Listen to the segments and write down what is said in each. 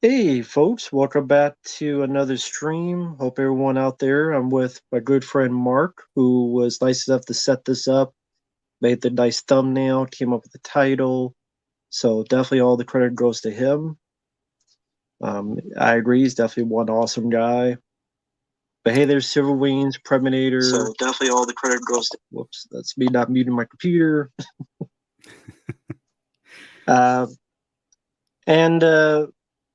Hey, folks, welcome back to another stream. Hope everyone out there. I'm with my good friend Mark, who was nice enough to set this up, made the nice thumbnail, came up with the title. So definitely all the credit goes to him. I agree, he's definitely one awesome guy. But hey, there's Silver Wings, Preminator. So definitely all the credit goes to. Whoops, that's me not muting my computer. Uh, and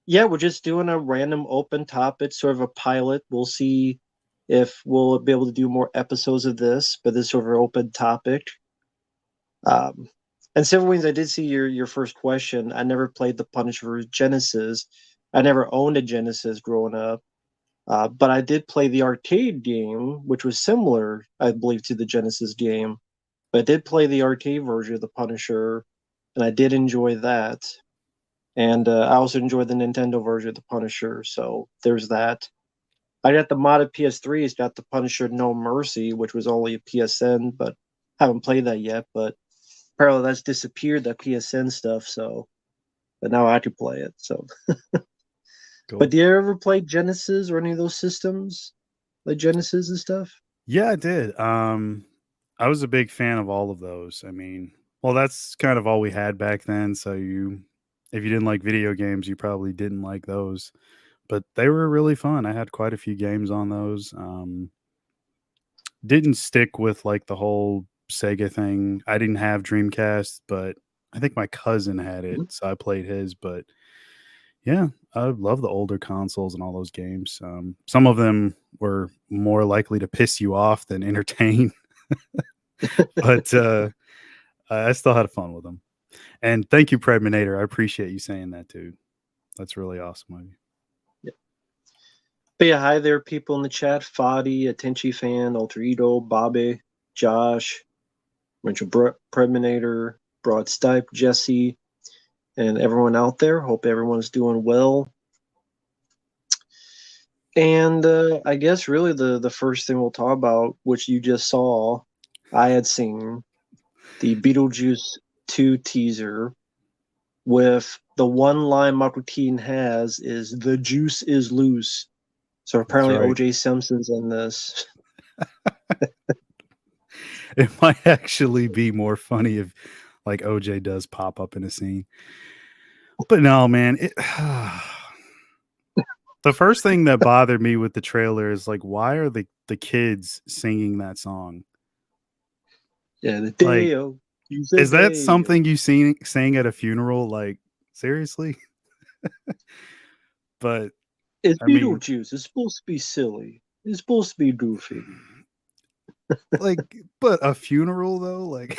yeah, we're just doing a random open topic, sort of a pilot. We'll see if we'll be able to do more episodes of this, but this sort of an open topic. Um, and Silver Wings, I did see your first question. I never played the Punisher Genesis. I never owned a Genesis growing up, but I did play the arcade game, which was similar, I believe, to the Genesis game. But I did play the arcade version of the Punisher, and I did enjoy that. And I also enjoyed the Nintendo version of the Punisher, so there's that. I got the modded PS3. It's got the Punisher No Mercy, which was only a PSN, but haven't played that yet. But apparently that's disappeared, that PSN stuff. So, but now I can play it. So, but Cool. do you ever play Genesis or any of those systems, like Genesis and stuff? Yeah, I did. I was a big fan of all of those. I mean, well, that's kind of all we had back then. So if you didn't like video games, you probably didn't like those. But they were really fun. I had quite a few games on those. Didn't stick with like the whole Sega thing. I didn't have Dreamcast, but I think my cousin had it, Mhm. so I played his. But yeah, I love the older consoles and all those games. Some of them were more likely to piss you off than entertain, but I still had fun with them. And thank you, Predminator. I appreciate you saying that too. That's really awesome of you. Yeah. But yeah, hi there, people in the chat. Fadi, Atenchi fan, Alter Ego, Bobby, Josh, Rachel Preminator, Broad Stipe, Jesse, and everyone out there. Hope everyone's doing well. And I guess really the first thing we'll talk about, which you just saw, I had seen the Beetlejuice 2 teaser with the one line Michael Keaton has is the juice is loose. So That's apparently right. OJ Simpson's in this. It might actually be more funny if like OJ does pop up in a scene. But no, man, the first thing that bothered me with the trailer is like, why are the kids singing that song? Yeah, the Like, Deo. Use a is that Deo. something you sang at a funeral? Like, seriously? But It's I mean, Beetlejuice. It's supposed to be silly. It's supposed to be goofy. like, but a funeral though, like,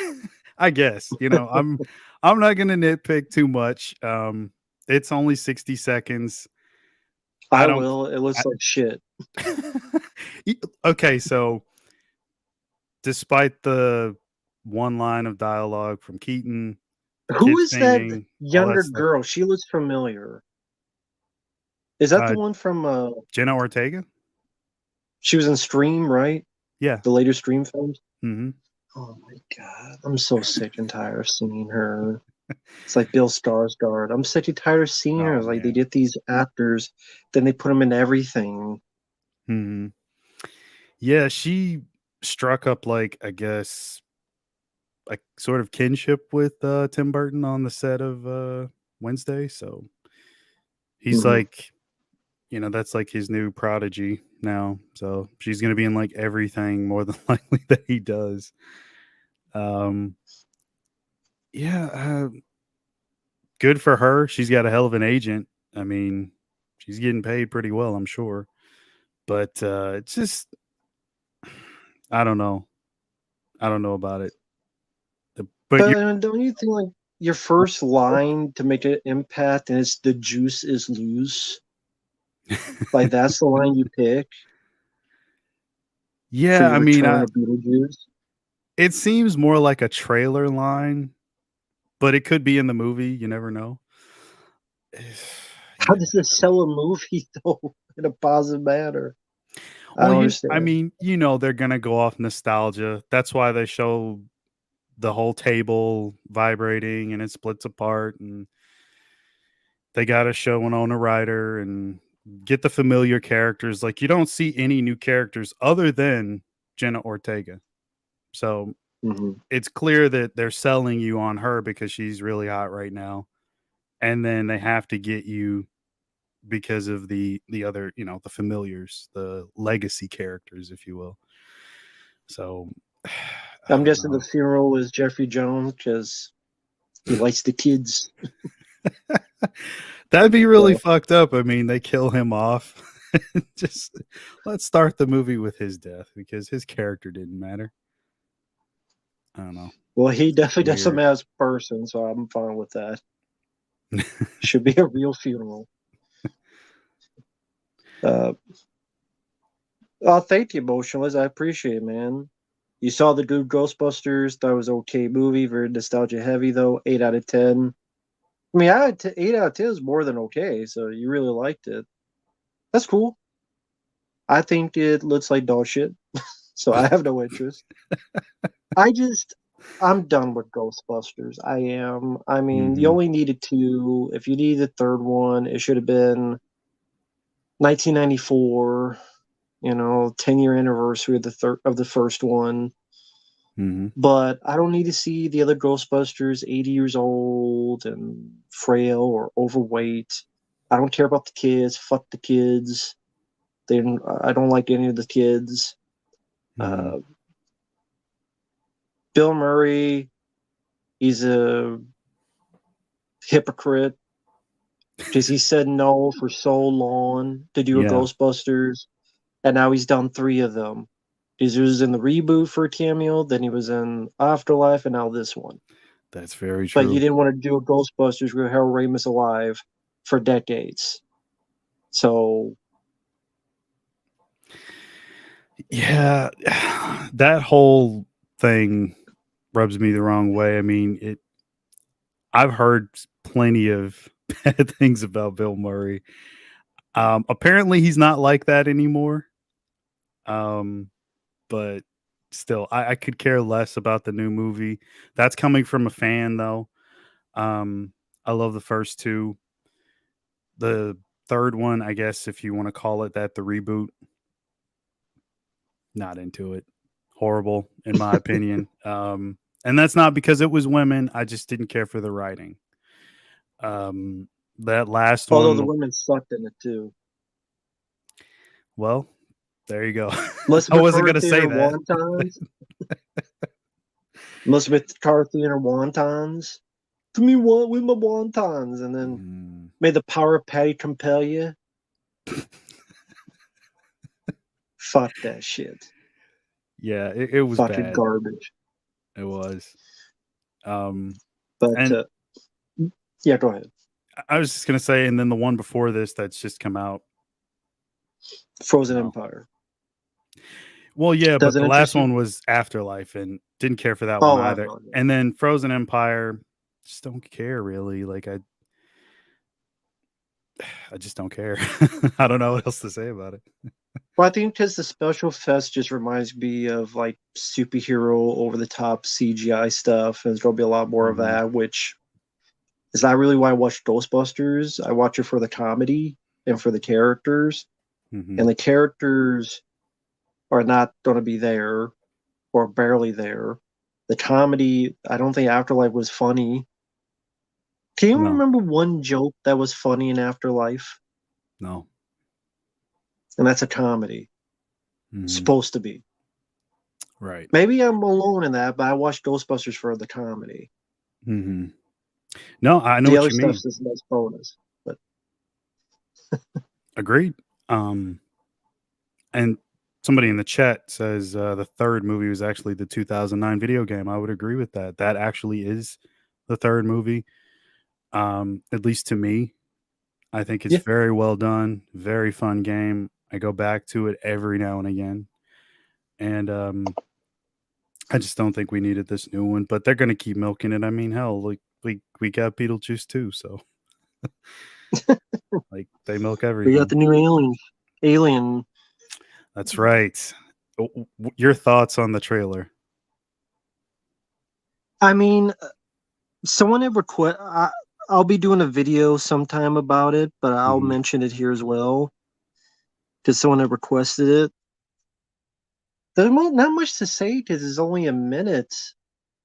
I guess I'm not gonna nitpick too much. It's only 60 seconds. I I don't. will. It looks I, like shit. okay, so despite the one line of dialogue from Keaton, the Who kids is that singing, all that younger stuff. girl? She looks familiar. Is that the Uh, one from Jenna Ortega? she was in Stream, right? Yeah. The later Stream films? Mhm. Oh my god. I'm so sick and tired of seeing her. It's like Bill Skarsgård. I'm sick and tired of seeing her. Oh, It's like they man. get these actors, then they put them in everything. Mhm. Yeah, she struck up, like, I guess, like, sort of kinship with, Tim Burton on the set of, Wednesday, so he's Mhm. like that's, like, his new prodigy now, so she's gonna be in, like, everything more than likely that he does. Um, yeah, good for her. She's got a hell of an agent. I mean, she's getting paid pretty well, I'm sure, but, it's just I don't know. I don't know about it. But But you don't you think like your first line to make an impact and it's the juice is loose? Like that's the line you pick for Yeah, your I mean, return of Beetlejuice? it seems more like a trailer line, but it could be in the movie, you never know. How Yeah. does this sell a movie though in a positive manner? I Well, don't I understand. mean, they're gonna go off nostalgia. That's why they show the whole table vibrating and it splits apart, and they got to show Winona Ryder and get the familiar characters. Like, you don't see any new characters other than Jenna Ortega. So Mhm. it's clear that they're selling you on her because she's really hot right now. And then they have to get you because of the other, the familiars, the legacy characters, if you will. So I I'm don't guessing know. the funeral was Jeffrey Jones because he likes the kids. That'd be really So, fucked up. I mean, they kill him off. Just let's start the movie with his death because his character didn't matter. I don't know. well, he definitely does some Weird. as person, so I'm fine with that. Should be a real funeral. Thank you, Motionless. I appreciate it, man. You saw the good Ghostbusters. Thought it was an okay movie. Very nostalgia heavy, though. 8 out of 10. I mean, 8 out of 10 is more than okay, so you really liked it. That's cool. I think it looks like dog shit, so I have no interest. I'm done with Ghostbusters. I am. I mean, you Mhm. only needed two. If you needed a third one, it should have been 1994. 10-year anniversary of the first one. Mhm. But I don't need to see the other Ghostbusters 80 years old and frail or overweight. I don't care about the kids. Fuck the kids. I don't like any of the kids. Mhm. Bill Murray, he's a hypocrite because he said no for so long to do a Yeah, Ghostbusters, and now he's done three of them. He was in the reboot for a cameo, then he was in Afterlife, and now this one. that's very But you true. didn't want to do a Ghostbusters with Harold Ramis alive for decades. So Yeah, that whole thing rubs me the wrong way. I mean, I've heard plenty of bad things about Bill Murray. Apparently he's not like that anymore. But still, I could care less about the new movie. That's coming from a fan, though. I love the first two. The third one, I guess, if you want to call it that, the reboot, not into it. Horrible, in my opinion. And that's not because it was women. I just didn't care for the writing. Um, that last although the one, women sucked in it too. well, there you go. Melissa I wasn't gonna McCarthy and say her that. wontons. Elizabeth McCarthy and her wontons. Give me one with my wontons, and then Mm, may the power of Patty compel you. Fuck that shit. yeah, it was Fucking bad. garbage. It was. Um, But and yeah, go ahead. I was just gonna say, and then the one before this that's just come out. Frozen No. Empire. Well, yeah, but Doesn't the interest last you? one was Afterlife, and didn't care for that one Oh, I either. know. And then Frozen Empire, just don't care really. Like I just don't care. I don't know what else to say about it. Well, I think because the special fest just reminds me of like superhero over the top CGI stuff, and there's gonna be a lot more of Mhm. that, which is not really why I watch Ghostbusters. I watch it for the comedy and for the characters, and Mhm. the characters are not going to be there or barely there. The comedy, I don't think Afterlife was funny. Can you No, remember one joke that was funny in Afterlife? no. And that's a comedy. Mhm. Supposed to be. Right. Maybe I'm alone in that, but I watched Ghostbusters for the comedy. Mhm. No, I know The what other you mean. stuff's just less bonus. But Agreed. And somebody in the chat says the third movie was actually the 2009 video game. I would agree with that. That actually is the third movie. At least to me, I think it's yeah, very well done, very fun game. I go back to it every now and again, and I just don't think we needed this new one. But they're going to keep milking it. I mean, hell, like we got Beetlejuice too, so like they milk we got everything. the new Alien. That's right. Your thoughts on the trailer? I mean, someone had request. I'll be doing a video sometime about it, but I'll Mhm. mention it here as well because someone had requested it. There's not much to say because it's only a minute.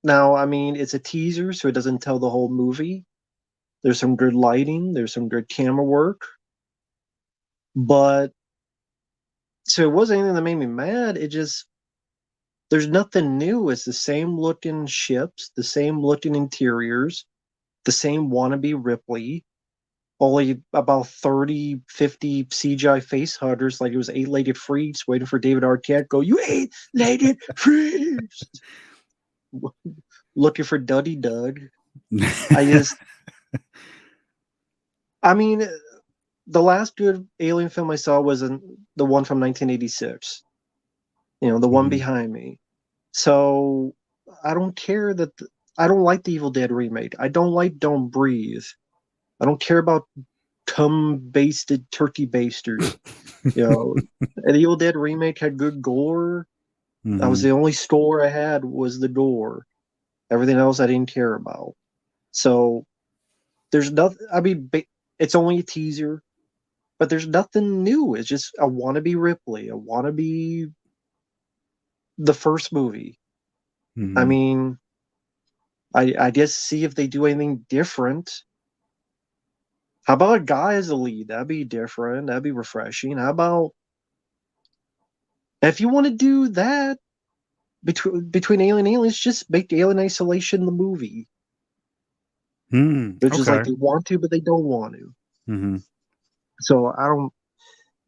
Now, I mean, it's a teaser, so it doesn't tell the whole movie. There's some good lighting, there's some good camera work, but so it wasn't anything that made me mad. It just there's nothing new. It's the same looking ships, the same looking interiors, the same wannabe Ripley, only about 30, 50 CGI face huggers like it was eight-legged freaks waiting for David Arquette go, you eight-legged freaks! Looking for Duddy Dud. I mean, the last good alien film I saw was the one from 1986. You know, the one Mhm. behind me. So I don't care that I don't like the Evil Dead remake. I don't like Don't Breathe. I don't care about cum-basted turkey basters. You know, and the Evil Dead remake had good gore. That was Mhm. the only score I had was the gore. Everything else I didn't care about. So there's nothing. I mean, it's only a teaser, but there's nothing new. It's just I want to be Ripley. I want to be the first movie. I Mhm. mean, I guess see if they do anything different. How about a guy as a lead? That'd be different. That'd be refreshing. How about if you want to do that between Alien and Aliens, just make Alien Isolation the movie. Mm, They're just like okay. they want to, but they don't want to. Mhm. So I don't.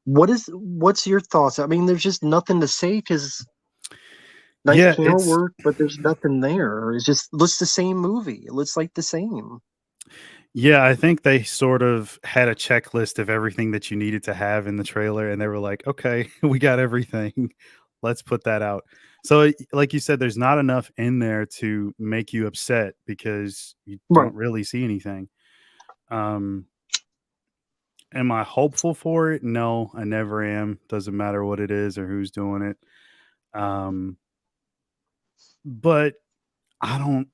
What's your thoughts? I mean, there's just nothing to say because nice Yeah, camera it's work, but there's nothing there. It's just looks the same movie. It looks like the same. yeah, I think they sort of had a checklist of everything that you needed to have in the trailer, and they were like, "Okay, we got everything. Let's put that out." So, like you said, there's not enough in there to make you upset because you Right. don't really see anything. Um, am I hopeful for it? No, I never am. Doesn't matter what it is or who's doing it. Um, but I don't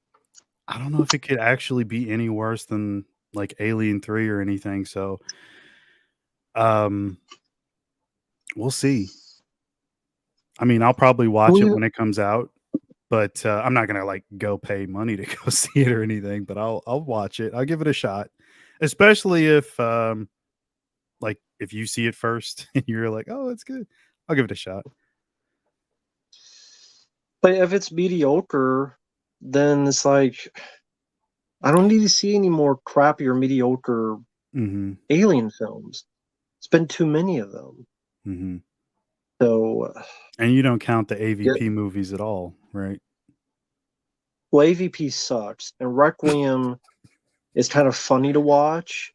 I don't know if it could actually be any worse than like Alien 3 or anything. So, um, we'll see. I mean, I'll probably watch it We when it comes out, but I'm not gonna like go pay money to go see it or anything. But I'll watch it. I'll give it a shot, especially if like if you see it first and you're like, oh, it's good. I'll give it a shot. But if it's mediocre, then it's like I don't need to see any more crappy or mediocre Hmm. alien films. It's been too many of them. Hmm. So, And you don't count the yeah, AVP movies at all, right? well, AVP sucks, and Requiem is kind of funny to watch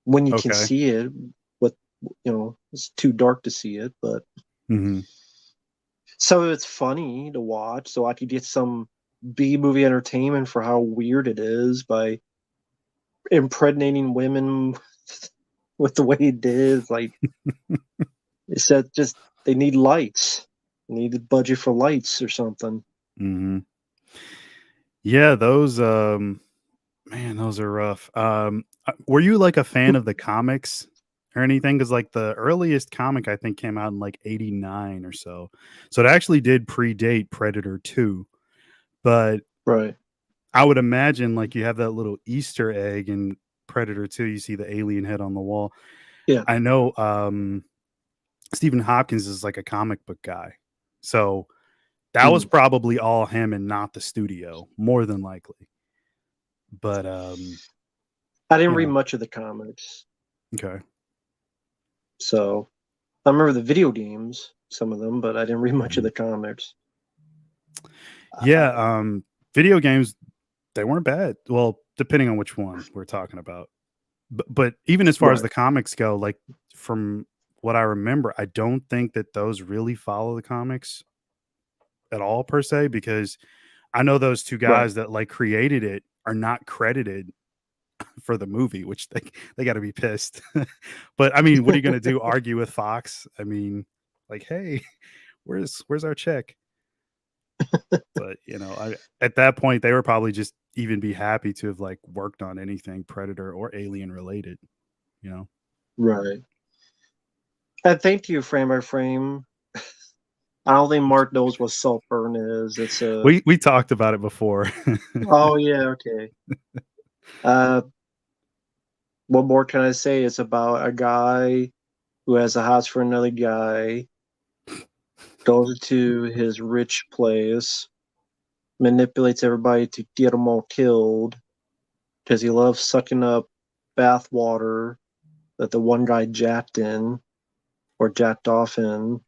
when you can Okay. see it. But it's too dark to see it. But Hmm. so it's funny to watch. So I could get some B movie entertainment for how weird it is by impregnating women with the way he did. Like it said, just they need lights. They need the budget for lights or something. Hmm. Yeah, those man, those are rough. Were you like a fan of the comics or anything? Because like the earliest comic I think came out in like '89 or so, so it actually did predate Predator 2. But Right. I would imagine like you have that little Easter egg in Predator 2. You see the alien head on the wall. Yeah. I know Stephen Hopkins is like a comic book guy, so that was Mm. probably all him and not the studio, more than likely. But I didn't you read know, much of the comics, okay. so I remember the video games, some of them, but I didn't read much of Mhm. the comics. Yeah, Uh, video games, they weren't bad. Well, depending on which one we're talking about. But even as far as right. the comics go, like from what I remember, I don't think that those really follow the comics at all per se, because I know those two Right. guys that like created it are not credited for the movie, which they got to be pissed. But I mean, what are you going to do? Argue with Fox? I mean, like, hey, where's our check? But, I at that point, they were probably just even be happy to have like worked on anything Predator or Alien related, you know. Right. And thank you, frame by frame. I don't think Mark knows what Saltburn is. It's a. We talked about it before. Oh yeah, okay. What more can I say? It's about a guy who has a house for another guy, goes to his rich place, manipulates everybody to get them all killed because he loves sucking up bath water that the one guy jacked in or jacked off in.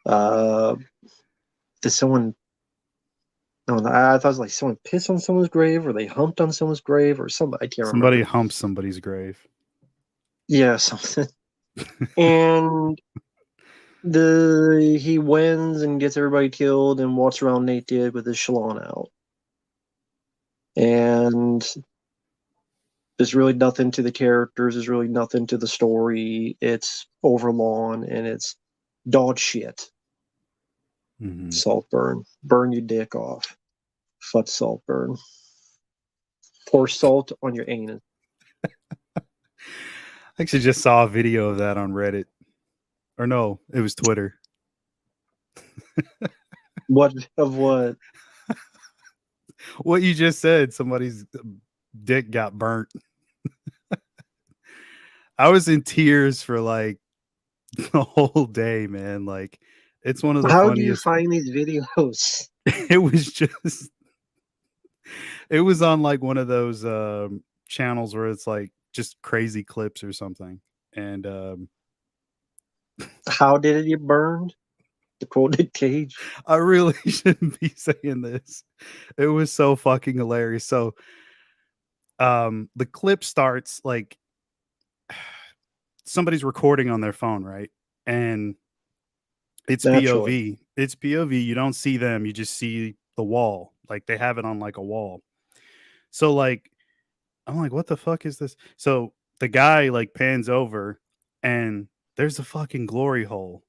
Did someone? No, I thought it was like someone pissed on someone's grave, or they humped on someone's grave, or somebody. I can't Somebody remember. humps somebody's grave. Yeah, something. And he wins and gets everybody killed and walks around naked with his shalon out. And there's really nothing to the characters. There's really nothing to the story. It's overlong and it's dog shit. Mhm. Saltburn. Burn your dick off. Fuck Saltburn. Pour salt on your anus. I actually just saw a video of that on Reddit. Or no, it was Twitter. What of what? What you just said, somebody's dick got burnt. I was in tears for like the whole day, man. Like, it's one of the How do you funniest. find these videos? It was just, it was on like one of those channels where it's like just crazy clips or something. And How did it get burned? To quote Nick Cage. I really shouldn't be saying this. It was so fucking hilarious. So the clip starts like somebody's recording on their phone, right? And it's Naturally. POV. It's POV. You don't see them. You just see the wall. Like they have it on like a wall. So like I'm like, what the fuck is this? So the guy like pans over and there's a fucking glory hole.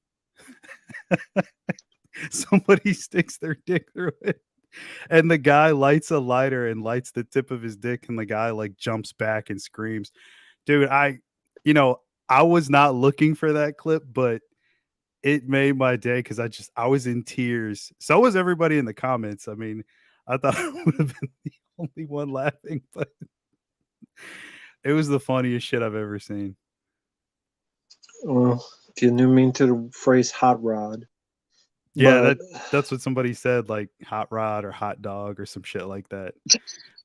Somebody sticks their dick through it. And the guy lights a lighter and lights the tip of his dick, and the guy like jumps back and screams. Dude, I was not looking for that clip, but it made my day because I was in tears. So was everybody in the comments. I mean, I thought I would have been the only one laughing, but it was the funniest shit I've ever seen. Well, if you knew me to the phrase hot rod. Yeah, But that's what somebody said, like hot rod or hot dog or some shit like that.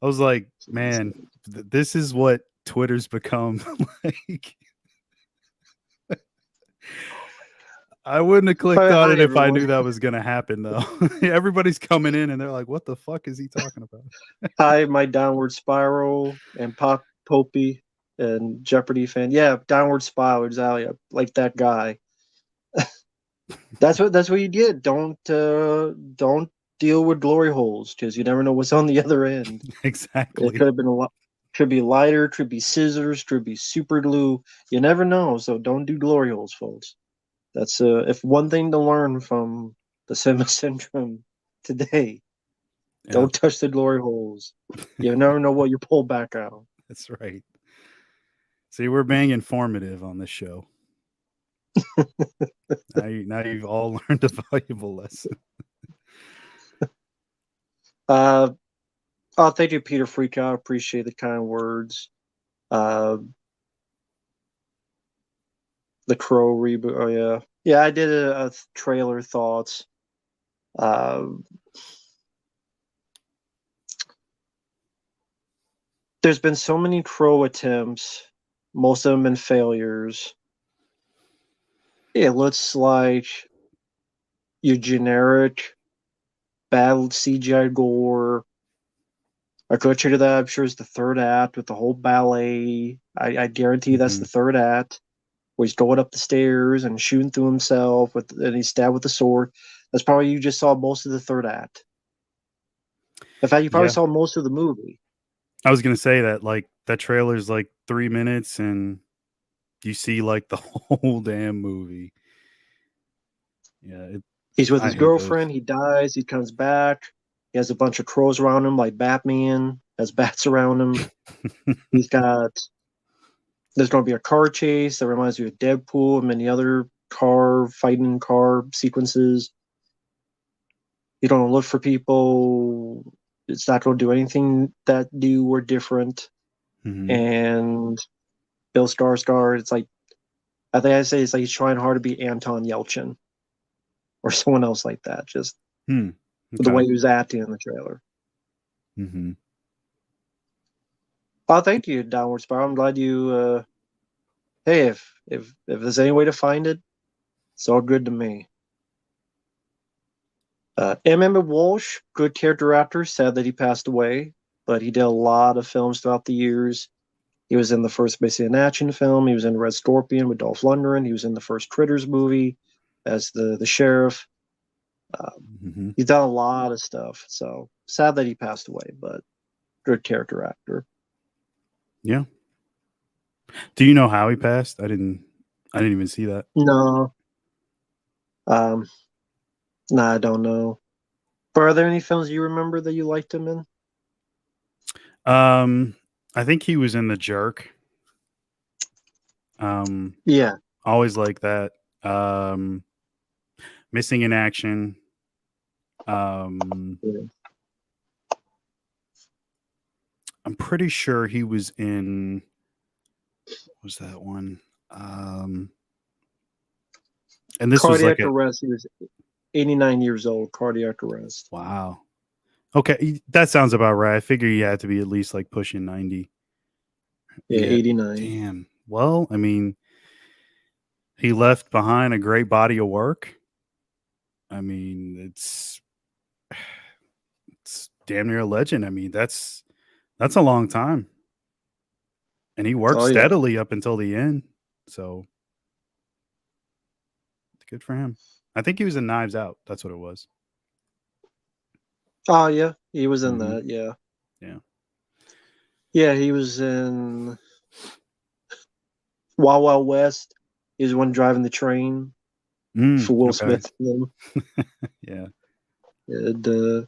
I was like, man, this is what Twitter's become. Like, I wouldn't have clicked on it if I knew that was gonna happen, though. Everybody's coming in and they're like, "What the fuck is he talking about?" Hi, my Downward Spiral and Pop Popey and Jeopardy fan. Yeah, Downward Spiral, exactly. Like that guy. That's what you get. Don't deal with glory holes because you never know what's on the other end. Exactly. It could have been a lot. Could be lighter. Could be scissors. Could be super glue. You never know. So don't do glory holes, folks. That's if one thing to learn from the Cinema Syndrome today. Yeah, Don't touch the glory holes. You never know what you pull back out. that's right. See, we're being informative on this show. Now you've all learned a valuable lesson. Thank you, Peter Freakout. Appreciate the kind words. The Crow reboot. Oh yeah, yeah. I did a trailer thoughts. There's been so many Crow attempts. Most of them been failures. It looks like your generic battle CGI gore. I could check that. I'm sure it's the third act with the whole ballet. I guarantee that's the third act where he's going up the stairs and shooting through himself and he's stabbed with a sword. That's probably you just saw most of the third act. In fact, you probably saw most of the movie. I was gonna say that like that trailer's like 3 minutes and you see like the whole damn movie. Yeah, he's with his girlfriend. He dies. He comes back. He has a bunch of crows around him, like Batman has bats around him. He's got. There's going to be a car chase that reminds you of Deadpool and many other car sequences. You don't look for people. It's not going to do anything that new or different. And Bill Skarsgård, it's like, I think I say it's like he's trying hard to be Anton Yelchin or someone else like that, just Okay. the way he was acting in the trailer. Oh, thank you, Downward Spiral. I'm glad you. Hey, if there's any way to find it, it's all good to me. Emmett Walsh, good character actor, sad that he passed away, but he did a lot of films throughout the years. He was in the first Missing in Action film. He was in Red Scorpion with Dolph Lundgren. He was in the first Critters movie as the sheriff. He's done a lot of stuff. So sad that he passed away, but good character actor. Yeah. Do you know how he passed? I didn't even see that. No. No, I don't know. But are there any films you remember that you liked him in? I think he was in The Jerk. Yeah. Always like that. Missing in Action. I'm pretty sure he was in. What was that one? And this Cardiac was like Arrest. He was 89 years old. Cardiac Arrest. Wow. Okay, that sounds about right. I figure you had to be at least like pushing 90. Yeah, 89. Damn. Well, I mean, he left behind a great body of work. I mean, it's damn near a legend. I mean, that's a long time. And he worked steadily up until the end. So good for him. I think he was in Knives Out. That's what it was. Oh, yeah. He was in that. Yeah. Yeah. Yeah, he was in Wild Wild West. He was the one driving the train for Will Smith. Yeah. And,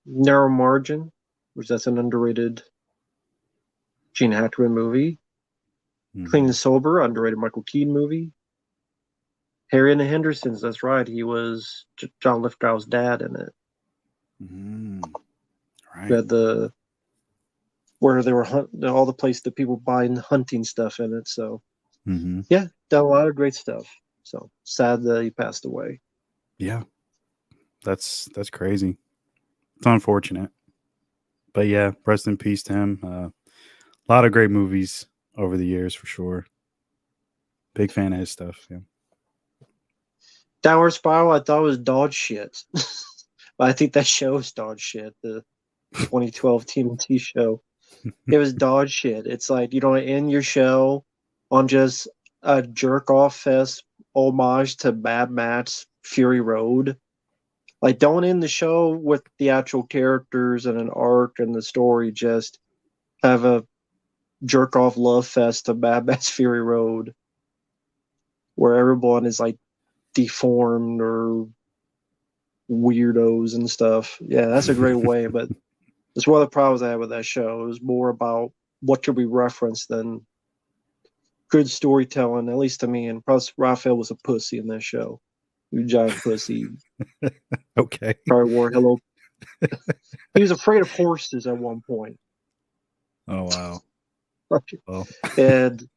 Narrow Margin, which that's an underrated Gene Hackman movie. Clean and Sober, underrated Michael Keaton movie. Harry and the Hendersons, that's right. He was John Lithgow's dad in it. Right. He had where they were all the place that people buying hunting stuff in it. So yeah, done a lot of great stuff. So sad that he passed away. Yeah, that's crazy. It's unfortunate, but yeah, rest in peace to him. A lot of great movies over the years for sure. Big fan of his stuff. Yeah. Downward Spiral, I thought was dog shit. But I think that show is dog shit. The 2012 TMNT show. It was dog shit. It's like you don't end your show on just a jerk off fest homage to Mad Max Fury Road. Like, don't end the show with the actual characters and an arc and the story. Just have a jerk off love fest to Mad Max Fury Road, where everyone is like deformed or weirdos and stuff. Yeah, that's a great way. But that's one of the problems I had with that show. It was more about what could we reference than good storytelling, at least to me. And plus, Raphael was a pussy in that show. He was a giant pussy. Okay. Probably wore hello. He was afraid of horses at one point. Oh, wow. Well. And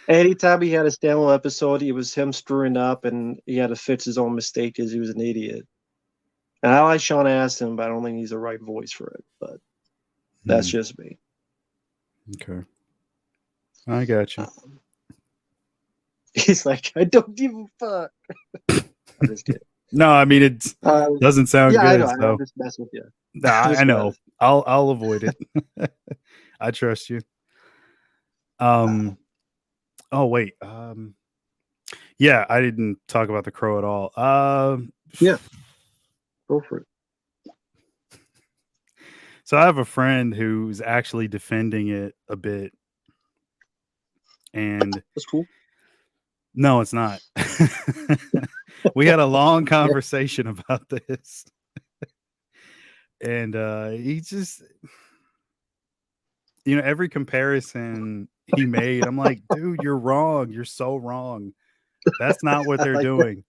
anytime he had a standalone episode, it was him screwing up and he had to fix his own mistake because he was an idiot. And I like Sean Astin, but I don't think he's the right voice for it. But that's just me. Okay. I got you. He's like, I don't give a fuck. I'm just kidding. No, I mean, it doesn't sound good. I know. So. I'm just messing with you. Nah, I know. I'll avoid it. I trust you. Oh wait. Yeah, I didn't talk about The Crow at all. Yeah. Go for it. So I have a friend who's actually defending it a bit. And that's cool. No, it's not. We had a long conversation about this. And he just, you know, every comparison he made, I'm like, dude, you're wrong. You're so wrong. That's not what I they're like that. doing.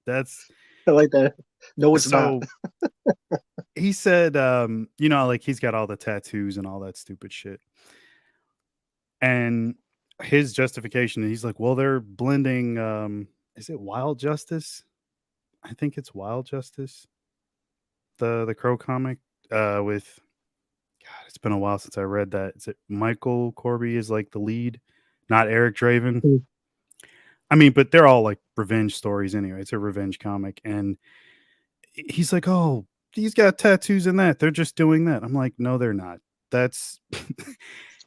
That's I like that. No, it's not. so he said, you know, like he's got all the tattoos and all that stupid shit. And his justification, he's like, well, they're blending, is it Wild Justice? I think it's Wild Justice, the Crow comic, with God, it's been a while since I read that. Is it Michael Corby is like the lead, not Eric Draven? Mm. I mean, but they're all like revenge stories anyway. It's a revenge comic. And he's like, oh, he's got tattoos in that. They're just doing that. I'm like, no, they're not. That's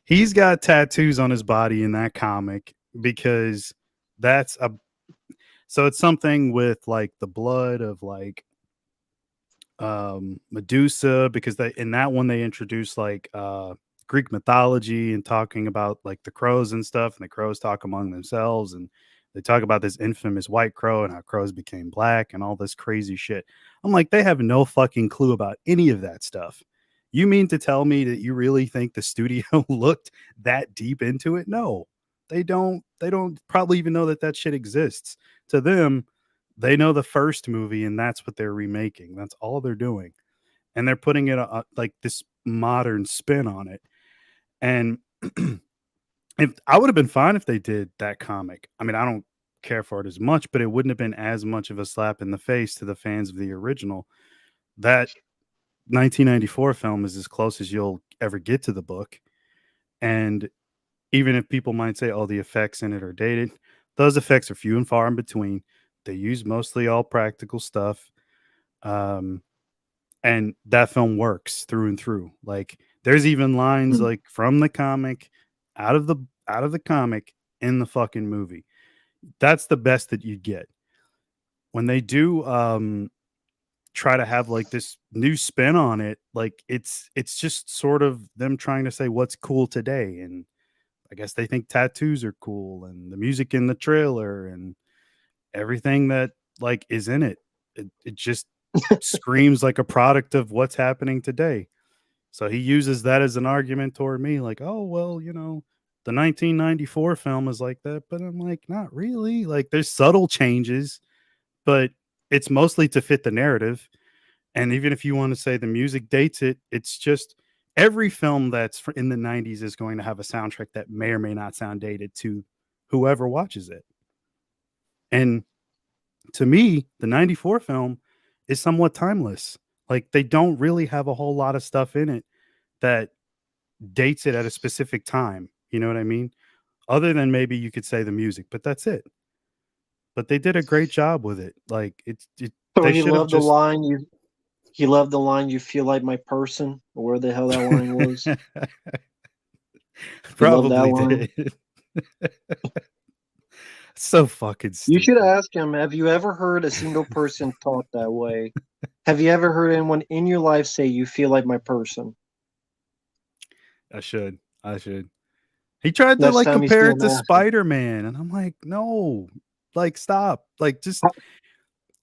he's got tattoos on his body in that comic because that's a so it's something with like the blood of like Medusa, because they in that one they introduce like Greek mythology and talking about like the crows and stuff, and the crows talk among themselves, and they talk about this infamous white crow and how crows became black and all this crazy shit. I'm like, they have no fucking clue about any of that stuff. You mean to tell me that you really think the studio looked that deep into it? No, they don't. They don't probably even know that that shit exists. To them, they know the first movie, and that's what they're remaking. That's all they're doing, and they're putting it like this modern spin on it. And if I would have been fine if they did that comic. I mean, I don't care for it as much, but it wouldn't have been as much of a slap in the face to the fans of the original. That 1994 film is as close as you'll ever get to the book. And even if people might say, oh, the effects in it are dated, those effects are few and far in between. They use mostly all practical stuff. Um, and that film works through and through. Like there's even lines Mm. like from the comic out of the comic in the fucking movie. That's the best that you'd get. When they do try to have like this new spin on it, like it's just sort of them trying to say what's cool today. And I guess they think tattoos are cool and the music in the trailer and everything that like is in it. It just screams like a product of what's happening today. So he uses that as an argument toward me, like, oh, well, you know, the 1994 film is like that. But I'm like, not really. Like, there's subtle changes, but it's mostly to fit the narrative. And even if you want to say the music dates it, it's just every film that's in the 90s is going to have a soundtrack that may or may not sound dated to whoever watches it. And to me, the 94 film is somewhat timeless. Like they don't really have a whole lot of stuff in it that dates it at a specific time. You know what I mean? Other than maybe you could say the music, but that's it. But they did a great job with it. Like So they he should have loved the just line he loved the line "You feel like my person," or where the hell that line was. He loved that probably line. did. So fucking You should stupid. ask him, have you ever heard a single person talk that way? Have you ever heard anyone in your life say you feel like my person? I should. I should. He tried to Next like time you see compare it him, to ask him. Spider-Man, and I'm like, no, like stop. Like just How-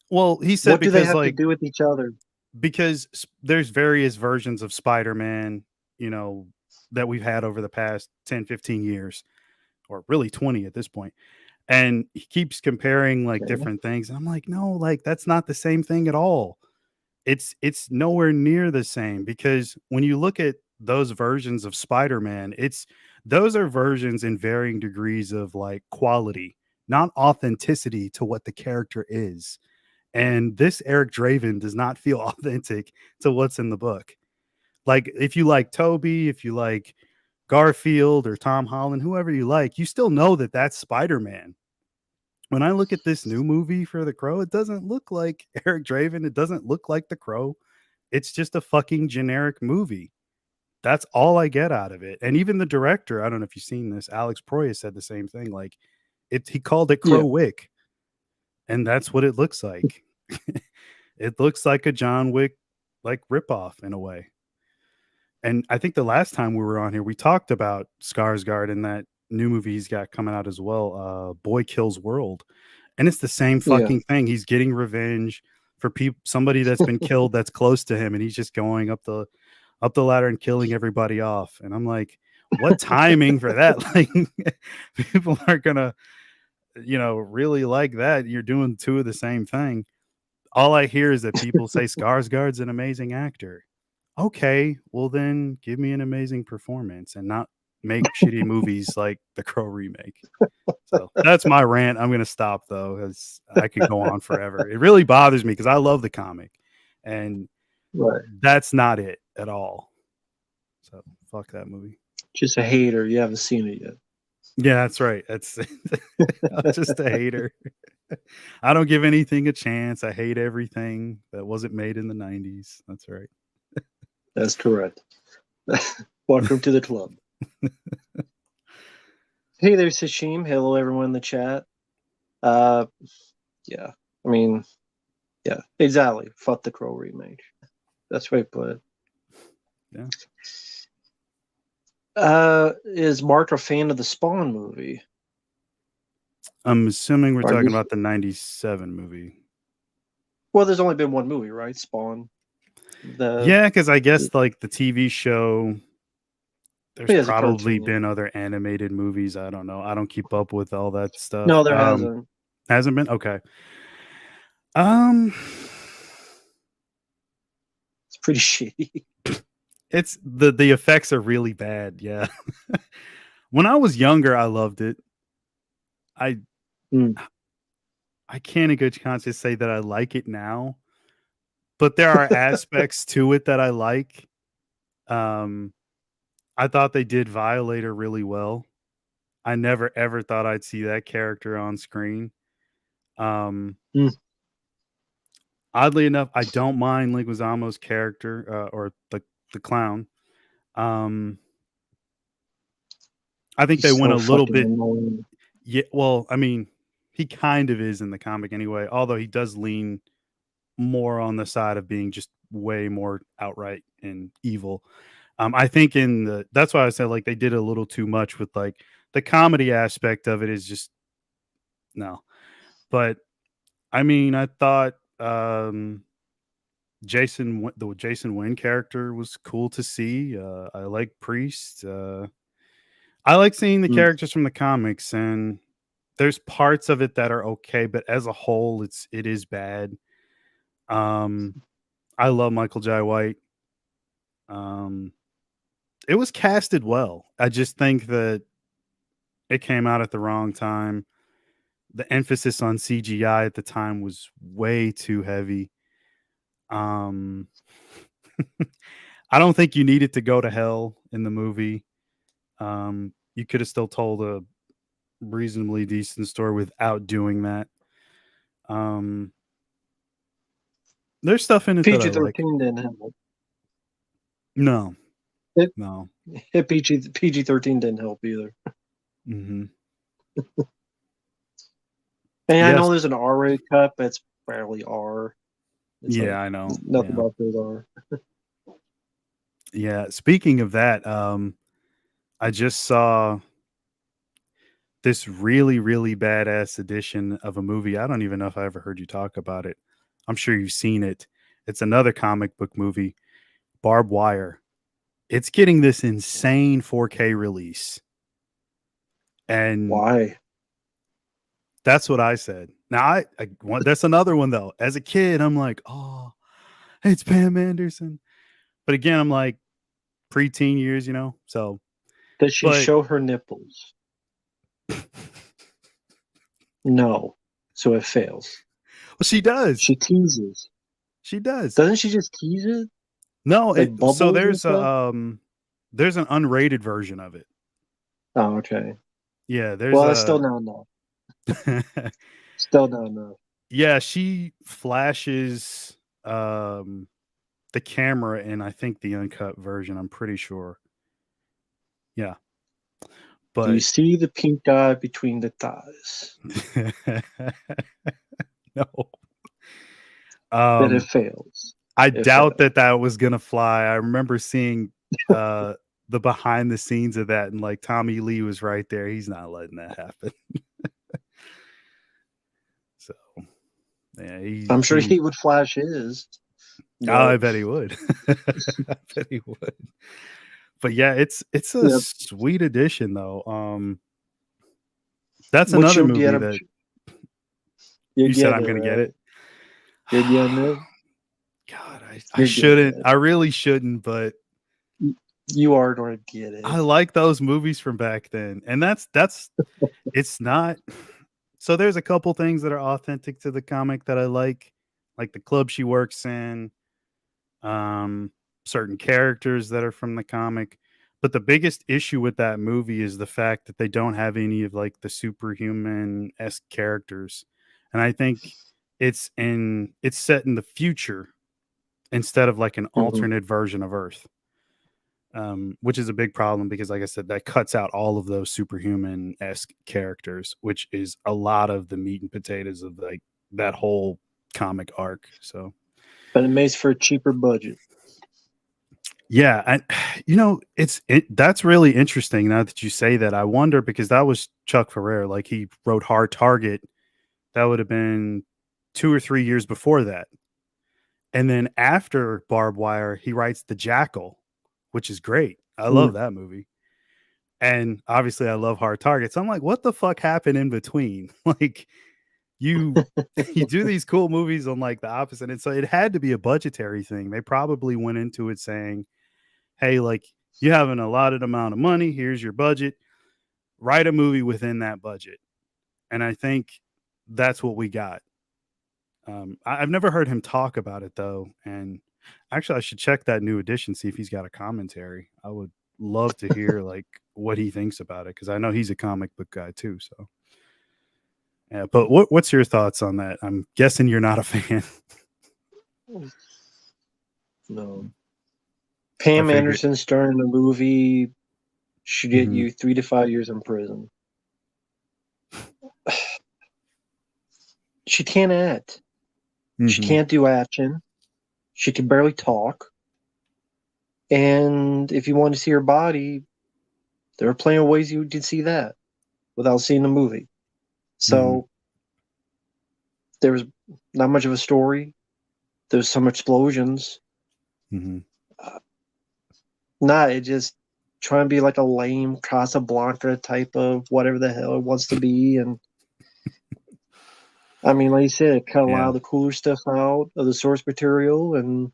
well, he said What do they because have to like do with each other? because there's various versions of Spider-Man, you know, that we've had over the past 10, 15 years, or really 20 at this point. And he keeps comparing like Okay. different things. And I'm like, no, like that's not the same thing at all. It's nowhere near the same because when you look at those versions of Spider-Man, it's those are versions in varying degrees of like quality, not authenticity to what the character is. And this Eric Draven does not feel authentic to what's in the book. Like if you like Toby, if you like Garfield or Tom Holland, whoever you like, you still know that that's Spider-Man. When I look at this new movie for The Crow, it doesn't look like Eric Draven. It doesn't look like The Crow. It's just a fucking generic movie. That's all I get out of it. And even the director, I don't know if you've seen this, Alex Proyas said the same thing. Like he called it Yeah. Crow Wick, and that's what it looks like. It looks like a John Wick like ripoff in a way. And I think the last time we were on here, we talked about Skarsgård and that new movie he's got coming out as well, Boy Kills World. And it's the same Yeah. fucking thing. He's getting revenge for somebody that's been killed that's close to him, and he's just going up the ladder and killing everybody off. And I'm like, what timing for that? Like, people aren't gonna, really like that. You're doing two of the same thing. All I hear is that people say Skarsgård's an amazing actor. Okay, well then give me an amazing performance and not make shitty movies like the Crow remake. So that's my rant. I'm gonna stop though, because I could go on forever. It really bothers me because I love the comic, and Right. that's not it at all. So fuck that movie. Just a hater. You haven't seen it yet. Yeah, that's right. That's I'm just a hater. I don't give anything a chance. I hate everything that wasn't made in the 90s. That's right. That's correct. Welcome to the club. Hey there, Sashim. Hello, everyone in the chat. Yeah. I mean, yeah, exactly. Fuck the Crow remake. That's the way to put it. Yeah. Is Mark a fan of the Spawn movie? I'm assuming we're Are talking you- about the 97 movie. Well, there's only been one movie, right? Spawn. Yeah, because I guess like the TV show, Yeah, there's it's a probably cartoon, yeah. been other animated movies. I don't know. I don't keep up with all that stuff. No, there hasn't. Hasn't been? Okay. It's pretty shitty. It's the effects are really bad. Yeah. When I was younger, I loved it. I can't in good conscience say that I like it now, but there are aspects to it that I like. I thought they did Violator really well. I never ever thought I'd see that character on screen. Oddly enough, I don't mind Leguizamo's character, or the clown. I think they He's went so a little fucking bit. annoying. Yeah, well, I mean, he kind of is in the comic anyway, although he does lean more on the side of being just way more outright and evil. I think that's why I said like they did a little too much with like the comedy aspect of it is just no. But I mean, I thought the Jason Wynn character was cool to see. I like Priest. I like seeing the characters from the comics, and there's parts of it that are okay, but as a whole, it is bad. I love Michael Jai White. It was casted well. I just think that it came out at the wrong time. The emphasis on CGI at the time was way too heavy. I don't think you needed to go to hell in the movie. You could have still told a reasonably decent story without doing that. There's stuff in it that I like. PG-13 didn't help. No. No. PG-13 didn't help either. Mm-hmm. And I know there's an R-rated cut, but it's barely R. It's yeah, I know. Nothing about those R. Yeah. Speaking of that, I just saw this really, really badass edition of a movie. I don't even know if I ever heard you talk about it. I'm sure you've seen it. It's another comic book movie, Barbed Wire. It's getting this insane 4K release. And why? That's what I said. Now that's another one though. As a kid, I'm like, oh, it's Pam Anderson. But again, I'm like preteen years, so. Does she show her nipples? No. So it fails. Well, she does. She teases. She does. Doesn't she just tease it? No, like so there's an unrated version of it. Oh, okay. Yeah, there's that's still not enough. Still not enough. Yeah, she flashes the camera in, I think, the uncut version. I'm pretty sure. Yeah. But do you see the pink eye between the thighs? No. Then it fails. I doubt that was gonna fly. I remember seeing the behind the scenes of that, and like Tommy Lee was right there. He's not letting that happen. So Yeah, I'm sure he would flash his. Oh, I But bet he would. I bet he would. But yeah, it's a yeah, sweet addition though. That's which another you'll get movie him. that You you said get I'm it gonna get it. right. You're getting it. God, I You're getting shouldn't. it. I really shouldn't, but You are going to get I it. like those movies from back then. And that's it's not so there's a couple things that are authentic to the comic that I like the club she works in, um, certain characters that are from the comic. But the biggest issue with that movie is the fact that they don't have any of like the superhuman esque characters. And I think it's set in the future instead of like an Mhm. alternate version of Earth. Which is a big problem because, like I said, that cuts out all of those superhuman esque characters, which is a lot of the meat and potatoes of like that whole comic arc. So, But it makes for a cheaper budget. yeah, that's really interesting. Now that you say that, I wonder because that was Chuck Ferrer. Like he wrote Hard Target. That would have been 2 or 3 years before that, and then after Barbed Wire, he writes The Jackal, which is great. I love Mm. that movie. And obviously I love Hard Targets. I'm like, what the fuck happened in between? Like you you do these cool movies on like the opposite. And so it had to be a budgetary thing. They probably went into it saying, hey, like you have an allotted amount of money, here's your budget. Write a movie within that budget. And I think that's what we got. I've never heard him talk about it though. And actually I should check that new edition, see if he's got a commentary. I would love to hear like what he thinks about it because I know he's a comic book guy too. So yeah, but what's your thoughts on that? I'm guessing you're not a fan. No. I Pam figured. Anderson starring in a movie should get Mhm, you 3 to 5 years in prison. She can't act. She mhm, can't do action. She can barely talk. And if you want to see her body, there are plenty of ways you can see that without seeing the movie. mhm, So there was not much of a story. There's some explosions. mhm. Nah, it just trying to be like a lame Casablanca type of whatever the hell it wants to be. And I mean, like you said, it cut a lot Yeah. of the cooler stuff out of the source material. And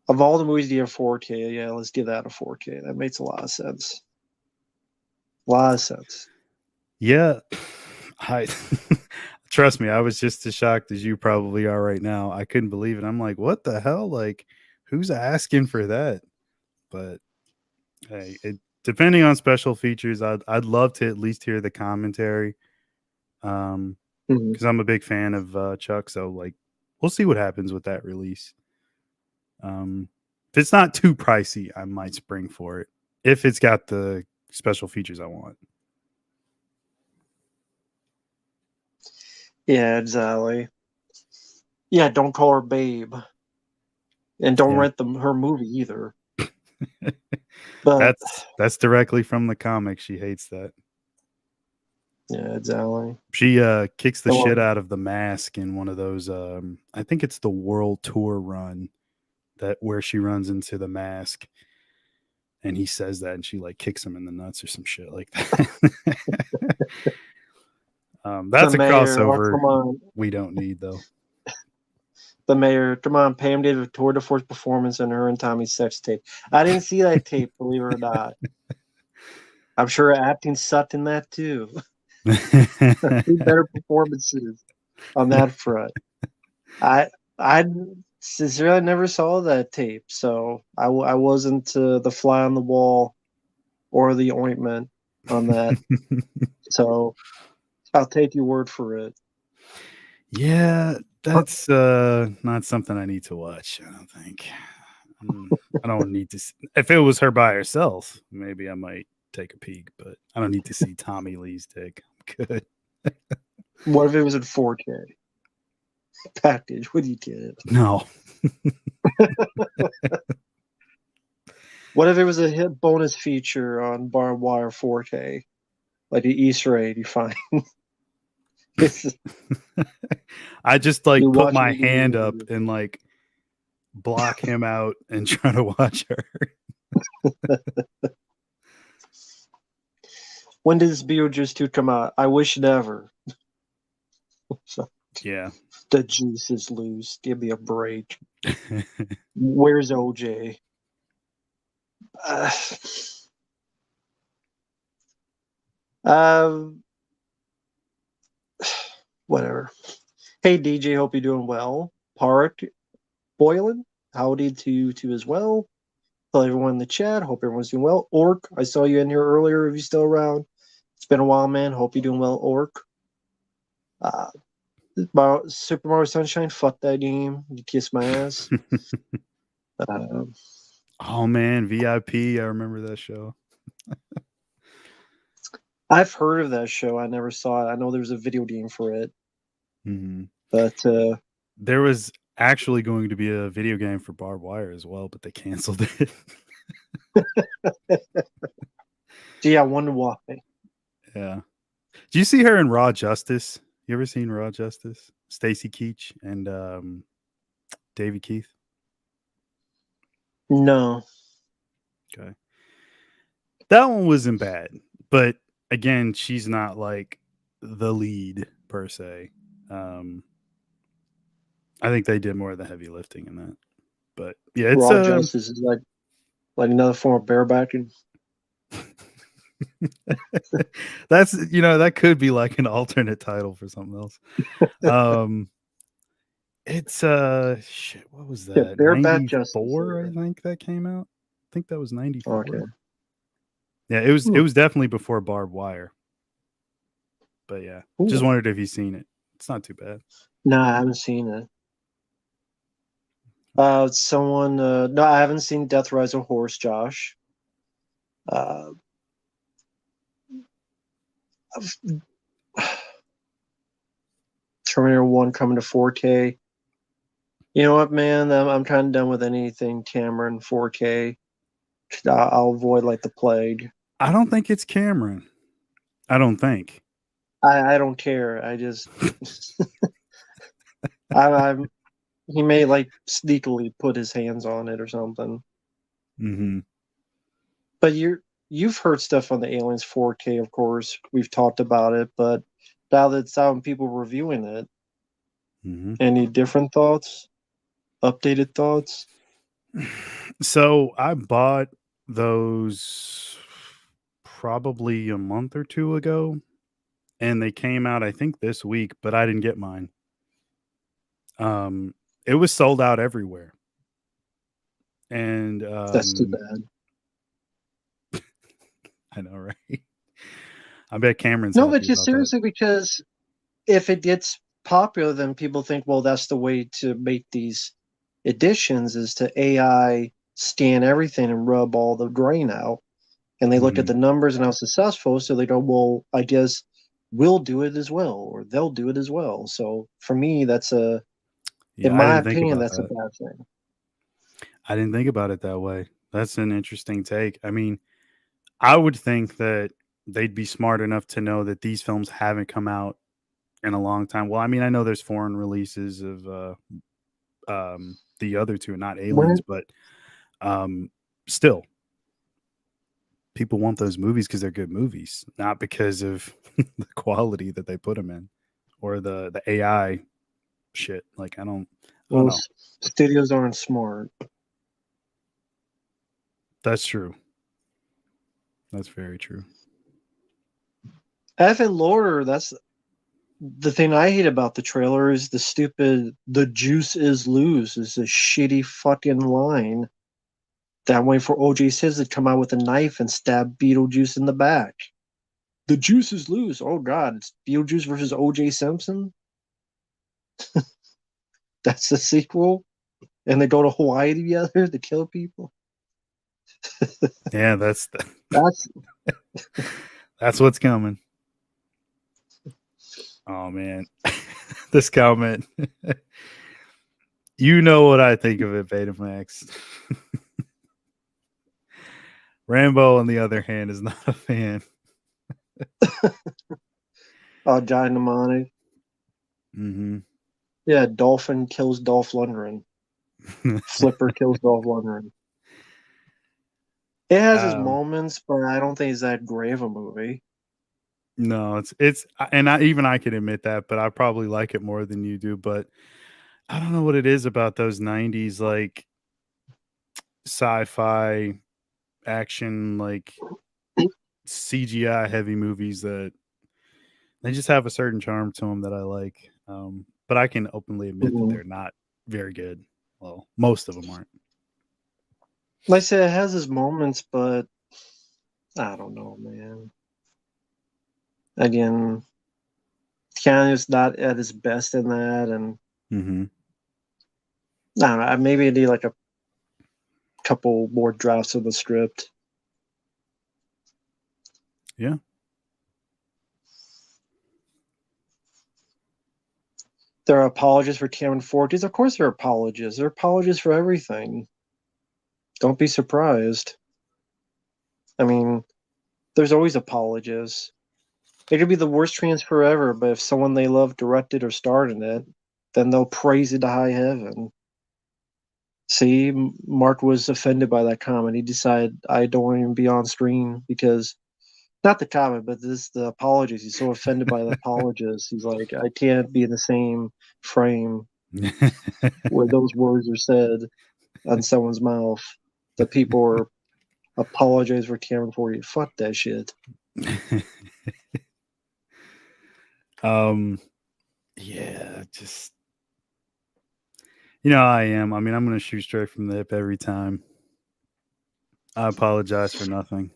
of all the movies to get 4K, yeah, let's give that a 4K. That makes a lot of sense. A lot of sense. Yeah. I trust me, I was just as shocked as you probably are right now. I couldn't believe it. I'm like, what the hell? Like, who's asking for that? But hey, depending on special features, I'd love to at least hear the commentary. Um, Mhm. because I'm a big fan of Chuck. So like, we'll see what happens with that release. If it's not too pricey, I might spring for it. If it's got the special features I want. Yeah, exactly. Yeah, don't call her babe. And don't Yeah, rent her movie either. But that's directly from the comic. She hates that. yeah, exactly. She kicks the shit Well, out of the Mask in one of those. I think it's the World Tour run that where she runs into the Mask, and he says that, and she like kicks him in the nuts or some shit like that. the That's a mayor, oh crossover come on, we don't need though. the mayor, come on, Pam did a tour de force performance in her and Tommy's sex tape. I didn't see that tape, believe it or not. I'm sure acting sucked in that too. Two better performances on that front. I sincerely never saw that tape, so I wasn't the fly on the wall or the ointment on that. So I'll take your word for it. Yeah, that's not something I need to watch. I don't think. I don't need to. If it was her by herself, maybe I might take a peek. But I don't need to see Tommy Lee's dick. I'm good. What if it was in 4K package? Would you get it? No. What if it was a hit bonus feature on Barbed Wire 4K, like the Easter egg you find? I just like You put watch my it, you hand do. up and like block him out and try to watch her. When does Beetlejuice 2 come out? I wish never. Yeah. The juice is loose. Give me a break. Where's OJ? Um, whatever. Hey DJ, hope you're doing well. Park Boylan, howdy to you too as well. Hello everyone in the chat. Hope everyone's doing well. Orc, I saw you in here earlier. If you're still around, it's been a while, man. Hope you're doing well, Orc. Super Mario Sunshine, fuck that game. You kiss my ass. Oh man, VIP. I remember that show. I've heard of that show. I never saw it. I know there was a video game for it, but there was actually going to be a video game for Barbed Wire as well, but they canceled it. gee, I wonder why. Yeah. Do you see her in Raw Justice? You ever seen Raw Justice? Stacy Keach and Davy Keith. No. Okay. That one wasn't bad, but again, she's not like the lead per se. I think they did more of the heavy lifting in that. But yeah, it's Raw Justice is like another form of barebacking. That's that could be like an alternate title for something else. It's shit, what was that? Yeah, bareback justice. 94, I think that came out. I think that was 94. Okay. Yeah, it was definitely before Barbed Wire. But yeah, just wondered if you've seen it. It's not too bad. No, I haven't seen it. No, I haven't seen Death Rise of Horse, Josh. Terminator 1 coming to 4K. You know what, man? I'm kind of done with anything Cameron 4K. I'll avoid like the plague. I don't think it's Cameron. I don't think. I don't care. I just he may like sneakily put his hands on it or something. Mm-hmm. But you've heard stuff on the Aliens 4K, of course. We've talked about it, but now that it's out and people reviewing it, any different thoughts? Updated thoughts? So I bought those probably a month or two ago, and they came out I think this week, but I didn't get mine. It was sold out everywhere, and That's too bad. I know, right? I bet Cameron's no, but just seriously, because if it gets popular, then people think, well, that's the way to make these editions is to AI scan everything and rub all the grain out. And they look at the numbers and how successful, so they go, well, I guess we'll do it as well, or they'll do it as well. So for me, that's in my opinion, that's a bad thing. I didn't think about it that way. That's an interesting take. I mean, I would think that they'd be smart enough to know that these films haven't come out in a long time. Well, I mean, I know there's foreign releases of the other two, not Aliens, but still, people want those movies because they're good movies, not because of the quality that they put them in or the AI shit. Like, I don't know. Studios aren't smart. That's true. That's very true. Evan Lorder, that's the thing I hate about the trailer is the juice is loose is a shitty fucking line. That way for OJ Simpson to come out with a knife and stab Beetlejuice in the back. The juice is loose. Oh God, it's Beetlejuice versus OJ Simpson. That's the sequel, and they go to Hawaii together to kill people. Yeah, that's what's coming. Oh man, this comment. You know what I think of it, Betamax. Rambo, on the other hand, is not a fan. Oh, John Namani. Mm-hmm. Yeah, Dolphin kills Dolph Lundgren. Flipper kills Dolph Lundgren. It has its um, moments, but I don't think it's that great of a movie. no, it's and I can admit that, but I probably like it more than you do. But I don't know what it is about those '90s like sci-fi action like CGI heavy movies that they just have a certain charm to them that I like. But I can openly admit that Mhm. they're not very good. Well, most of them aren't. Like I said, it has its moments, but I don't know, man. Again, Keanu's not at his best in that, and Mm-hmm. I don't know. Maybe I need like a couple more drafts of the script. Yeah. There are apologists for Cameron Fortes. Of course, there are apologists. There are apologists for everything. Don't be surprised. I mean, there's always apologists. It could be the worst transfer ever, but if someone they love directed or starred in it, then they'll praise it to high heaven. See, Mark was offended by that comment. He decided I don't want to even be on screen because not the comment, but the apologies. He's so offended by the apologists. He's like, I can't be in the same frame where those words are said on someone's mouth. The people are apologize for Cameron for you. Fuck that shit. um yeah, just I am. I mean, I'm gonna shoot straight from the hip every time. I apologize for nothing.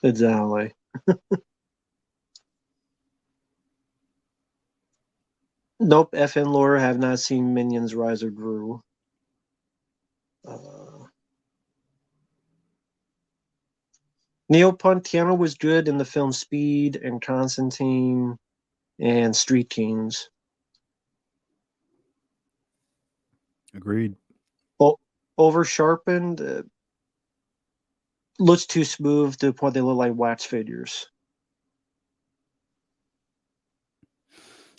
Exactly. Nope, FN lore have not seen Minions Rise of Gru. Neil Pontiano was good in the film Speed and Constantine and Street Kings. Agreed. Over sharpened, looks too smooth to the point they look like wax figures.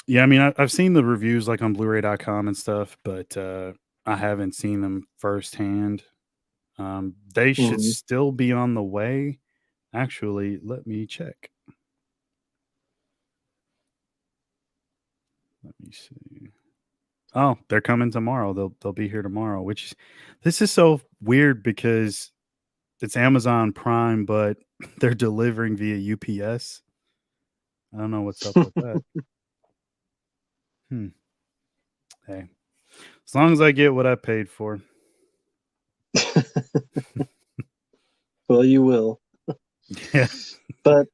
Yeah, I mean, I've seen the reviews like on Blu-ray.com and stuff, but I haven't seen them firsthand. They should Mm-hmm. still be on the way. Actually, let me check. Let me see. Oh, they're coming tomorrow. They'll be here tomorrow. This is so weird because it's Amazon Prime, but they're delivering via UPS. I don't know what's up with that. Hmm. Hey, as long as I get what I paid for. Well, you will. Yeah. But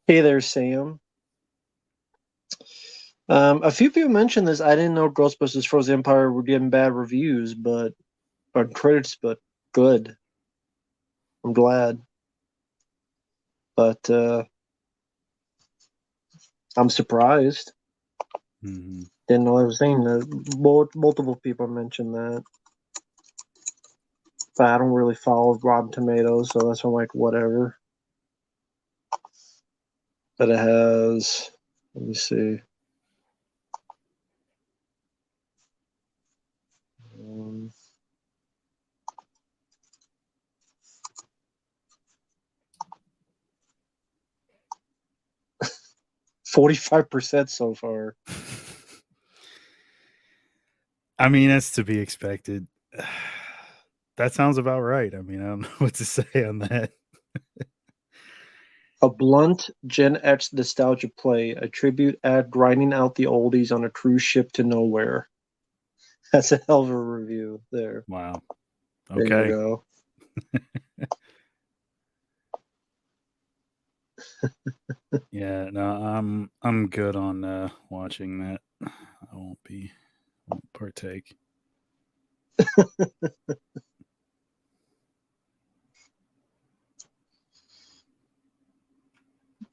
hey there, Sam. A few people mentioned this. I didn't know Ghostbusters Frozen Empire were getting bad reviews, but on credits, but good. I'm glad. But I'm surprised. Mm-hmm. Didn't know I was saying that. Multiple people mentioned that. But I don't really follow Rotten Tomatoes, so that's why I'm like, whatever. But it has, let me see. 45% so far. I mean, that's to be expected. That sounds about right. I mean, I don't know what to say on that. A blunt Gen X nostalgia play, a tribute ad grinding out the oldies on a cruise ship to nowhere. That's a hell of a review there. Wow. There you Okay. go. Yeah, no, I'm good on watching that. I won't partake.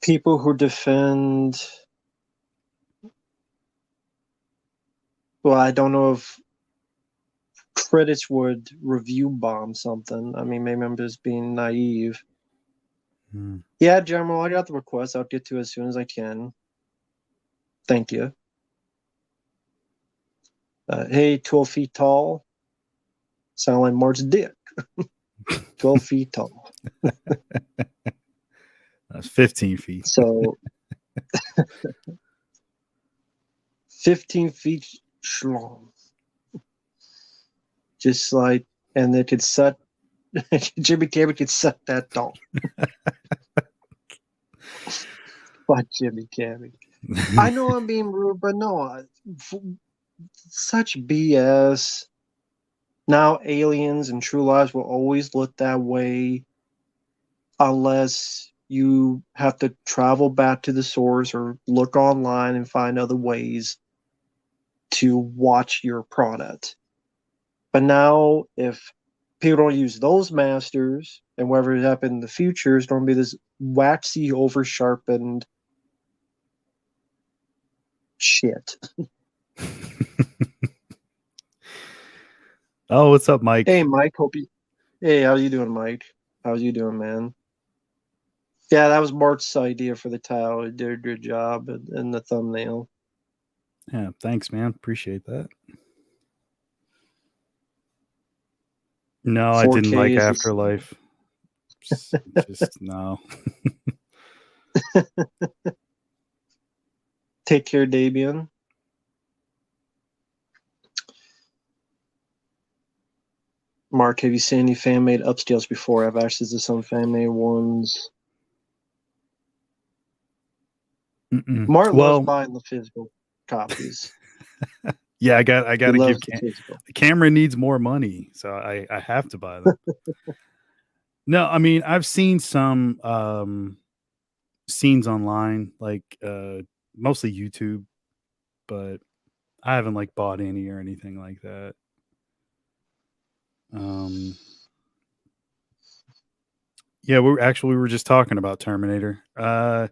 People who defend, well, I don't know if critics would review bomb something. I mean, maybe I'm just being naive. Yeah, General, I got the request. I'll get to it as soon as I can. Thank you. Hey, 12 feet tall. Sound like Mark's dick. 12 feet tall. That's 15 feet. So 15 feet long. Just like, and they could suck, Jimmy Cameron could suck that dog. Fuck Jimmy Cameron. I know I'm being rude, but no, such BS. Now aliens and True Lies will always look that way unless you have to travel back to the source or look online and find other ways to watch your product. But now, if people don't use those masters, and whatever happens in the future is going to be this waxy, over sharpened shit. Oh, what's up, Mike? Hey, Mike. Hey, how you doing, Mike? How's you doing, man? Yeah, that was Mark's idea for the title. He did a good job in the thumbnail. Yeah, thanks, man. Appreciate that. No, I didn't 4K like is Afterlife. Just no. Take care, Dabian. Mark, have you seen any fan-made upscales before? I've access to some fan-made ones. Mark loves buying the physical copies. Yeah, I got to give physical. Cameron needs more money, so I have to buy them. No, I mean, I've seen some scenes online, like mostly YouTube, but I haven't like bought any or anything like that. Yeah, we were just talking about Terminator. I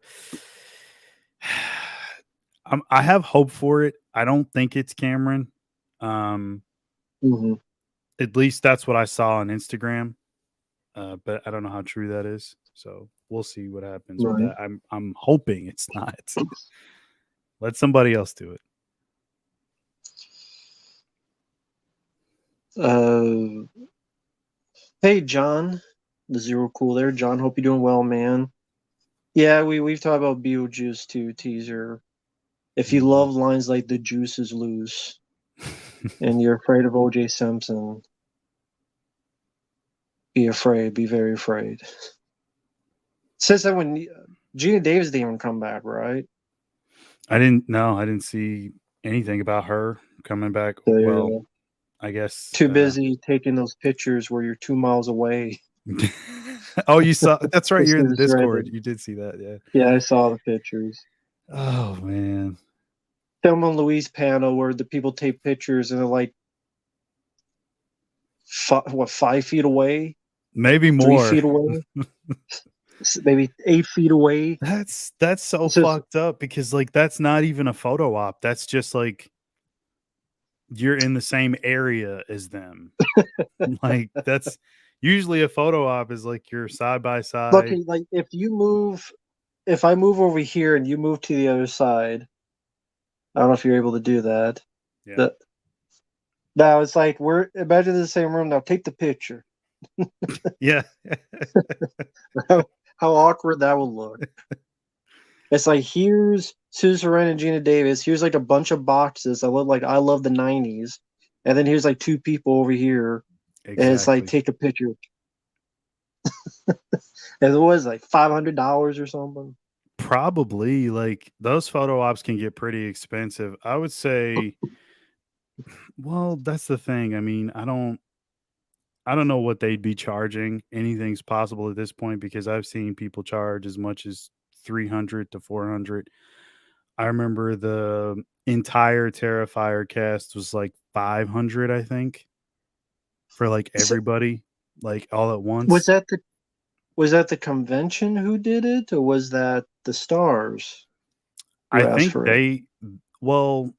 have hope for it. I don't think it's Cameron. At least that's what I saw on Instagram. But I don't know how true that is. So we'll see what happens with that. I'm hoping it's not. Let somebody else do it. Hey, John, the Zero Cool there. John, hope you're doing well, man. Yeah, we've talked about Beetlejuice too, teaser. If you love lines like "the juice is loose" and you're afraid of O.J. Simpson, be afraid, be very afraid. Says that when Gina Davis didn't even come back, right? I didn't see anything about her coming back. Well, I guess too busy taking those pictures where you're 2 miles away. Oh, you saw? That's right. You're in the Discord. You did see that, yeah. Yeah, I saw the pictures. Oh man. Thelma and Louise panel where the people take pictures and they're like, 5 feet away? Maybe more. 3 feet away? Maybe 8 feet away? That's so fucked up because like that's not even a photo op. That's just like you're in the same area as them. Like that's usually a photo op is like you're side by side. Look, like if I move over here and you move to the other side, I don't know if you're able to do that. Yeah. Now it's like imagine in the same room. Now take the picture. Yeah. How awkward that would look. It's like here's Susan Sarandon and Gina Davis. Here's like a bunch of boxes that look like I love the 90s. And then here's like 2 people over here. Exactly. And it's like take a picture. And it was like $500 or something. Probably. Like those photo ops can get pretty expensive. I would say well, that's the thing. I mean, I don't know what they'd be charging. Anything's possible at this point because I've seen people charge as much as 300 to 400. I remember the entire Terrifier cast was like 500, I think, for like everybody, like all at once. Was that the convention who did it, or was that the stars? I think well,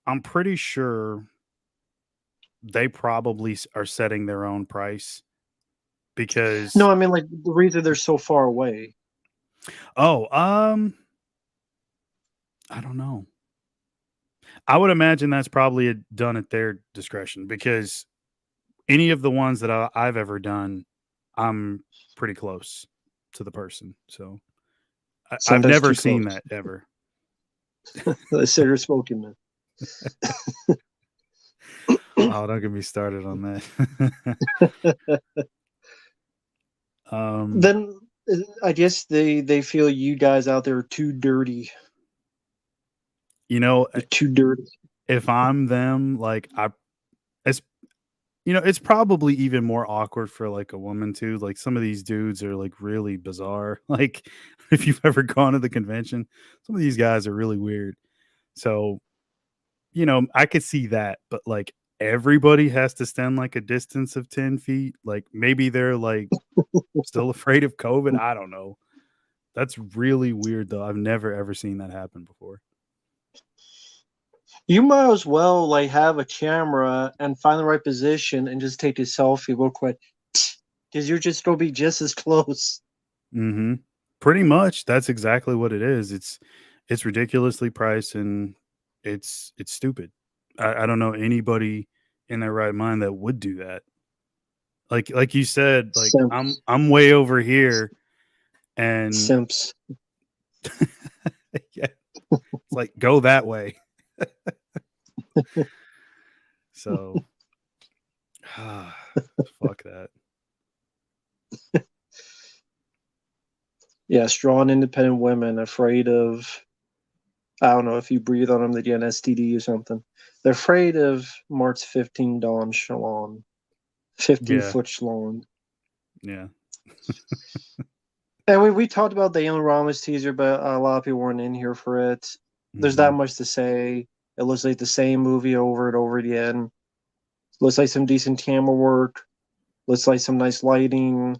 I'm pretty sure they probably are setting their own price because No, I mean like the reason they're so far away. I don't know. I would imagine that's probably done at their discretion because any of the ones that I've ever done, I'm pretty close to the person. So I've Sometimes never too seen close. that ever. The cigarette smoking man. Oh, don't get me started on that. Then I guess they feel you guys out there are too dirty. You know, You're too dirty. if I'm them, like it's it's probably even more awkward for like a woman too. Like some of these dudes are like really bizarre. Like if you've ever gone to the convention, some of these guys are really weird. So, I could see that, but like everybody has to stand like a distance of 10 feet. Like maybe they're like still afraid of COVID. I don't know. That's really weird though. I've never ever seen that happen before. You might as well like have a camera and find the right position and just take a selfie real quick. Because you're just gonna be just as close. Mm-hmm. Pretty much. That's exactly what it is. It's ridiculously priced and it's stupid. I don't know anybody in their right mind that would do that. Like you said, like Simps. I'm way over here and Simps. yeah, it's like go that way. So fuck that. Yeah, strong, independent women afraid of, I don't know, if you breathe on them, they get an STD or something. They're afraid of March 15 Dawn Shalon. 50 Yeah. foot Shalon. Yeah. And we talked about the Alien Ramos teaser, but a lot of people weren't in here for it. There's that much to say. It looks like the same movie over and over again. Looks like some decent camera work. Looks like some nice lighting.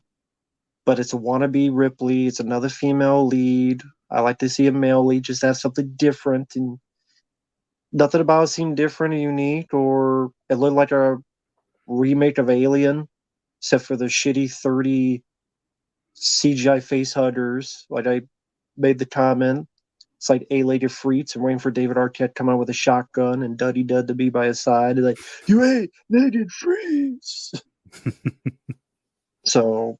But it's a wannabe Ripley. It's another female lead. I like to see a male lead just have something different, and nothing about it seemed different or unique, or it looked like a remake of Alien, except for the shitty 30 CGI face huggers. Like I made the comment, it's like A-Lady Freets and waiting for David Arquette to come out with a shotgun and Duddy Dud to be by his side. Like, you ain't Naked Freets. So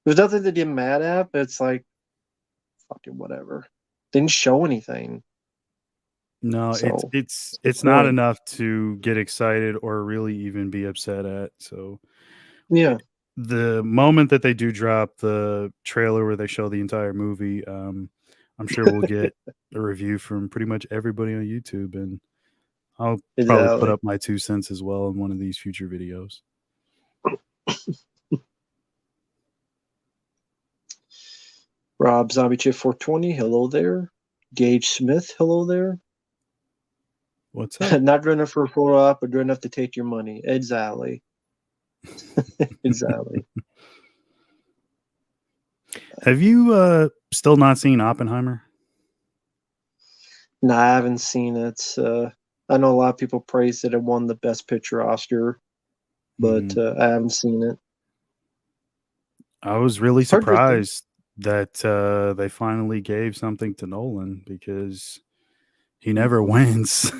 there's nothing to get mad at, but it's like, fucking whatever. Didn't show anything. No, So it's not enough to get excited or really even be upset at. So yeah. The moment that they do drop the trailer where they show the entire movie, I'm sure we'll get a review from pretty much everybody on YouTube, and I'll probably put up my 2 cents as well in one of these future videos. Rob Zombie Chip 420, hello there. Gage Smith, hello there. What's up? Not good enough for a photo op, but good enough to take your money. Exactly. Exactly. Have you still not seen Oppenheimer? No, I haven't seen it. I know a lot of people praised that it won the Best Picture Oscar, but I haven't seen it. I was really surprised that they finally gave something to Nolan because he never wins.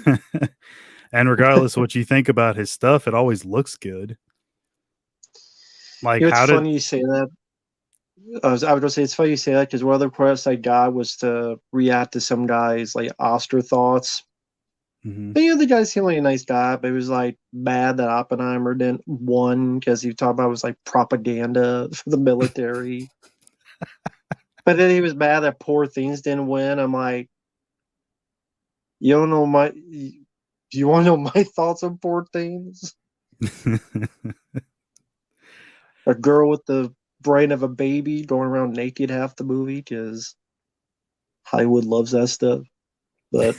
And regardless of what you think about his stuff, it always looks good. Like, it's funny you say that. I was going to say it's funny you say that because one of the requests I got was to react to some guy's like Oscar thoughts. Mm-hmm. And, the guy seemed like a nice guy, but he was like mad that Oppenheimer didn't won because he talked about it was like propaganda for the military. But then he was mad that Poor Things didn't win. I'm like, you don't know my. Do you want to know my thoughts on Poor Things? A girl with the brain of a baby going around naked half the movie because Hollywood loves that stuff. But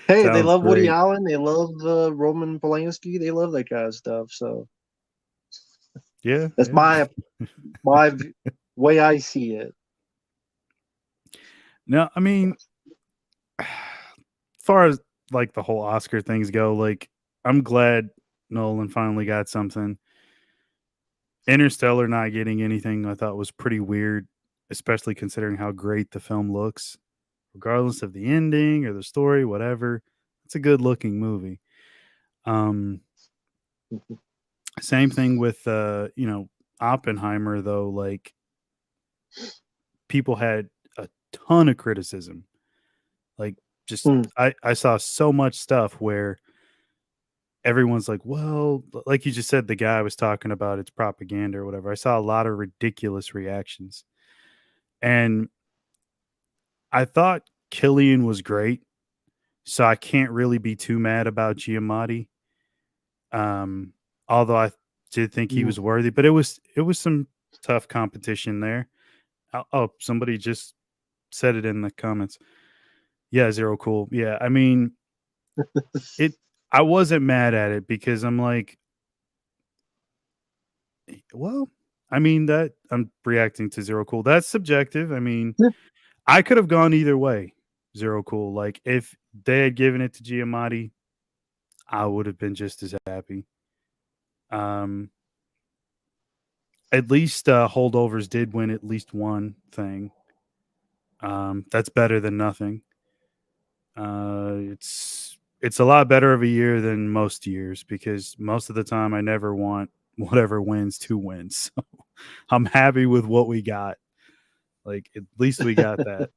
hey, they love Woody Allen. They love Roman Polanski. They love that kind of stuff. So yeah, that's my way I see it. No, I mean, as far as like the whole Oscar things go, like I'm glad Nolan finally got something. Interstellar not getting anything I thought was pretty weird, especially considering how great the film looks. Regardless of the ending or the story, whatever, it's a good looking movie. Um, Same thing with Oppenheimer though. Like people had a ton of criticism. Like just Hmm. I saw so much stuff where everyone's like, well, like you just said, the guy was talking about it's propaganda or whatever. I saw a lot of ridiculous reactions. And I thought Killian was great, so I can't really be too mad about Giamatti. Although I did think he Hmm. was worthy, but it was some tough competition there. Oh, somebody just said it in the comments. Yeah, Zero Cool. Yeah, I mean, it. I wasn't mad at it because I'm like, well, I mean that I'm reacting to Zero Cool. That's subjective. I mean, Yeah. I could have gone either way. Zero Cool. Like if they had given it to Giamatti, I would have been just as happy. Um, at least Holdovers did win at least one thing. That's better than nothing. It's a lot better of a year than most years because most of the time I never want whatever wins to win. So I'm happy with what we got. Like at least we got that.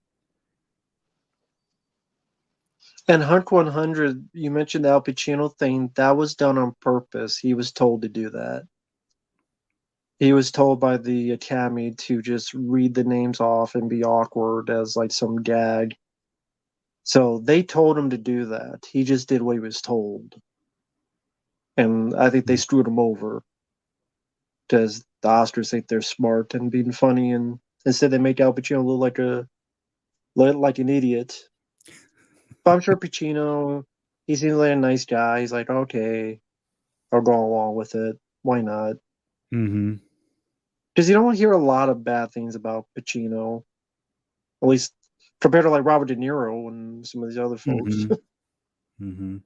And Hunk 100, you mentioned the Al Pacino thing. That was done on purpose. He was told to do that. He was told by the Academy to just read the names off and be awkward as like some gag. So they told him to do that. He just did what he was told. And I think they screwed him over because the Oscars think they're smart and being funny, and instead they make Al Pacino look like an idiot. But I'm sure Pacino, he seems like a nice guy. He's like, okay, I'll go along with it. Why not? Mm-hmm. Because you don't hear a lot of bad things about Pacino, at least compared to like Robert De Niro and some of these other folks. Mm-hmm. Mm-hmm.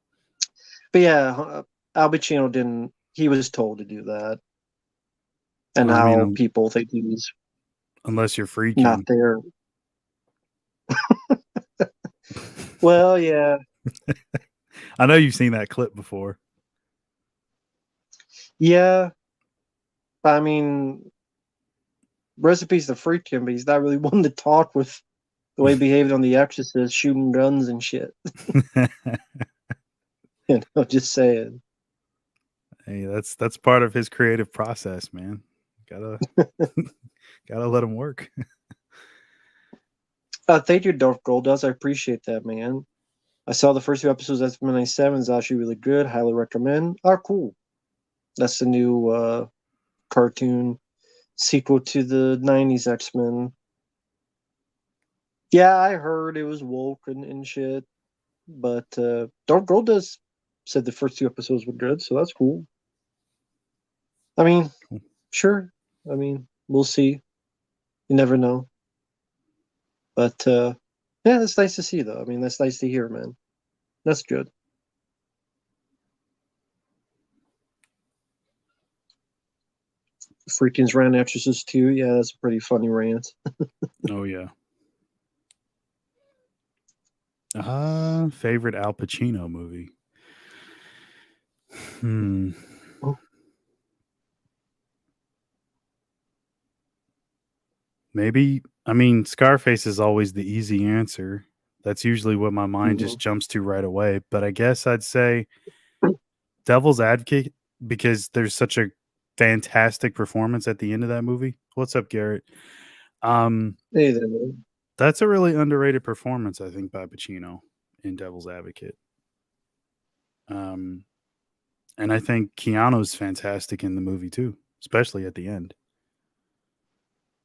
But yeah, Al Pacino didn't. He was told to do that, and Well, I mean, how people think he's unless you're not freaking. there. Well, yeah, I know you've seen that clip before. yeah. I mean, recipes to Freakin', but he's not really one to talk with the way he behaved on The Exorcist, shooting guns and shit. Just saying. Hey, that's part of his creative process, man. Gotta gotta let him work. Thank you, Dark Goldust. I appreciate that, man. I saw the first few episodes of X-Men 97. It's actually really good. Highly recommend. Oh, cool. That's the new cartoon sequel to the 90s X-Men. Yeah, I heard it was woke and shit. But Dark Goldust said the first two episodes were good, so that's cool. I mean, sure. I mean, we'll see. You never know. But yeah, that's nice to see, though. I mean, that's nice to hear, man. That's good. Freakins ran Exorcist 2. Yeah, that's a pretty funny rant. Oh yeah. Favorite Al Pacino movie. Hmm. Maybe, I mean, Scarface is always the easy answer. That's usually what my mind just jumps to right away. But I guess I'd say Devil's Advocate because there's such a fantastic performance at the end of that movie. What's up, Garrett? Hey there, man. That's a really underrated performance, I think, by Pacino in Devil's Advocate. And I think Keanu's fantastic in the movie too, especially at the end.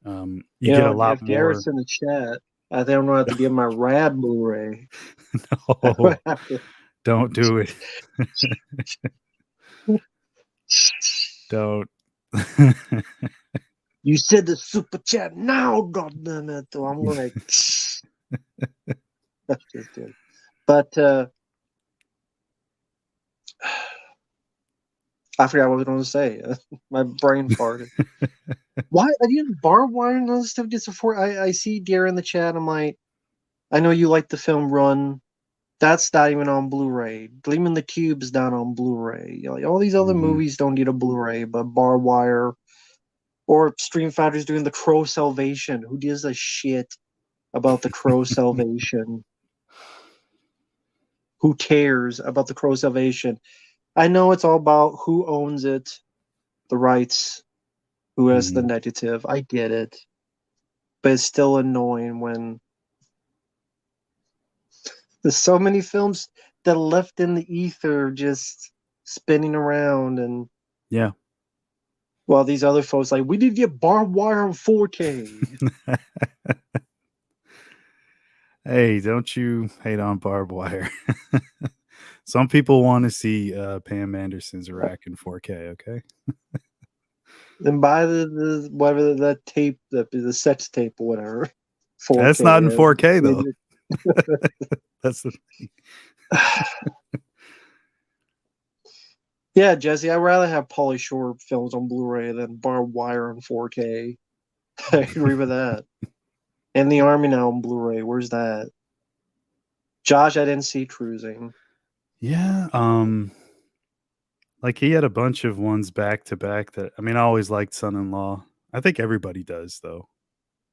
You get a lot If more. Garrett's in the chat, I think I'm gonna have to give my Rad Blu-ray. No, don't do it. Don't. You said the super chat now, goddammit. So I'm like, that's just good. But I forgot what I was going to say. My brain farted. Why? I didn't barbed wire and all this stuff just before. I see Dear in the chat. I'm like, I know you like the film Run. That's not even on Blu-ray. Gleaming the Cube's not on Blu-ray. Like all these other Mhm. movies don't need a Blu-ray, but Barbed Wire or Stream Fighter's doing the Crow Salvation. Who gives a shit about the Crow Salvation? Who cares about the Crow Salvation? I know it's all about who owns it, the rights, who has the Mhm. negative. I get it. But it's still annoying when there's so many films that are left in the ether just spinning around, and Yeah. while these other folks like, we need to get Barbed Wire on 4K. Hey, don't you hate on barbed wire? Some people want to see Pam Anderson's rack in 4K. Okay. And buy the whatever that tape, the sex tape or whatever. That's not in 4K. 4K though. That's the Yeah, Jesse, I'd rather have Pauly Shore films on Blu-ray than Barbed Wire on 4K. I agree with that. And The Army Now on Blu-ray. Where's that? Josh, I didn't see Cruising. Yeah. Like he had a bunch of ones back to back that I mean I always liked Son-in-Law. I think everybody does though.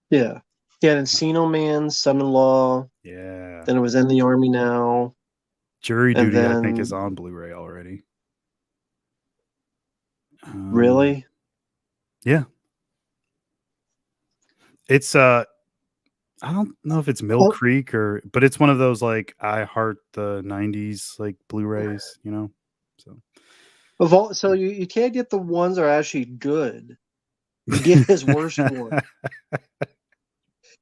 Yeah. Yeah, Encino Man, Son-in-Law. Yeah. Then it was In the Army Now. Jury And Duty I think is then, on Blu-ray already. really? Yeah. It's I don't know if it's Mill Oh, Creek but it's one of those like I Heart the 90s like Blu-rays, you know. So so you can't get the ones that are actually good. You get his worst one.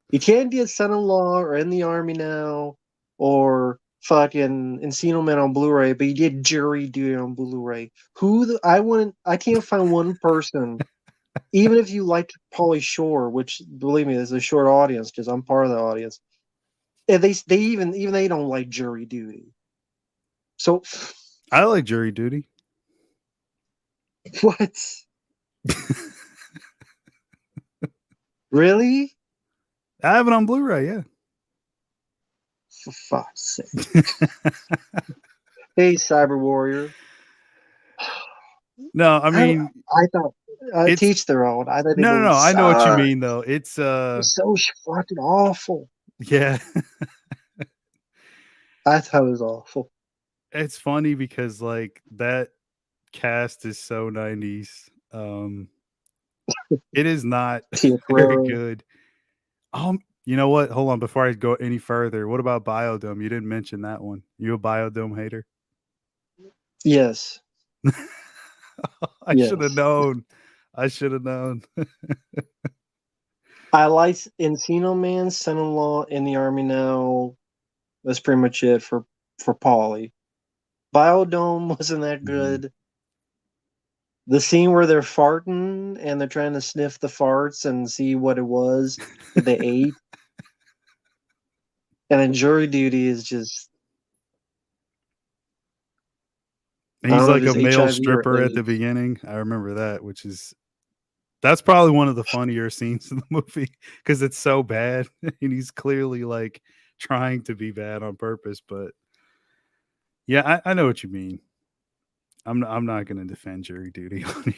You can't get Son-in-Law or In the Army Now or fucking Encino Man on Blu-ray, but you get Jury Duty on Blu-ray. I can't find one person, even if you like Pauly Shore, which believe me, there's a short audience because I'm part of the audience. And they even they don't like Jury Duty. So I like Jury Duty. what? Really? I have it on Blu-ray, yeah. For fuck's sake. Hey, Cyber Warrior. No, I mean I thought it's teach their own. I thought the no, movie I know what you sucked. mean though. It's It's so fucking awful. yeah. I thought it was awful. It's funny because like that cast is so 90s. It is not Tia very Carrere. good. You know what? Hold on before I go any further. What about Biodome? You didn't mention that one. You a Biodome hater? Yes. I should have Yes. known. I should have known. I like Encino Man, Son-in-Law, In the Army Now. That's pretty much it for Pauly. Biodome wasn't that good. The scene where they're farting and they're trying to sniff the farts and see what it was that they ate. And then Jury Duty is just, I He's don't know like if a it's male HIV or stripper at the AIDS. beginning. I remember that, that's probably one of the funnier scenes in the movie because it's so bad and he's clearly like trying to be bad on purpose. But yeah, I know what you mean. I'm not going to defend Jury Duty on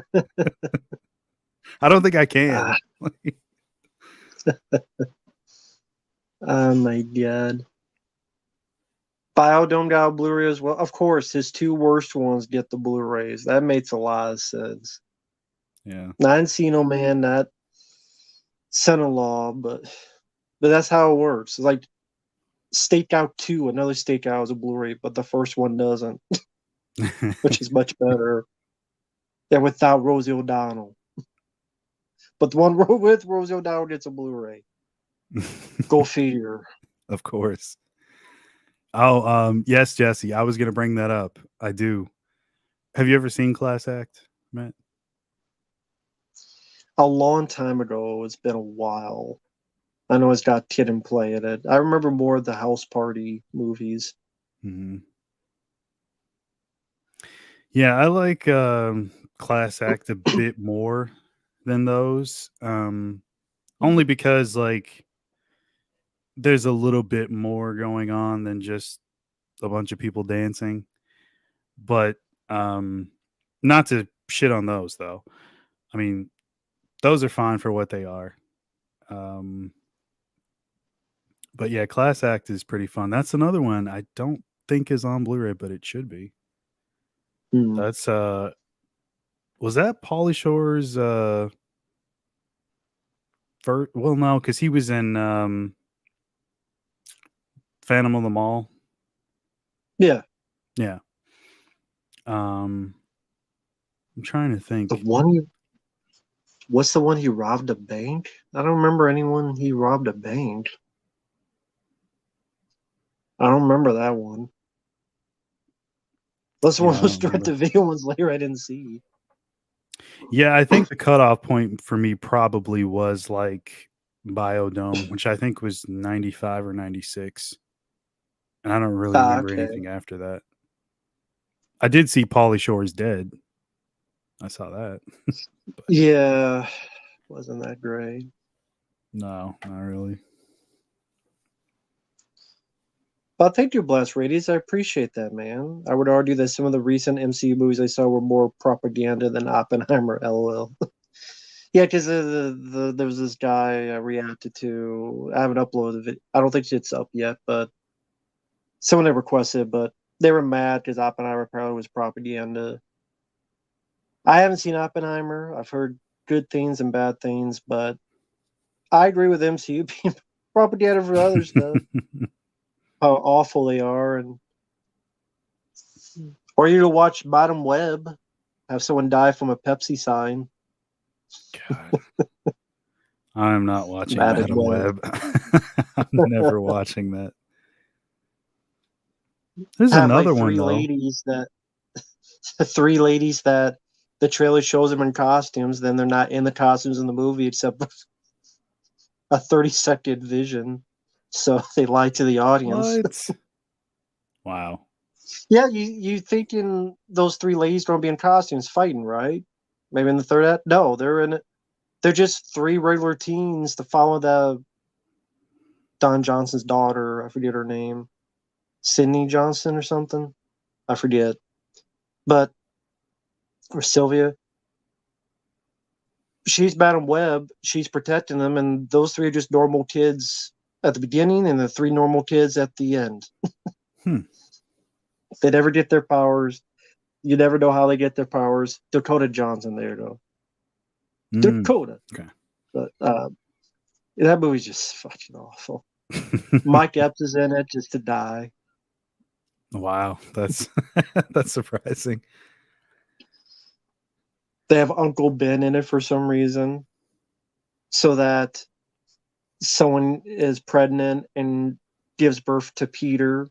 here. I don't think I can. Ah, oh my god. Biodome got a Blu-ray as well. Of course, his two worst ones get the Blu-rays. That makes a lot of sense. Yeah. Not Encino Man, not Son-in-Law, but that's how it works. It's like Stakeout 2, another Stakeout is a Blu-ray, but the first one doesn't, which is much better. Yeah, without Rosie O'Donnell. But the one with Rosie O'Donnell gets a Blu-ray. Go figure. Of course. Oh, yes, Jesse. I was going to bring that up. I do. Have you ever seen Class Act, Matt? A long time ago. It's been a while. I know it's got Kid and Play in it. I remember more of the House Party movies. Mm-hmm. Yeah, I like Class Act a bit more than those. Only because like there's a little bit more going on than just a bunch of people dancing. But not to shit on those though. I mean, those are fine for what they are. Um but yeah, Class Act is pretty fun. That's another one I don't think is on Blu-ray, but it should be. Hmm. That's was that Pauly Shore's first? Well, no, because he was in Phantom of the Mall. Yeah, Yeah. I'm trying to think. the one. What's the one he robbed a bank? I don't remember anyone he robbed a bank. I don't remember that one. That's the Yeah, one I those don't direct to remember. video ones later I didn't see. Yeah, I think the cutoff point for me probably was like Biodome, which I think was 95 or 96. And I don't really Ah, remember okay. anything after that. I did see Pauly Shore's Dead. I saw that. Yeah, wasn't that great. No, not really. But thank you, Blast Radius. I appreciate that, man. I would argue that some of the recent MCU movies I saw were more propaganda than Oppenheimer. LOL. Yeah, because there was this guy I reacted to. I haven't uploaded it. I don't think it's up yet, but someone had requested, but they were mad because Oppenheimer probably was propaganda. I haven't seen Oppenheimer. I've heard good things and bad things, but I agree with MCU being propaganda for other stuff. How awful they are, and or you to watch Bottom Web, have someone die from a Pepsi sign. God. I'm not watching Madam Madam Web. Web. I'm never watching that. There's Have like another one though. three ladies that the trailer shows them in costumes, then they're not in the costumes in the movie except a 30-second vision. So they lie to the audience. What? Wow. Yeah, you thinking those three ladies gonna be in costumes fighting, right? Maybe in the third act? No, they're just three regular teens to follow the Don Johnson's daughter. I forget her name. Sydney Johnson or something. I forget. But or Sylvia. She's Madam Web. She's protecting them, and those three are just normal kids at the beginning, and the three normal kids at the end. Hmm. They never get their powers. You never know how they get their powers. Dakota Johnson, there you go. Dakota. Okay. But that movie's just fucking awful. Mike Epps is in it just to die. Wow, that's that's surprising. They have Uncle Ben in it for some reason, so that someone is pregnant and gives birth to Peter.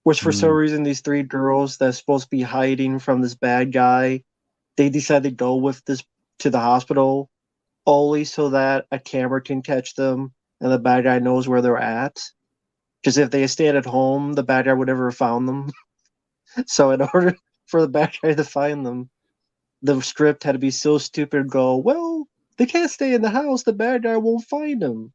Which for some reason these three girls that's supposed to be hiding from this bad guy, they decide to go with this to the hospital only so that a camera can catch them and the bad guy knows where they're at. Because if they stayed at home, the bad guy would never have found them. So in order for the bad guy to find them, the script had to be so stupid and go, well, they can't stay in the house, the bad guy won't find them.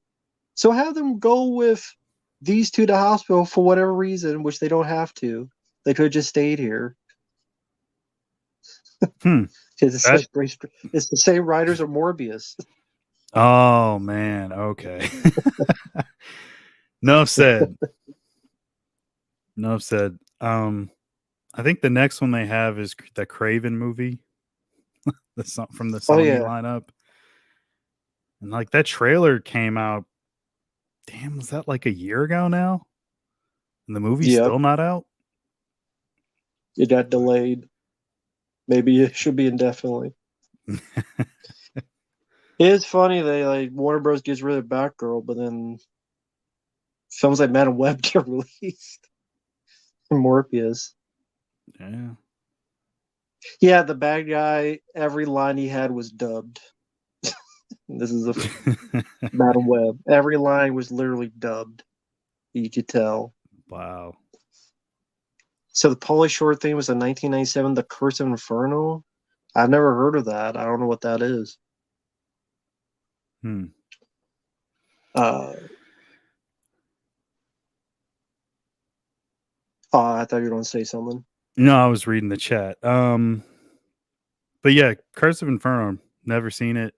So have them go with these two to the hospital for whatever reason, which they don't have to. They could have just stayed here. It's the same writers of Morbius. Oh man, okay. Enough said. Enough said. I think the next one they have is the Craven movie. That's not from the Sony lineup. And like that trailer came out. Damn, was that like a year ago now? And the movie's still not out? It got delayed. Maybe it should be indefinitely. It is funny they like Warner Bros. Gets rid of Batgirl, but then films like Madam Web get released. Morbius. Yeah. Yeah, the bad guy, every line he had was dubbed. This is a Madam Web. Every line was literally dubbed. You could tell. Wow. So the Pauly Shore thing was in 1997, The Curse of Inferno. I've never heard of that. I don't know what that is. Hmm. I thought you were going to say something. No, I was reading the chat. But yeah, Curse of Inferno. Never seen it.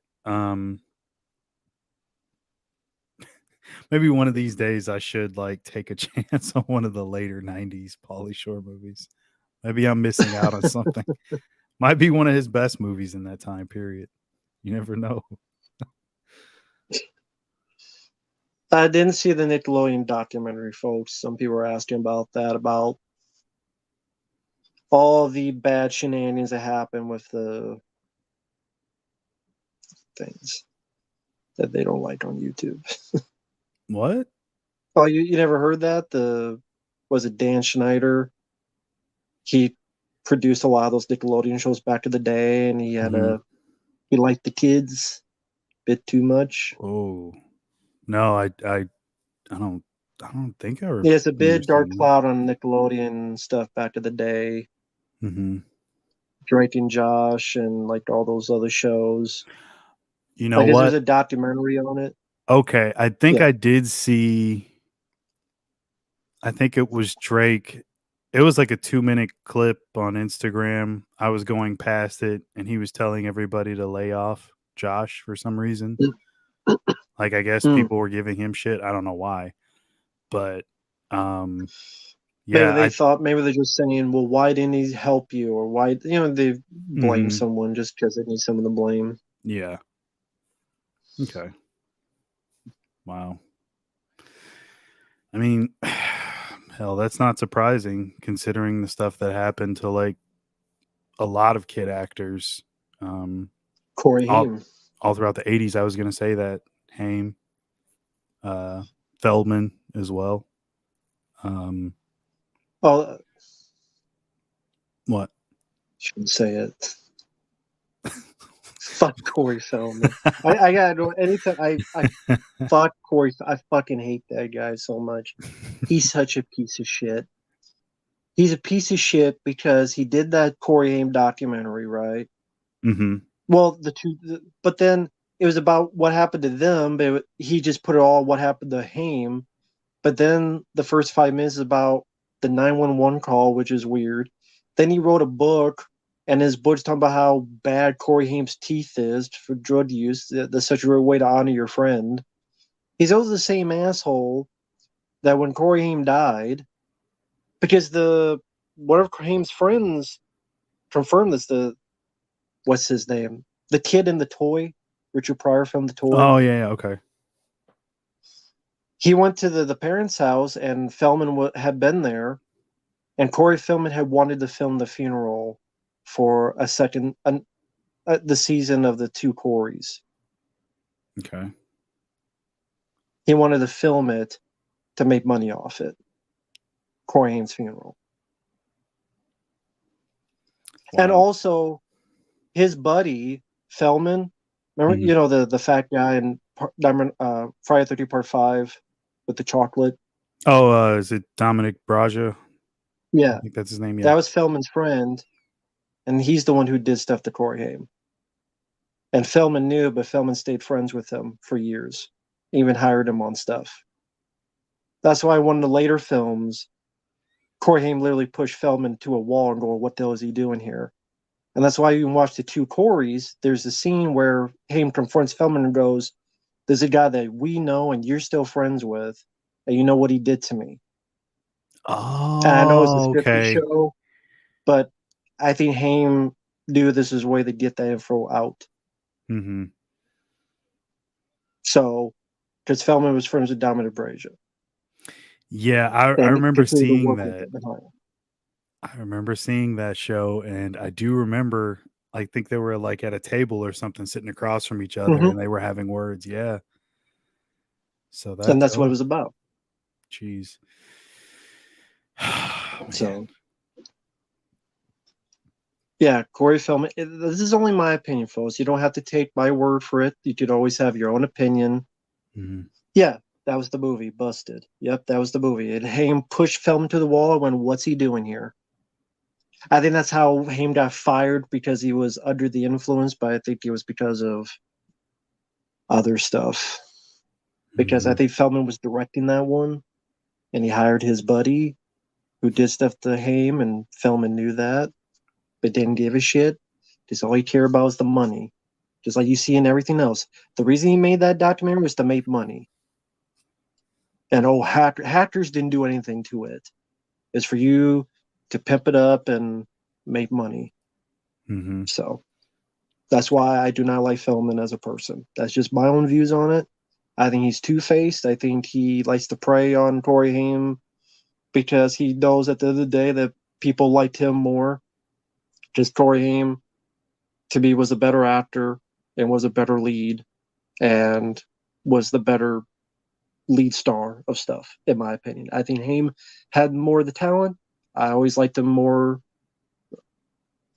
Maybe one of these days I should like take a chance on one of the later '90s Pauly Shore movies. Maybe I'm missing out on something. Might be one of his best movies in that time period. You never know. I didn't see the Nickelodeon documentary, folks. Some people were asking about that, about all the bad shenanigans that happened with the things that they don't like on YouTube. What? Oh, you never heard that? Was it Dan Schneider? He produced a lot of those Nickelodeon shows back in the day, and he had he liked the kids a bit too much. Oh no, I don't think I remember. He has a bit dark seeing that. cloud on Nickelodeon stuff back in the day. Drake and Josh and like all those other shows. You know Because what? there's a documentary on it. Okay, I think Yeah. I did see. I think it was Drake. It was like a 2-minute clip on Instagram. I was going past it, and he was telling everybody to lay off Josh for some reason. Like, I guess people were giving him shit. I don't know why, but Maybe yeah, they thought, maybe they're just saying, well, why didn't he help you? Or why, they blame someone just because they need someone to blame. Yeah. Okay. Wow. I mean, hell, that's not surprising considering the stuff that happened to like a lot of kid actors. Corey Haim. All throughout the 80s, I was going to say that. Haim. Feldman as well. What? Shouldn't say it. Fuck Corey Feldman. I gotta know anytime I fuck Corey. I fucking hate that guy so much. He's such a piece of shit. He's a piece of shit because he did that Corey Haim documentary, right? Mm-hmm. Well, but then it was about what happened to them, but he just put it all what happened to Haim. But then the first 5 minutes is about the 911 call, which is weird. Then he wrote a book, and his book's talking about how bad Corey Haim's teeth is for drug use. That's such a weird way to honor your friend. He's always the same asshole that when Corey Haim died, because one of Haim's friends confirmed this, what's his name? The kid in the toy, Richard Pryor film The Toy. Oh, yeah, okay. He went to the parents' house, and Feldman had been there, and Corey Feldman had wanted to film the funeral for the season of the two Coreys. Okay. He wanted to film it to make money off it. Corey Haim's funeral. Wow. And also, his buddy, Feldman, remember, the fat guy in Friday the 13th Part 5 with the chocolate? Oh, is it Dominic Braja? Yeah. I think that's his name, yeah. That was Feldman's friend, and he's the one who did stuff to Corey Haim. And Feldman knew, but Feldman stayed friends with him for years, even hired him on stuff. That's why one of the later films, Corey Haim literally pushed Feldman to a wall and going, what the hell is he doing here? And that's why you can watch the two Coreys. There's a scene where Haim confronts Feldman and goes, there's a guy that we know and you're still friends with, and you know what he did to me. Oh, and I know it's a scripted show, but I think Haim knew this is a way to get that info out. Mm-hmm. So, because Feldman was friends with Dominic Braja. Yeah, I remember seeing that. I remember seeing that show, and I do remember, I think they were like at a table or something sitting across from each other, and they were having words. Yeah. So that's what it was about. Jeez. So, yeah, Corey Feldman. This is only my opinion, folks. You don't have to take my word for it. You could always have your own opinion. Mm-hmm. Yeah, that was the movie. Busted. Yep, that was the movie. And Haim pushed Feldman to the wall and went, what's he doing here? I think that's how Haim got fired, because he was under the influence, but I think it was because of other stuff. Because I Mhm. think Feldman was directing that one, and he hired his buddy who did stuff to Haim, and Feldman knew that, but didn't give a shit. Because all he cared about was the money. Just like you see in everything else. The reason he made that documentary was to make money. And hackers didn't do anything to it. It's for you to pimp it up and make money. Mhm. So that's why I do not like Feldman as a person. That's just my own views on it. I think he's two-faced. I think he likes to prey on Corey Haim because he knows at the end of the day that people liked him more. Just Corey Haim, to me, was a better actor and was a better lead and was the better lead star of stuff, in my opinion. I think Haim had more of the talent. I always liked him more.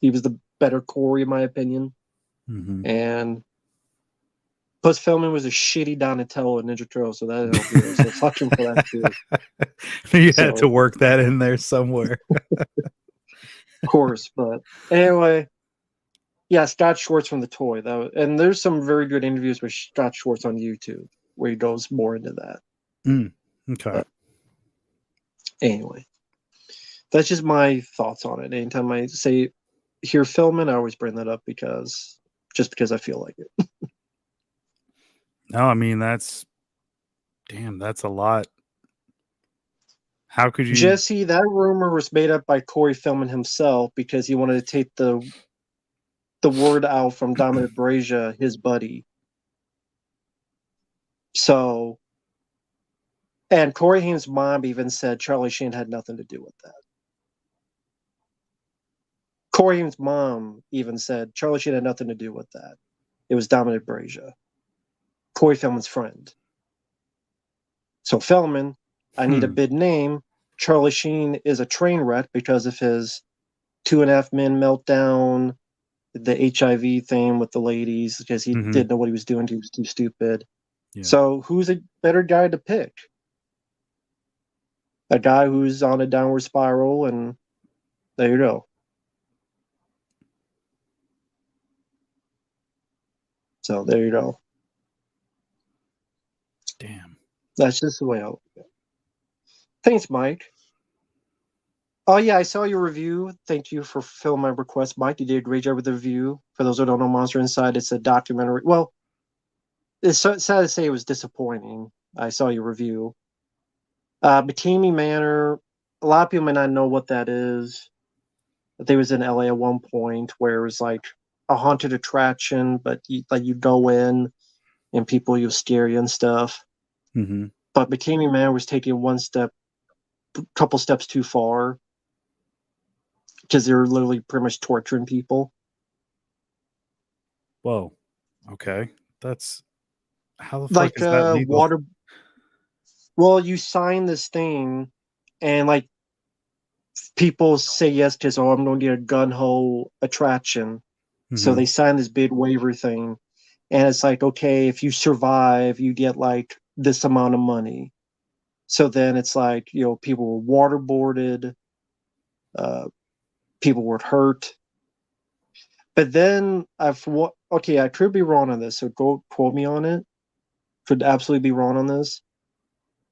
He was the better Corey, in my opinion. Mhm. And plus, Feldman was a shitty Donatello in Ninja Turtle, so that helped you. So fuck him for that too. You had to So, work that in there somewhere. of course, but anyway, yeah, Scott Schwartz from The Toy. And there's some very good interviews with Scott Schwartz on YouTube where he goes more into that. Okay. But anyway, that's just my thoughts on it. Anytime I say hear Feldman, I always bring that up because I feel like it. No, I mean that's a lot. How could you? Jesse, that rumor was made up by Corey Feldman himself because he wanted to take the word out from Dominic Brazier, his buddy. So, and Corey Haim's mom even said Charlie Sheen had nothing to do with that. Corey Haim's mom even said Charlie Sheen had nothing to do with that. It was Dominic Brazier, Corey Feldman's friend. So Feldman, I need a big name. Charlie Sheen is a train wreck because of his 2.5 Men meltdown, the HIV thing with the ladies, because he didn't know what he was doing. He was too stupid. Yeah. So who's a better guy to pick? A guy who's on a downward spiral, and there you go. So there you go. Damn. That's just the way I look at it. Thanks, Mike. Oh yeah, I saw your review. Thank you for fulfilling my request, Mike. You did a great job with the review. For those who don't know Monster Inside, it's a documentary. Well, it's sad to say it was disappointing. I saw your review. Bikini Manor, a lot of people may not know what that is. But they was in LA at one point where it was like a haunted attraction, but you go in and people will scare you and stuff. Mm-hmm. But Bikini Manor was taking couple steps too far because they were literally pretty much torturing people. Whoa. Okay. That's how the fuck Like is that legal? Well, you sign this thing, and like people say yes because I'm going to get a gun ho attraction, so Mm-hmm. they sign this big waiver thing, and it's like, okay, if you survive, you get like this amount of money. So then it's like, people were waterboarded, people were hurt. But then I could be wrong on this, so go quote me on it. Could absolutely be wrong on this.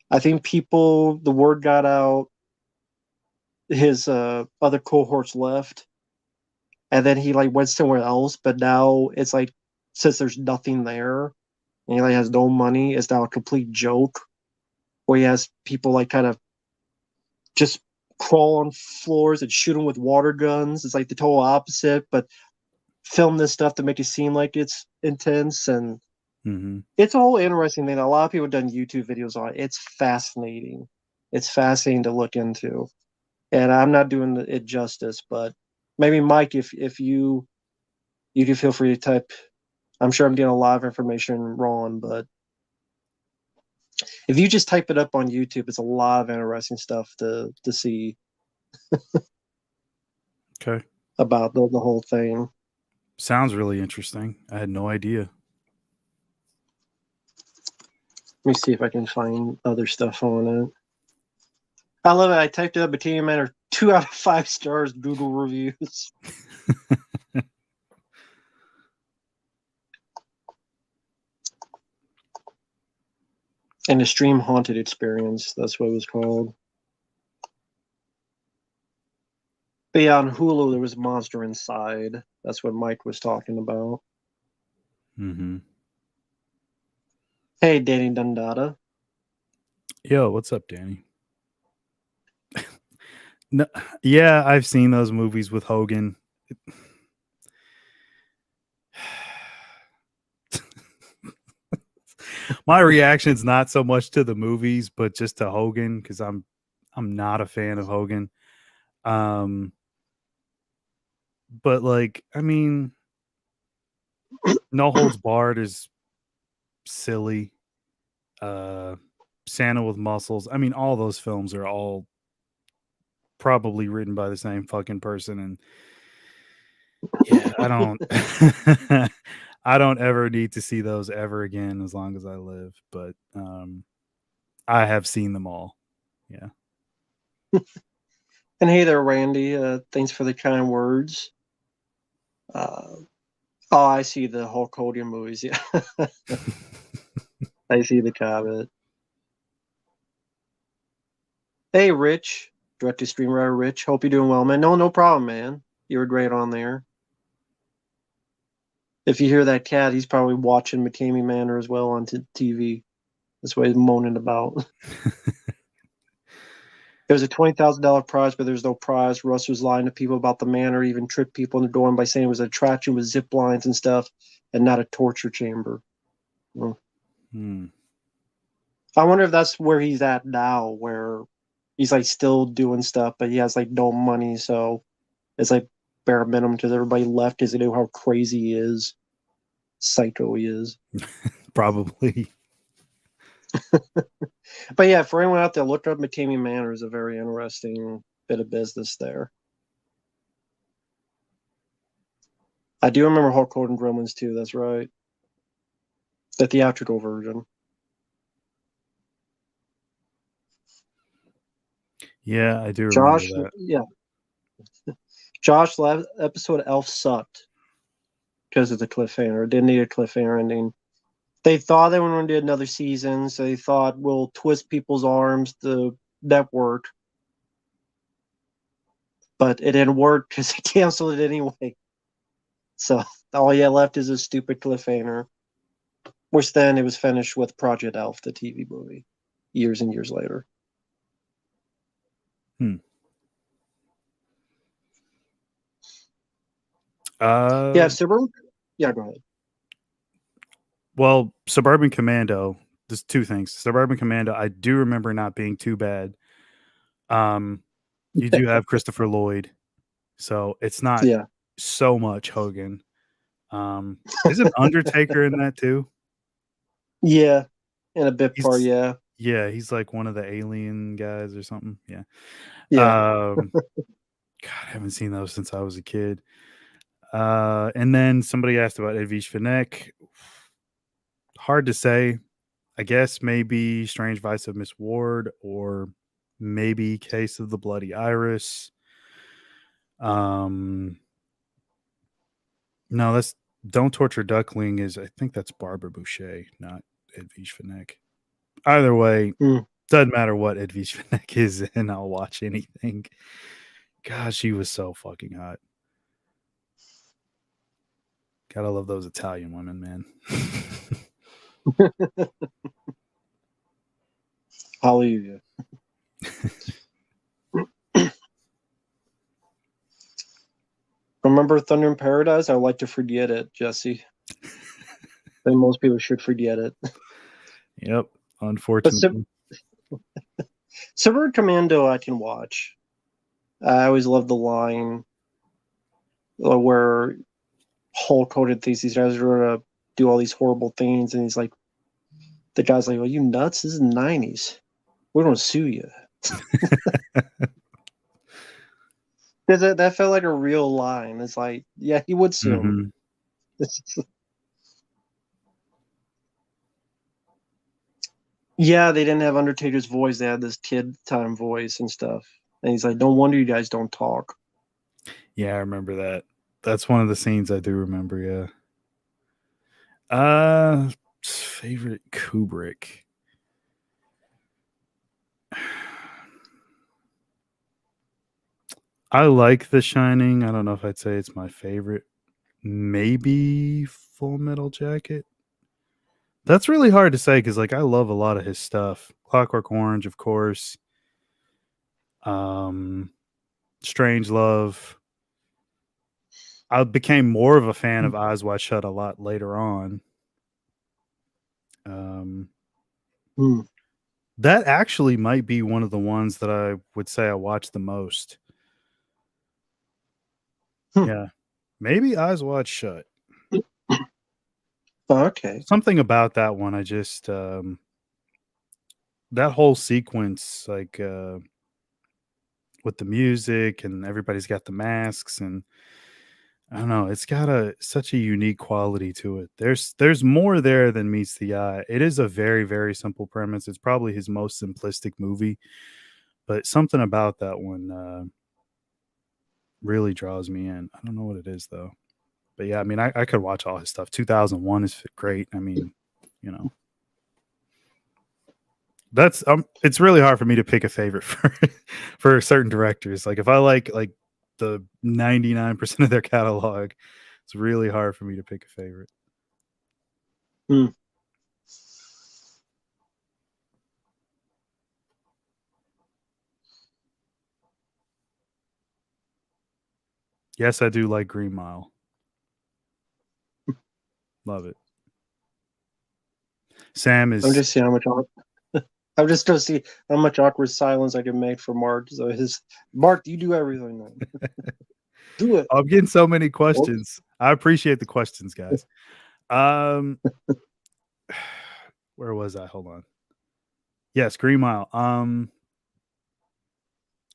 I think the word got out, his other cohorts left, and then he like went somewhere else. But now it's like, since there's nothing there, and he like has no money, it's now a complete joke. Where he has people like kind of just crawl on floors and shoot them with water guns. It's like the total opposite, but film this stuff to make it seem like it's intense, and it's a whole interesting thing. A lot of people have done YouTube videos on it. It's fascinating. It's fascinating to look into, and I'm not doing it justice, but maybe Mike, if you can feel free to type. I'm sure I'm getting a lot of information wrong, but if you just type it up on YouTube, it's a lot of interesting stuff to see. Okay. About the whole thing. Sounds really interesting. I had no idea. Let me see if I can find other stuff on it. I love it. I typed it up. Bikini Man are 2 out of 5 stars. Google reviews. An extreme haunted experience. That's what it was called. But yeah, on Hulu there was a monster inside. That's what Mike was talking about. Mm-hmm. Hey, Danny Dundada. Yo, what's up, Danny? No, yeah, I've seen those movies with Hogan. My reaction's not so much to the movies, but just to Hogan, because I'm not a fan of Hogan. But like, I mean, No Holds Barred is silly. Santa with Muscles. I mean, all those films are all probably written by the same fucking person, and yeah, I don't I don't ever need to see those ever again as long as I live. But I have seen them all. Yeah. And hey there, Randy. Thanks for the kind words. Oh, I see the Hulk Hogan movies. Yeah, I see the comment. Hey, Rich, direct to streamer Rich. Hope you're doing well, man. No problem, man. You were great on there. If you hear that cat, he's probably watching McCamey Manor as well on TV. That's what he's moaning about. There's a $20,000 prize, but there's no prize. Russ was lying to people about the manor, even tricked people in the dorm by saying it was an attraction with zip lines and stuff, and not a torture chamber. Well, I wonder if that's where he's at now, where he's like still doing stuff, but he has like no money, so it's like bare minimum because everybody left because they knew how crazy he is, psycho he is. Probably. But yeah, for anyone out there, look up McCamey Manor. Is a very interesting bit of business there. I do remember Hulk Hogan Gremlins too. That's right, the theatrical version. Yeah, I do remember that. Yeah, Josh, last episode Elf sucked because of the cliffhanger. It didn't need a cliffhanger ending. They thought they were going to do another season, so they thought we'll twist people's arms, the network, but it didn't work because they canceled it anyway. So all you left is a stupid cliffhanger. Which then it was finished with Project Elf, the TV movie, years and years later. Yeah, Suburban. Yeah, go ahead. Well, Suburban Commando. There's two things. Suburban Commando, I do remember not being too bad. You do have Christopher Lloyd, so it's not so much Hogan. Isn't Undertaker in that too? Yeah, in a bit part, yeah. Yeah, he's like one of the alien guys or something. Yeah. God, I haven't seen those since I was a kid. And then somebody asked about Edwige Fenech. Hard to say. I guess maybe Strange Vice of Miss Ward or maybe Case of the Bloody Iris. No, that's Don't Torture Duckling I think that's Barbara Boucher, not Edwige Fenech. Either way, doesn't matter what Edwige Fenech is in, I'll watch anything. God, she was so fucking hot. Gotta love those Italian women, man. Hallelujah. Remember Thunder in Paradise? I would like to forget it, Jesse. And most people should forget it. Yep, unfortunately. Suburban Commando I can watch. I always love the line where Hulk Hogan thinks these guys are going to do all these horrible things, and he's like, the guy's like, "Are you nuts? This is the 90s. We're going to sue you." That felt like a real line. It's like, yeah, he would sue him. Yeah, they didn't have Undertaker's voice. They had this kid time voice and stuff. And he's like, "No wonder you guys don't talk." Yeah, I remember that. That's one of the scenes I do remember. Yeah. Favorite Kubrick. I like The Shining. I don't know if I'd say it's my favorite. Maybe Full Metal Jacket. That's really hard to say because, like, I love a lot of his stuff. Clockwork Orange, of course. Strange Love. I became more of a fan of Eyes Wide Shut a lot later on. Hmm. That actually might be one of the ones that I would say I watch the most. Hmm. Yeah. Maybe Eyes Wide Shut. Oh, okay. Something about that one, I just that whole sequence, like with the music and everybody's got the masks, and I don't know, it's got such a unique quality to it. There's more there than meets the eye. It is a very, very simple premise. It's probably his most simplistic movie, but something about that one really draws me in. I don't know what it is though. But yeah, I mean, I could watch all his stuff. 2001 is great. I mean, you know, that's it's really hard for me to pick a favorite for certain directors. Like if I like the 99% of their catalog, it's really hard for me to pick a favorite. Hmm. Yes, I do like Green Mile. Love it. Sam I'm is just seeing how much. I'm just to see how much awkward silence I can make for Mark. So Mark, you do everything now. Do it. I'm getting so many questions. I appreciate the questions, guys. Um where was I? Hold on. Yes, Green Mile.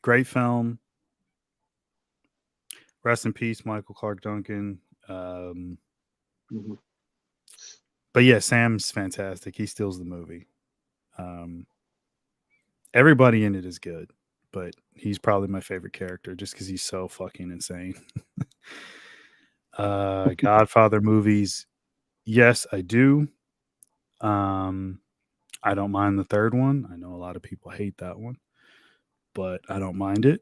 Great film. Rest in peace, Michael Clark Duncan. Mhm. But yeah, Sam's fantastic. He steals the movie. Everybody in it is good, but he's probably my favorite character just because he's so fucking insane. Godfather movies. Yes, I do. I don't mind the third one. I know a lot of people hate that one, but I don't mind it.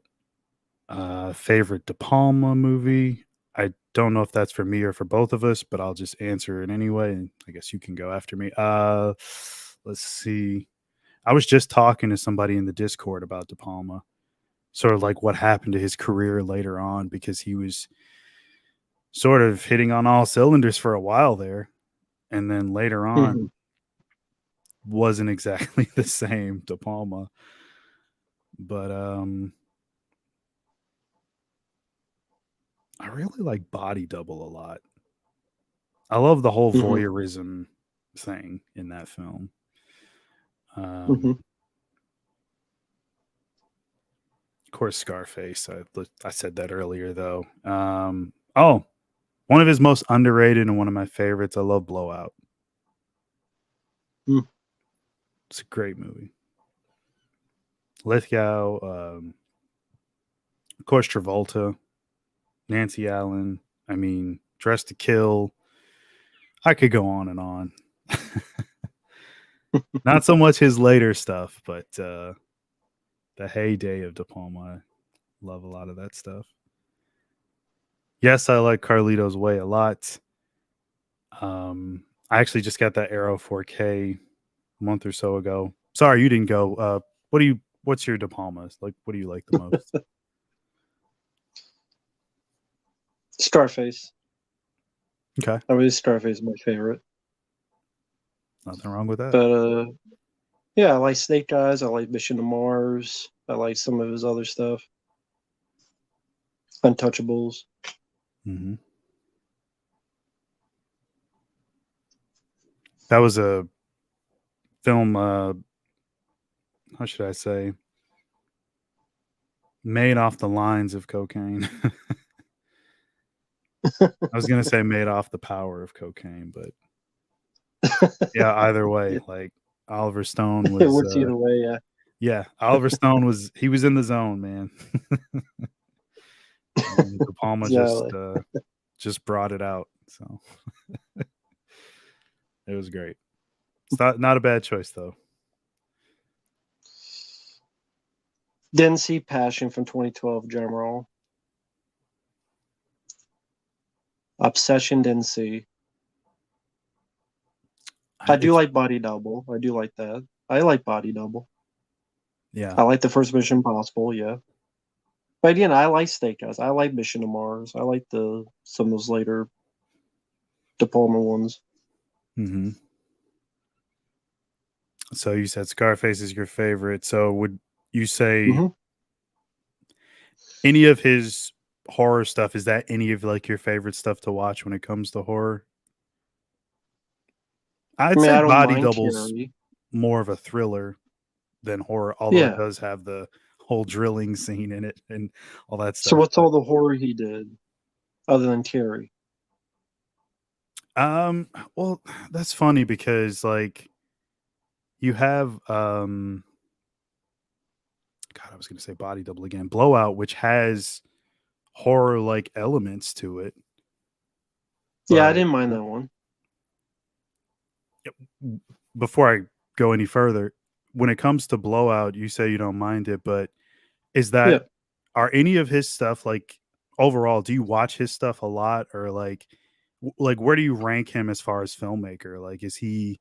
Favorite De Palma movie. I don't know if that's for me or for both of us, but I'll just answer it anyway. And I guess you can go after me. Let's see. I was just talking to somebody in the Discord about De Palma, sort of like what happened to his career later on, because he was sort of hitting on all cylinders for a while there. And then later on, Mhm. wasn't exactly the same De Palma. But I really like Body Double a lot. I love the whole Mhm. voyeurism thing in that film. Mhm. Of course, Scarface. I said that earlier, though. Oh, one of his most underrated and one of my favorites. I love Blowout. Mm. It's a great movie. Lithgow, of course, Travolta, Nancy Allen. I mean, Dress to Kill. I could go on and on. Not so much his later stuff, but the heyday of De Palma. I love a lot of that stuff. Yes, I like Carlito's Way a lot. I actually just got that Arrow 4K a month or so ago. Sorry, you didn't go. What's your De Palmas? Like, what do you like the most? Scarface. Okay. I mean, Scarface is my favorite. Nothing wrong with that. But yeah, I like Snake Eyes. I like Mission to Mars. I like some of his other stuff. Untouchables. Mm-hmm. That was a film, how should I say, made off the lines of cocaine. I was going to say made off the power of cocaine, but yeah, either way, like Oliver Stone It was works either way. Yeah. yeah, Oliver Stone was in the zone, man. And De Palma Exactly. just brought it out. So it was great. It's not a bad choice though. Didn't see Passion from 2012. General Obsession. Didn't see. I do It's, like Body Double. I do like that. I like Body Double. yeah. I like the first Mission Impossible. Yeah. But again, I like Steakhouse. I like Mission to Mars. I like some of those later De Palma ones. Hmm. So you said Scarface is your favorite. So would you say Hmm. any of his horror stuff, is that any of like your favorite stuff to watch when it comes to horror? I I'd mean, say I don't Body mind Double's Carrie. more of a thriller than horror, although it Yeah. does have the whole drilling scene in it and all that So stuff. what's all the horror he did other than Carrie? Well, that's funny because like you have God, I was gonna say Body Double again, Blowout, which has horror like elements to it. Yeah, I But didn't mind that one. before I go any further, when it comes to Blowout, you say you don't mind it, but is Yeah. that are any of his stuff like overall, do you watch his stuff a lot or like like where do you rank him as far as filmmaker? Like is he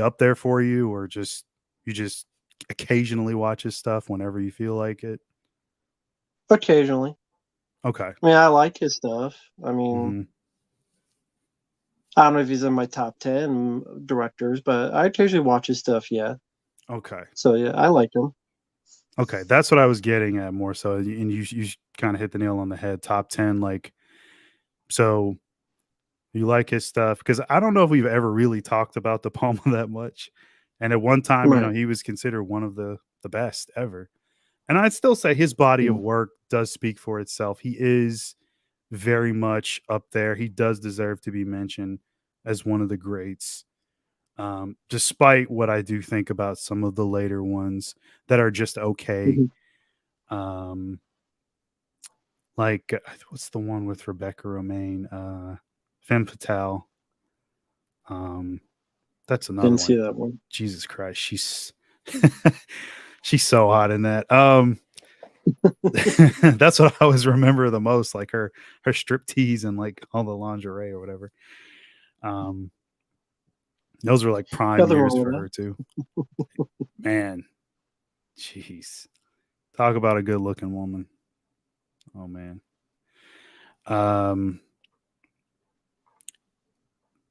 up there for you or just you just occasionally watch his stuff whenever you feel like it? Occasionally. Okay. I mean, I like his stuff. I mean, Mhm. I don't know if he's in my top 10 directors, but I occasionally watch his stuff. Yeah. Okay. So yeah, I like him. Okay, that's what I was getting at more so, and you kind of hit the nail on the head. Top 10, like so you like his stuff because I don't know if we've ever really talked about De Palma that much. And at one time, Right. he was considered one of the best ever. And I'd still say his body of Mm. work does speak for itself. He is very much up there. He does deserve to be mentioned as one of the greats. Despite what I do think about some of the later ones that are just okay. Mhm. Um, like what's the one with Rebecca Romaine? Femme Fatale. Um, that's another Didn't one. see that one. Jesus Christ, she's she's so hot in that. That's what I always remember the most, like her strip tease and like all the lingerie or whatever. Um, those were like prime Nothing years wrong with for that. her too. Man, jeez, talk about a good looking woman. Oh man. Um,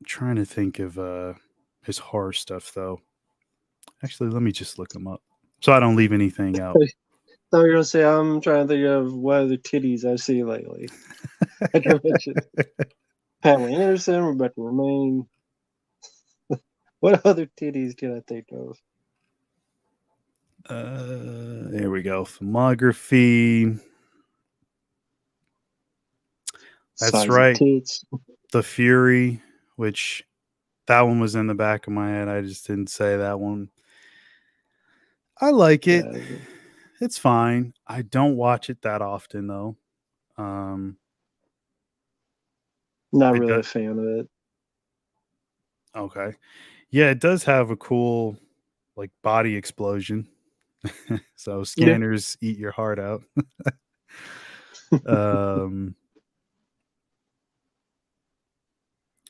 trying to think of his horror stuff though. Actually, let me just look him up so I don't leave anything out. So you're gonna say I'm trying to think of what other titties I've seen lately. I can mention Pamela Anderson, Rebecca Romaine. What other titties can I think of? There we go. Filmography. That's Size of right. tits. The Fury, which that one was in the back of my head. I just didn't say that one. I like it. Yeah, It's fine. I don't watch it that often though. Um, not it really does. a fan of it. Okay. Yeah, it does have a cool like body explosion. So Yeah. scanners eat your heart out. um,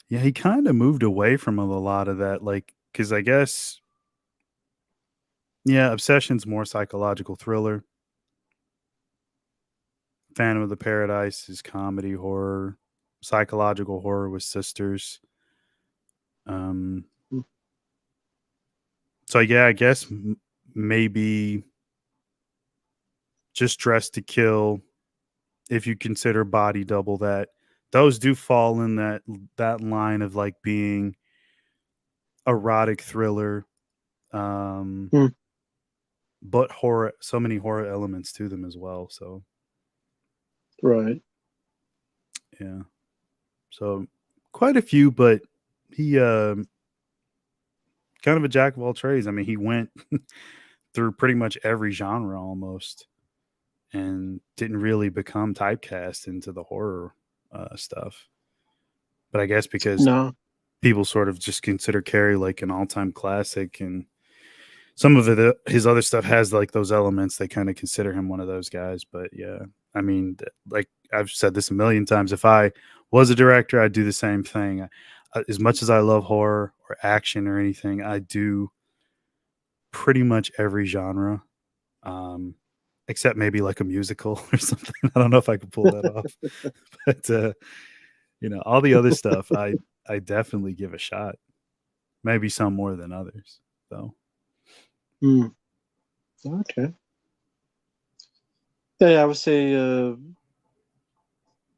yeah, he kind of moved away from a lot of that, like because I guess yeah, Obsession's more psychological thriller. Phantom of the Paradise is comedy horror, psychological horror with sisters. Um, so yeah, I guess maybe just Dressed to Kill, if you consider Body Double, that those do fall in that line of like being erotic thriller, um, Hmm. but horror. So many horror elements to them as well. So Right. yeah, so quite a few, but he kind of a jack of all trades. I mean, he went through pretty much every genre almost, and didn't really become typecast into the horror stuff. But I guess because No. people sort of just consider Carrie like an all-time classic, and some of his other stuff has like those elements, they kind of consider him one of those guys. But yeah, I mean, like I've said this a million times, if I was a director, I'd do the same thing. As much as I love horror or action or anything, I do pretty much every genre, except maybe like a musical or something. I don't know if I could pull that off, but all the other stuff, I definitely give a shot. Maybe some more than others, though. Okay. Yeah, I would say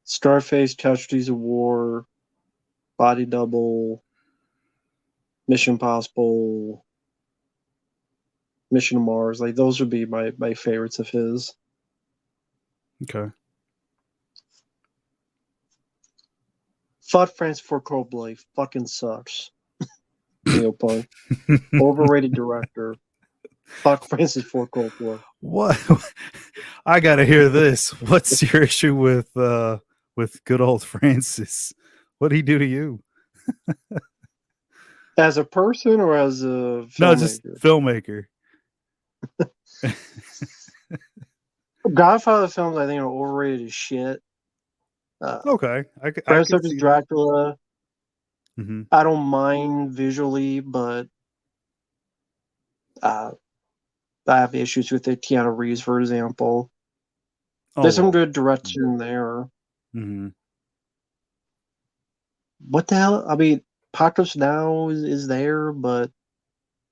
Scarface, Casualties of War, Body Double, Mission Impossible, Mission to Mars. Like those would be my favorites of his. Okay. Fuck Francis Ford Coppola. He fucking sucks. Neil Punk. Overrated director. Fuck Francis Ford Coppola. What? I gotta hear this. What's your issue with good old Francis? What did he do to you? As a person or as a filmmaker? No, just filmmaker. Godfather films, I think, are overrated as shit. Okay, I Bram could Stoker's see Dracula. Mm-hmm. I don't mind visually, but I have issues with it. Keanu Reeves, for example. There's some good direction there. Mm-hmm. What the hell? I mean, Apocalypse Now is there, but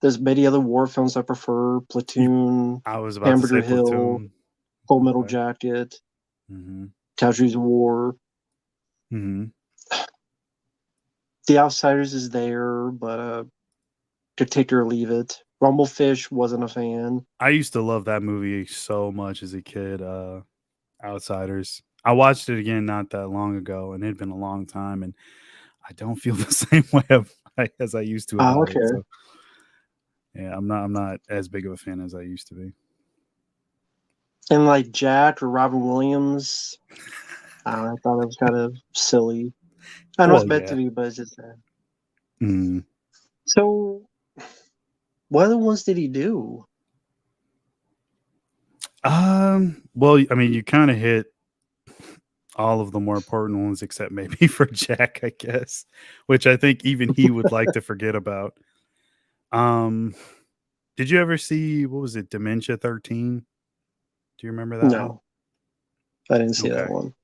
there's many other war films I prefer. Platoon, I was about Hamburger to say Hill, Platoon. Full Metal Okay. Jacket, Mm-hmm. Casualties of War. Mm-hmm. The Outsiders is there, but could take it or leave it. Rumblefish, wasn't a fan. I used to love that movie so much as a kid. Outsiders. I watched it again not that long ago, and it had been a long time, and I don't feel the same way as I used to about Okay. it. So, yeah, I'm not as big of a fan as I used to be. And like Jack or Robin Williams, I thought it was kind of silly. I know it's meant to be, but it's just that. Mm. So, what other ones did he do? Well, I mean, you kind of hit all of the more important ones, except maybe for Jack, I guess, which I think even he would like to forget about. Did you ever see, what was it, Dementia 13? Do you remember that one? No, I didn't see that one.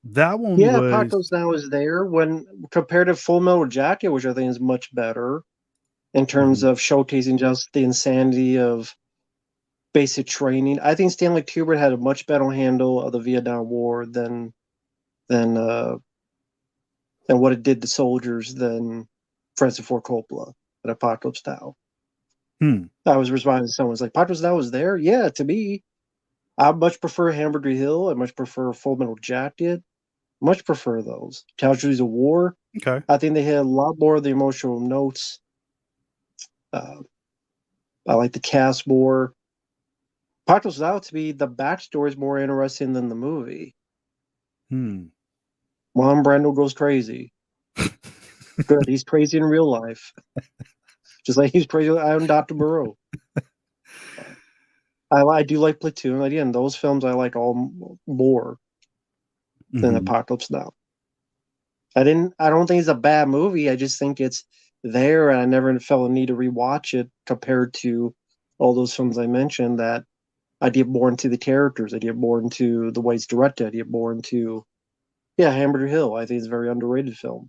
That one Yeah, was Apocalypse Now is there when compared to Full Metal Jacket, which I think is much better in terms of showcasing just the insanity of basic training. I think Stanley Kubrick had a much better handle of the Vietnam War than what it did to soldiers than Francis Ford Coppola at Apocalypse Now. I was responding to someone's like, Apocalypse Now was there? Yeah, to me, I much prefer Hamburger Hill. I much prefer Full Metal Jacket. Much prefer those. Casualties of War. okay. I think they hit a lot more of the emotional notes. I like the cast more. Apocalypse Now, to me, the backstory is more interesting than the movie. Marlon Brando goes crazy. Good. He's crazy in real life. Just like he's crazy. I'm Dr. Moreau. I do like Platoon. Again, those films I like all more than Apocalypse Now. I don't think it's a bad movie. I just think it's there, and I never felt a need to rewatch it compared to all those films I mentioned that I get more into the characters. I get more into the way it's directed. I get more into, Hamburger Hill. I think it's a very underrated film.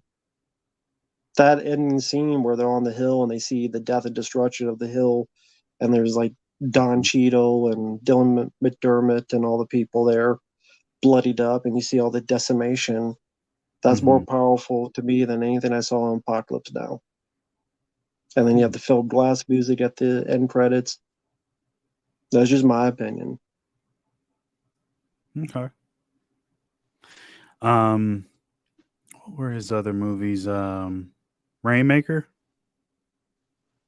That ending scene where they're on the hill and they see the death and destruction of the hill, and there's like Don Cheadle and Dylan McDermott and all the people there bloodied up, and you see all the decimation. That's more powerful to me than anything I saw on Apocalypse Now. And then you have the Phil Glass music at the end credits. That's just my opinion. Okay. What were his other movies? Rainmaker.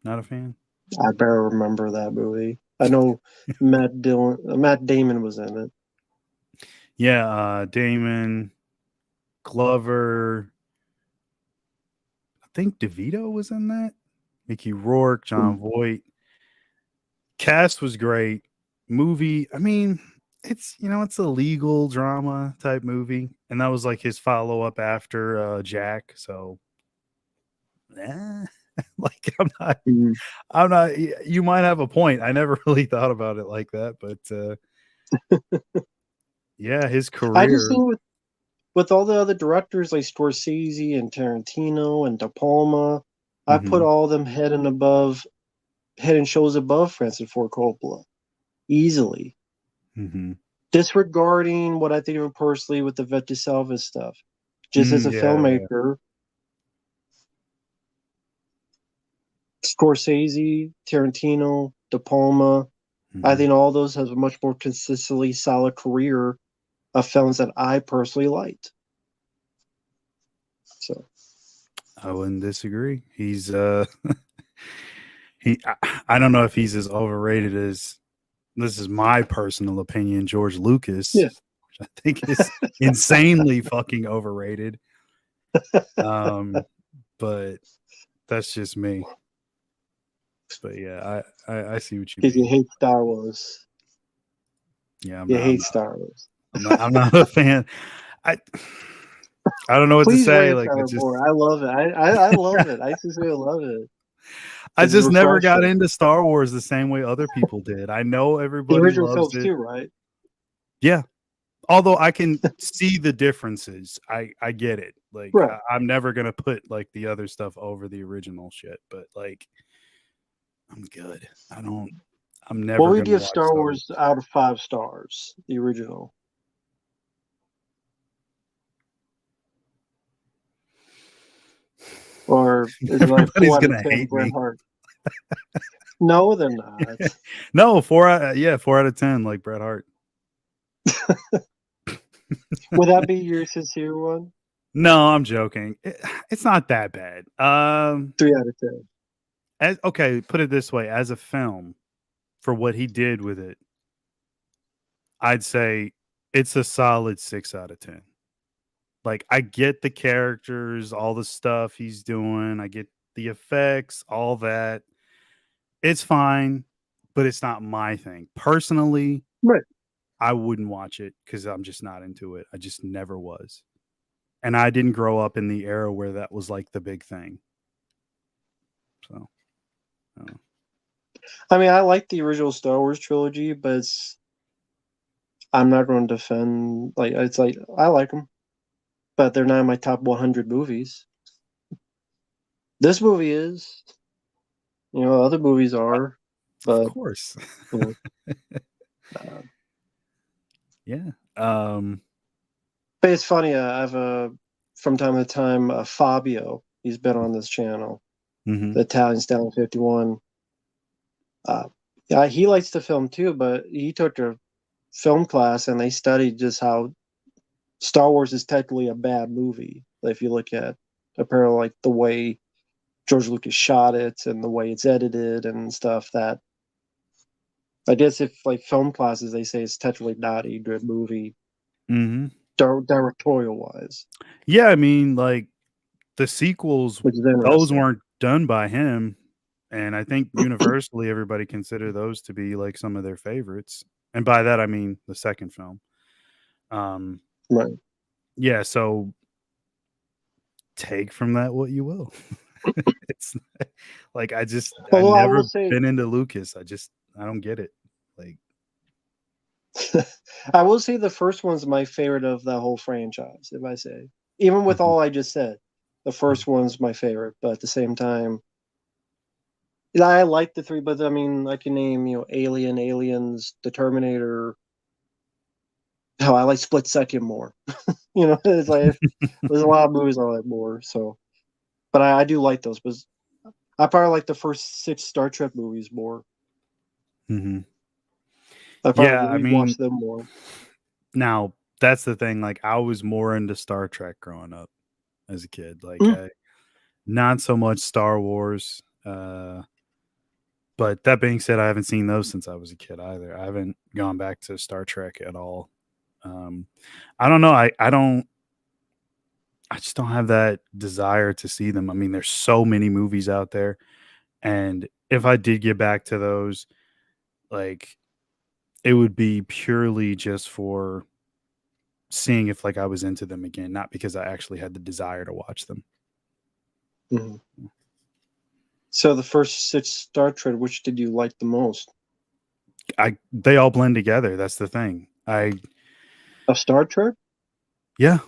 Not a fan. I better remember that movie. I know Matt Damon was in it. Yeah, Damon, Glover. I think DeVito was in that. Mickey Rourke, John Voight. Cast was great. Movie, I mean, it's it's a legal drama type movie, and that was like his follow up after Jack. So, like I'm not. You might have a point. I never really thought about it like that, but yeah, his I just career. think with all the other directors like Scorsese and Tarantino and De Palma, I put all of them head and shoulders above Francis Ford Coppola, easily. Disregarding what I think of him personally with the Vet de Salva stuff, just as a filmmaker, Scorsese, Tarantino, De Palma, I think all those have a much more consistently solid career of films that I personally liked. So I wouldn't disagree. He's I don't know if he's as overrated as, this is my personal opinion, George Lucas. Yeah. Which I think is insanely fucking overrated. But that's just me. But yeah, I see what you mean. Because you hate Star Wars. Yeah, you hate Star Wars. I'm not a fan. I don't know what to say. Like, I love it. I love it. I just really love it. I just never got into Star Wars the same way other people did. I know everybody the original loves films it too, right? Yeah. Although I can see the differences. I get it. Like, right. I'm never going to put like the other stuff over the original shit, but like, I'm good. I'm never. What would you give Star Wars out of 5 stars? The original. Or is it like 4 out of 10 Bret Hart? No, they're not. No, 4 out of 10, like Bret Hart. Would that be your sincere one? No, I'm joking. It's not that bad. 3 out of 10. Okay, put it this way: as a film, for what he did with it, I'd say it's a solid 6 out of 10. Like, I get the characters, all the stuff he's doing. I get the effects, all that. It's fine, but it's not my thing. Personally, right. I wouldn't watch it because I'm just not into it. I just never was. And I didn't grow up in the era where that was like the big thing. So, I mean, I like the original Star Wars trilogy, but I'm not going to defend. Like, it's like I like them, but they're not in my top 100 movies. This movie is. Other movies are, but of course. Yeah. But it's funny. I have from time to time Fabio. He's been on this channel, the Italian Stallion 51. Yeah, he likes the film too, but he took a film class and they studied just how Star Wars is technically a bad movie. If you look at apparently like the way George Lucas shot it and the way it's edited and stuff, that I guess if like film classes, they say it's technically not a good movie, directorial wise. Yeah, I mean, like the sequels, those weren't done by him, and I think universally everybody consider those to be like some of their favorites. And by that I mean the second film. Right. Yeah, so take from that what you will. It's like I've never been into Lucas. I don't get it. Like, I will say the first one's my favorite of the whole franchise, if I say. Even with all I just said, the first one's my favorite, but at the same time, I like the 3, but I mean, I can name, Aliens, The Terminator. I like Split Second more. It's like there's a lot of movies I like more. So, but I do like those. But I probably like the first 6 Star Trek movies more. I probably watch them more. Now that's the thing. Like, I was more into Star Trek growing up as a kid. Like, not so much Star Wars. But that being said, I haven't seen those since I was a kid either. I haven't gone back to Star Trek at all. I don't know. I just don't have that desire to see them. I mean, there's so many movies out there. And if I did get back to those, like, it would be purely just for seeing if like I was into them again, not because I actually had the desire to watch them. Mhm. So the first 6 Star Trek, which did you like the most? They all blend together. That's the thing. Of Star Trek? Yeah,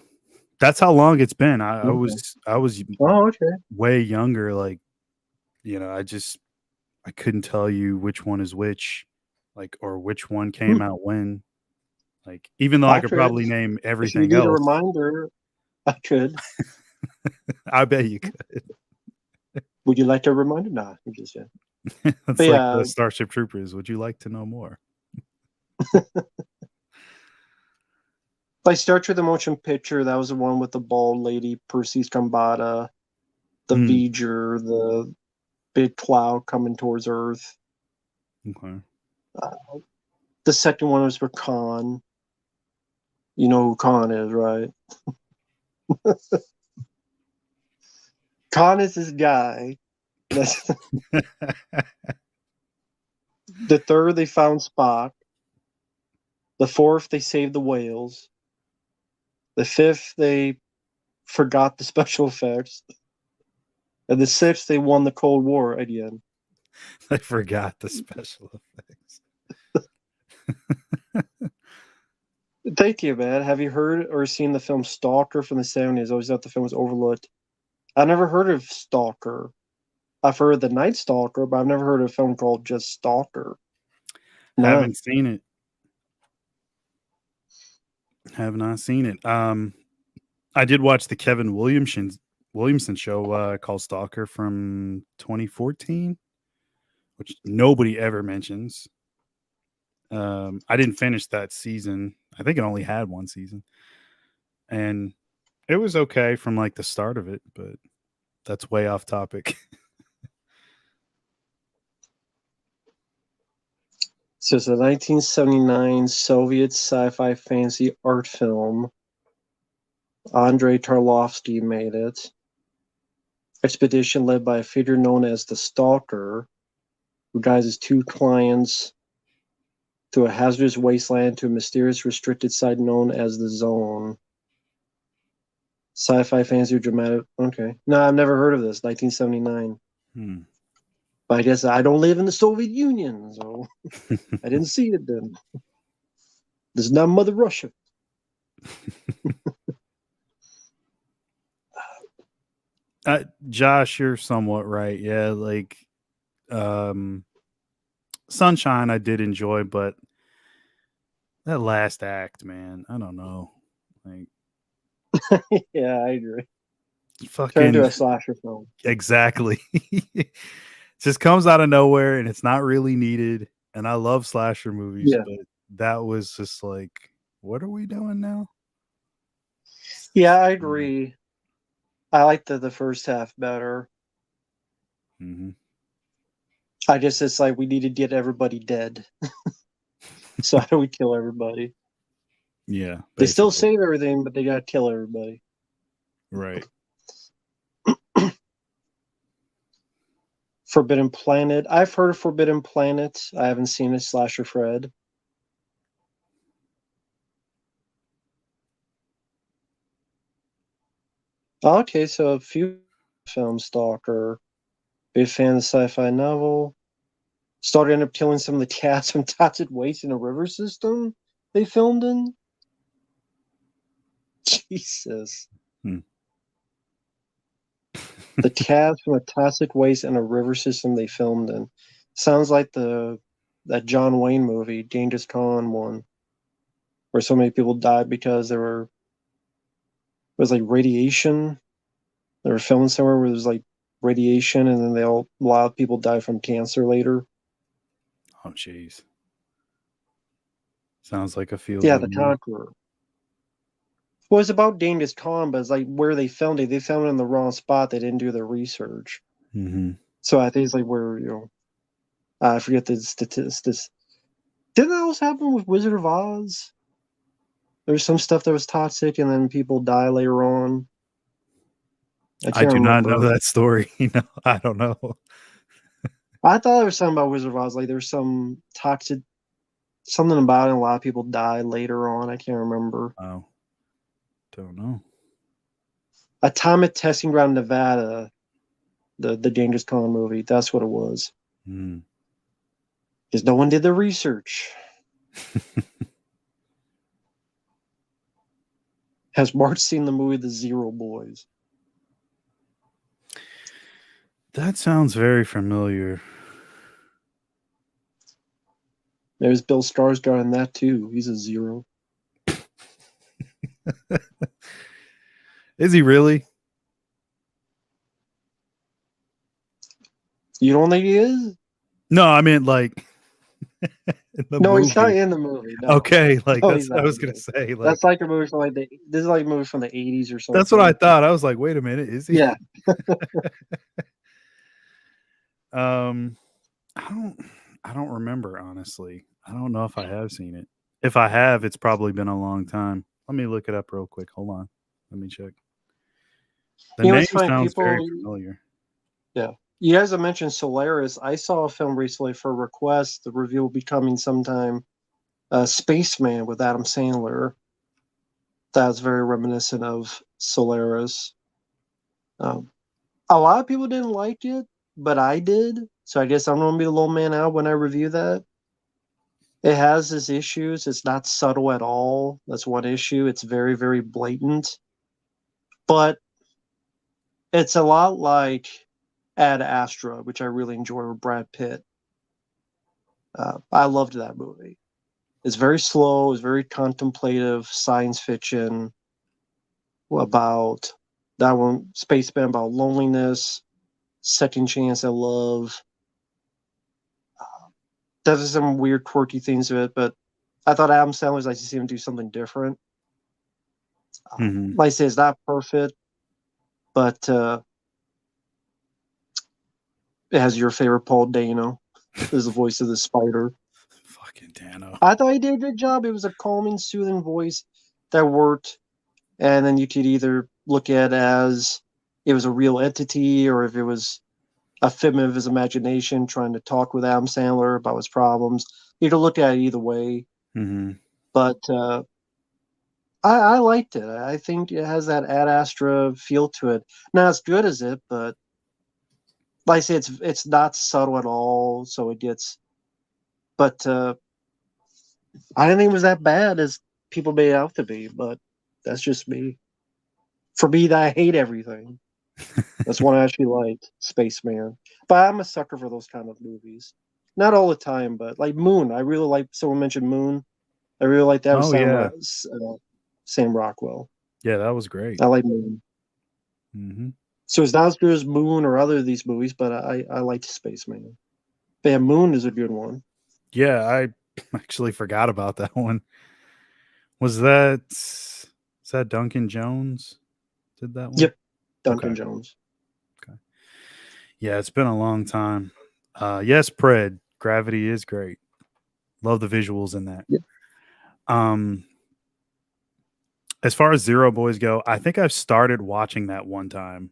that's how long it's been. I Okay. was Oh, okay. way younger. Like, I couldn't tell you which one is which, like, or which one came out when. Like, even though I I could could. probably name If you everything need a else, reminder, I could. I bet you could. Would you like a reminder? Nah, you just yeah. It's But like yeah, the Starship Troopers. Would you like to know more? like Star Trek: The Motion Picture, that was the one with the bald lady, Perseus Kambata, the Hmm. V'ger, the big cloud coming towards Earth. Okay. The second one was for Khan. You know who Khan is, right? Khan is this guy. That's the third. They found Spock. The fourth, they saved the whales. The fifth, they forgot the special effects. And the sixth, they won the Cold War again. I forgot the special effects. Thank you, man. Have you heard or seen the film Stalker from the 70s? I always thought the film was overlooked. I never heard of Stalker. I've heard of The Night Stalker, but I've never heard of a film called just Stalker. None. Haven't seen it. Have not seen it. I did watch the Kevin Williamson show called Stalker from 2014, which nobody ever mentions. I didn't finish that season. I think it only had one season, and it was okay from like the start of it, but that's way off topic. So it's a 1979 Soviet sci-fi fantasy art film. Andrei Tarkovsky made it. Expedition led by a figure known as the Stalker, who guides his 2 clients through a hazardous wasteland to a mysterious restricted site known as the Zone. Sci-fi fantasy dramatic. Okay. No, I've never heard of this. 1979. But I guess I don't live in the Soviet Union, so I didn't see it then. This is not Mother Russia. Josh, you're somewhat right. Yeah, like Sunshine I did enjoy, but that last act, man, I don't know. Like Yeah, I agree. Turn fucking into a slasher film. exactly. Just comes out of nowhere and it's not really needed. And I love slasher movies, Yeah. but that was just like, what are we doing now? Yeah, I agree. I like the first half better. Mm-hmm. I guess it's like we need to get everybody dead. So how do we kill everybody? Yeah. They still basically. save everything, but they gotta kill everybody. Right. Forbidden Planet. I've heard of Forbidden Planet. I haven't seen it. Slasher Fred. Okay, so a few film Stalker. Big fan of the sci-fi novel. Stalker ended up killing some of the cats from toxic waste in a river system they filmed in. Jesus. The cats from a toxic waste in a river system they filmed in. Sounds like that John Wayne movie, Genghis Khan one, where so many people died because it was like radiation. They were filming somewhere where there's like radiation, and then a lot of people died from cancer later. Oh, jeez. Sounds like a field Yeah, of The me. Conqueror. Well, it's about Genghis Khan, but it's like where they filmed it. They filmed it in the wrong spot. They didn't do their research. Mm-hmm. So I think it's like where, I forget the statistics. Didn't that also happen with Wizard of Oz? There's some stuff that was toxic, and then people die later on. I I can't do not know remember. that story. No, I don't know. I thought there was something about Wizard of Oz, like there's some toxic, something about it. And a lot of people died later on. I can't remember. Oh, don't know. Atomic Testing Ground, Nevada, the Genghis Khan movie. That's what it was. Mm. Because no one did the research. Has Mark seen the movie The Zero Boys? That sounds very familiar. There's Bill Skarsgård in that too. He's a zero. Is he really? You don't think he is? No, I mean like in the No, movie. he's not in the movie. No. Okay, like No, that's he's what I not was in the gonna movie. say. Like That's like a movie from this is like a movie from the 80s or something. that's what I thought. I was like, wait a minute, is he? Yeah. I don't remember honestly. I don't know if I have seen it. If I have, it's probably been a long time. Let me look it up real quick. Hold on. Let me check. The You know, name it's funny, sounds very people. familiar. Yeah. You guys have mentioned Solaris. I saw a film recently for request. The review will be coming sometime. Spaceman with Adam Sandler. That's very reminiscent of Solaris. A lot of people didn't like it, but I did. So I guess I'm going to be the little man out when I review that. It has its issues. It's not subtle at all. That's one issue. It's very, very blatant. But it's a lot like Ad Astra, which I really enjoy with Brad Pitt. I loved that movie. It's very slow. It's very contemplative science fiction about that one, Spaceman, about loneliness, second chance at love. There's some weird, quirky things to it, but I thought Adam Sandler was like to see him do something different. Mhm. Like I say, it's not perfect, but it has your favorite Paul Dano as the voice of the spider. Fucking Dano. I thought he did a good job. It was a calming, soothing voice that worked, and then you could either look at it as it was a real entity or if it was a figment of his imagination trying to talk with Adam Sandler about his problems. You could look at it either way, Mm-hmm. but I liked it. I think it has that Ad Astra feel to it. Not as good as it, but like I say, it's not subtle at all. So it gets, but I didn't think it was that bad as people made it out to be. But that's just me. For me, that I hate everything. That's one I actually liked, Spaceman. But I'm a sucker for those kind of movies. Not all the time, but like Moon. I really like. Someone mentioned Moon. I really like that. Oh, yeah. Sam Rockwell. Yeah, that was great. I like Moon. Mm-hmm. So it's not as good as Moon or other of these movies, but I liked Spaceman. But yeah, Moon is a good one. Yeah, I actually forgot about that one. Is that Duncan Jones did that one? Yep, Duncan Okay. Jones. Okay. Yeah, it's been a long time. Yes, Pred. Gravity is great. Love the visuals in that. Yep. As far as Zero Boys go, I think I've started watching that one time,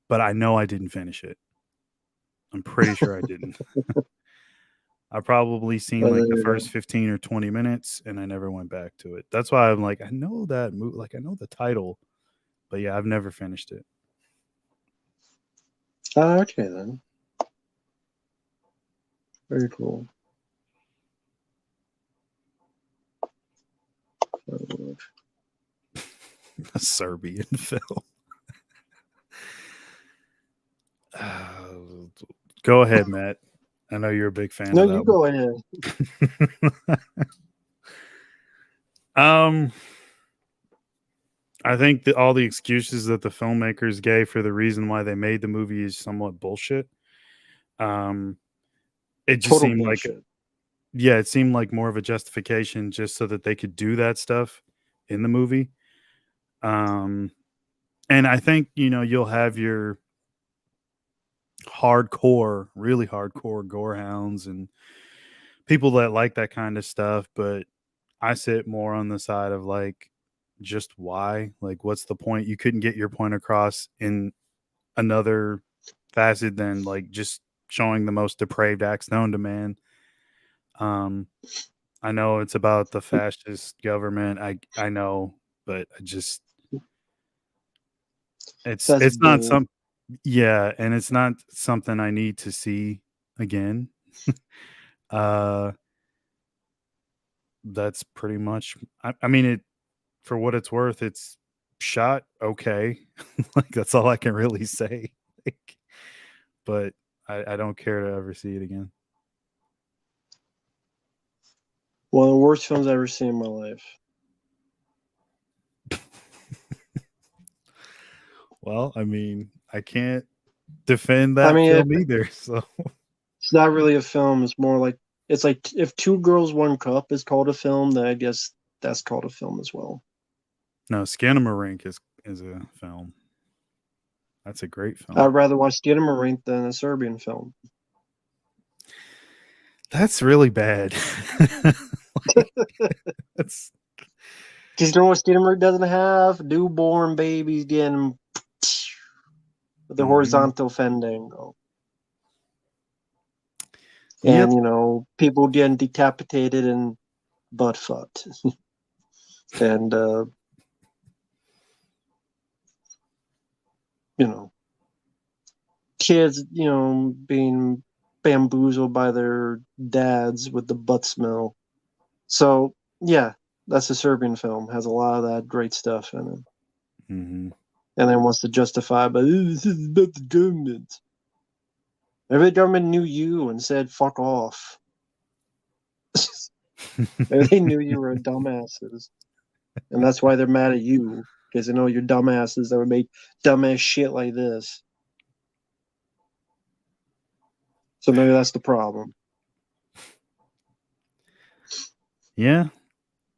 but I know I didn't finish it. I'm pretty sure I didn't. I probably seen like the first 15 or 20 minutes and I never went back to it. That's why I'm like, I know that movie, like I know the title, but yeah, I've never finished it. Okay then. Very cool. A Serbian film. Go ahead, Matt. I know you're a big fan No, of that you go ahead. I think that all the excuses that the filmmakers gave for the reason why they made the movie is somewhat bullshit. It just Total seemed bullshit. like, yeah, it seemed like more of a justification just so that they could do that stuff in the movie. And I think, you'll have your hardcore, really hardcore gorehounds and people that like that kind of stuff, but I sit more on the side of like, just why? Like, what's the point? You couldn't get your point across in another facet than like just showing the most depraved acts known to man. I know it's about the fascist government. I know, but That's it's not bull. some yeah, and it's not something I need to see again. uh that's pretty much I mean it for what it's worth, it's shot okay. Like that's all I can really say. Like, but I don't care to ever see it again. One of the worst films I've ever seen in my life. Well, I mean, I can't defend I that mean, film either. So it's not really a film. It's more like it's like if Two Girls One Cup is called a film, then I guess that's called a film as well. no, Skinamarink is a film. That's a great film. I'd rather watch Skinamarink than a Serbian film. That's really bad. Like, that's Because you know what Skinamarink doesn't have? Newborn babies getting with the horizontal fandango. Yep. And people getting decapitated and butt fucked. And kids, being bamboozled by their dads with the butt smell. So yeah, that's a Serbian film. Has a lot of that great stuff in it. Mm-hmm. And then wants to justify, but this is about the government. Maybe the government knew you and said, fuck off. Maybe they knew you were dumbasses. And that's why they're mad at you. Because they know you're dumbasses that would make dumbass shit like this. So maybe that's the problem. Yeah.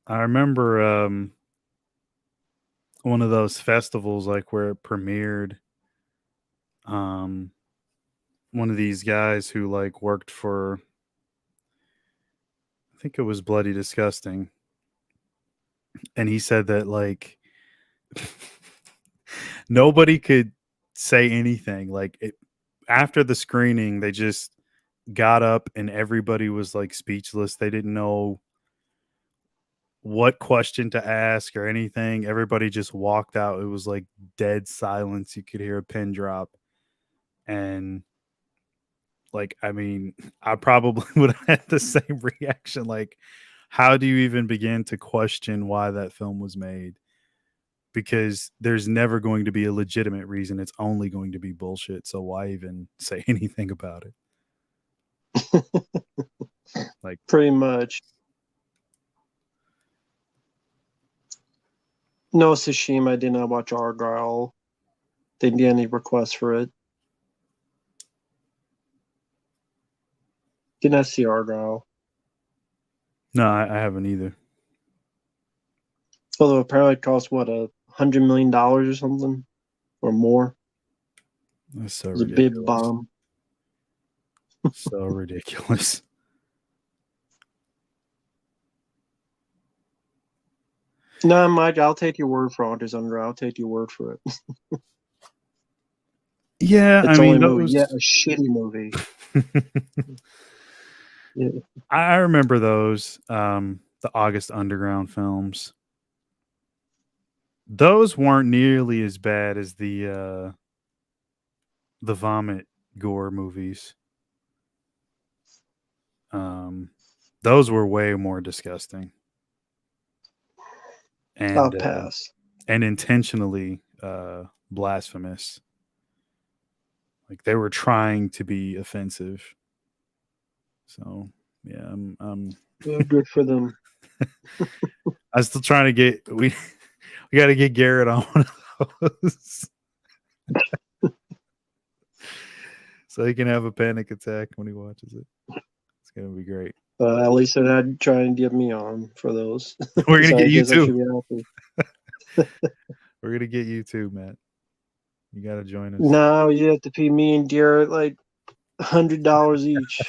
I remember one of those festivals like where it premiered. One of these guys who like worked for, I think it was Bloody Disgusting, and he said that like nobody could say anything. Like after the screening, they just got up and everybody was like speechless. They didn't know what question to ask or anything. Everybody just walked out. It was like dead silence. You could hear a pin drop. And like, I mean, I probably would have had the same reaction. Like, how do you even begin to question why that film was made? Because there's never going to be a legitimate reason. It's only going to be bullshit. So why even say anything about it? Like, pretty much. No, Tsushima, I did not watch Argyle. Didn't get any requests for it. Did not see Argyle. no, I haven't either. Although apparently it cost $100 million or something, or more. That's so It was a ridiculous. big bomb. So ridiculous. No, Mike, I'll take your word for it, Under. I'll take your word for it. Yeah, It's I only mean, a movie. Yeah, a shitty movie. Yeah. I remember those, the August Underground films. Those weren't nearly as bad as the vomit gore movies. Those were way more disgusting. I'll And pass. And intentionally blasphemous. Like they were trying to be offensive. So yeah, I'm Good for them. I'm still trying to get we got to get Garrett on one of those. So he can have a panic attack when he watches it. It's gonna be great. At least they're not trying to get me on for those. We're gonna So get I you guess I too. should be happy. We're gonna get you too, Matt. You gotta join us. No, you have to pay me and Garrett like $100 each.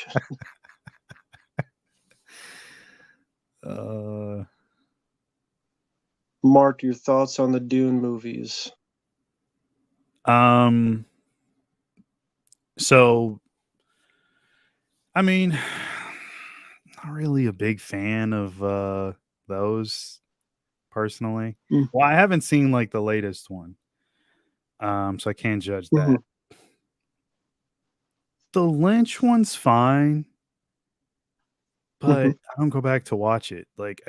Mark, your thoughts on the Dune movies? So, I mean, not really a big fan of those personally. Mm. Well, I haven't seen like the latest one, so I can't judge that. Mhm. The Lynch one's fine, but Mhm. I don't go back to watch it. Like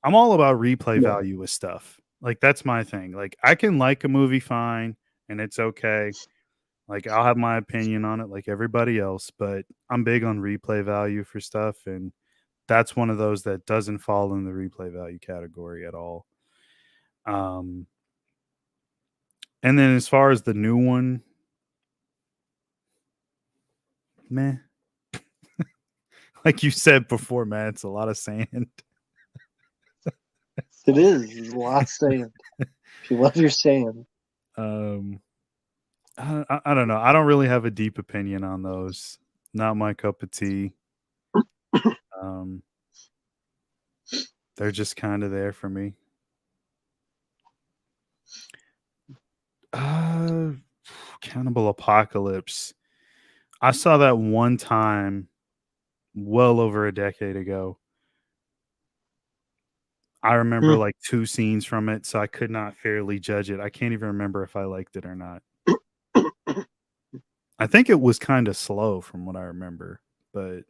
I'm all about replay Yeah. value with stuff. Like that's my thing. Like I can like a movie fine and it's okay. Like I'll have my opinion on it like everybody else, but I'm big on replay value for stuff, and that's one of those that doesn't fall in the replay value category at all. And then as far as the new one, meh. Like you said before, Matt, it's a lot of sand. It is. It's a lot of sand. If you love your sand. I don't know. I don't really have a deep opinion on those. Not my cup of tea. Um, they're just kind of there for me. Cannibal Apocalypse. I saw that one time, well over a decade ago. I remember like 2 scenes from it, so I could not fairly judge it. I can't even remember if I liked it or not. I think it was kind of slow from what I remember, but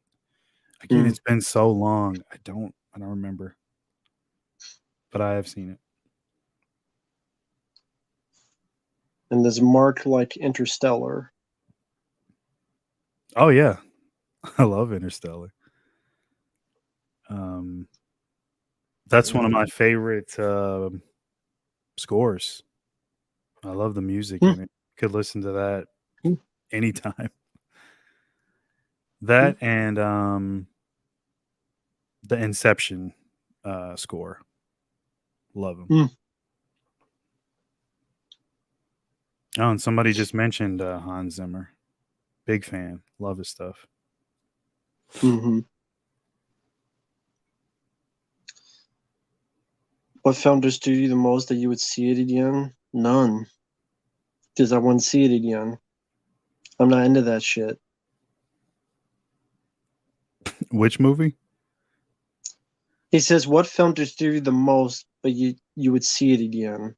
again, it's been so long. I don't remember. But I have seen it. And does Mark like Interstellar? Oh yeah. I love Interstellar. That's one of my favorite scores. I love the music in it. Could listen to that anytime. That and the Inception score. Love them. Oh, and somebody just mentioned Hans Zimmer. Big fan. Love his stuff. Mm-hmm. What film disturbed you the most that you would see it again? None. Because I wouldn't see it again. I'm not into that shit. Which movie? He says, what film disturbed you the most, but you would see it again?